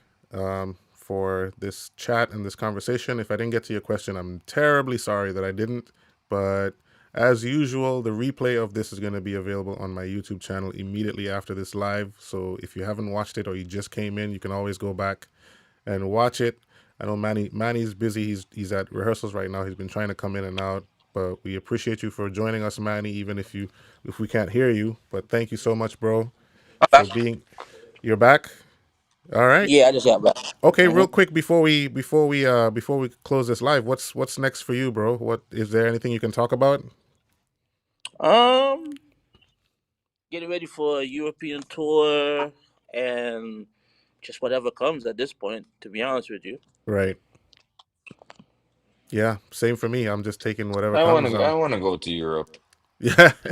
S1: for this chat and this conversation. If I didn't get to your question, I'm terribly sorry that I didn't. But as usual, the replay of this is going to be available on my YouTube channel immediately after this live. So if you haven't watched it or you just came in, you can always go back and watch it. I know Manny's busy. He's at rehearsals right now. He's been trying to come in and out, but we appreciate you for joining us, Manny. Even if we can't hear you, but thank you so much, bro,
S4: I'm
S1: for
S4: back.
S1: being. You're back. All right.
S4: Yeah, I just got back.
S1: Okay,
S4: hmm
S1: real quick before we close this live, what's next for you, bro? What is there anything you can talk about?
S4: Um, getting ready for a European tour and just whatever comes at this point. To be honest with you.
S1: Right. Yeah, same for me. I'm just taking whatever comes.
S3: I wanna go to Europe.
S1: Yeah.
S3: I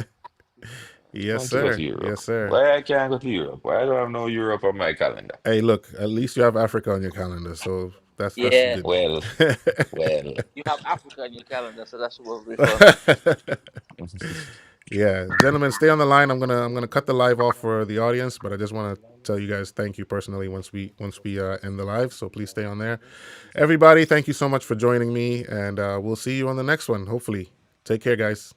S1: Yes,
S3: want to go to
S1: sir.
S3: Europe.
S1: Yes, sir.
S3: Why I can't go to Europe? Why do I have no Europe on my calendar?
S1: Hey, look, at least you have Africa on your calendar, so that's
S4: Yeah,
S1: good.
S3: Well, well.
S4: you have Africa on your calendar, so that's what we refer.
S1: Yeah, gentlemen, stay on the line. I'm gonna cut the live off for the audience, but I just want to tell you guys thank you personally once we end the live. So please stay on there. Everybody, thank you so much for joining me, and we'll see you on the next one. Hopefully, take care, guys.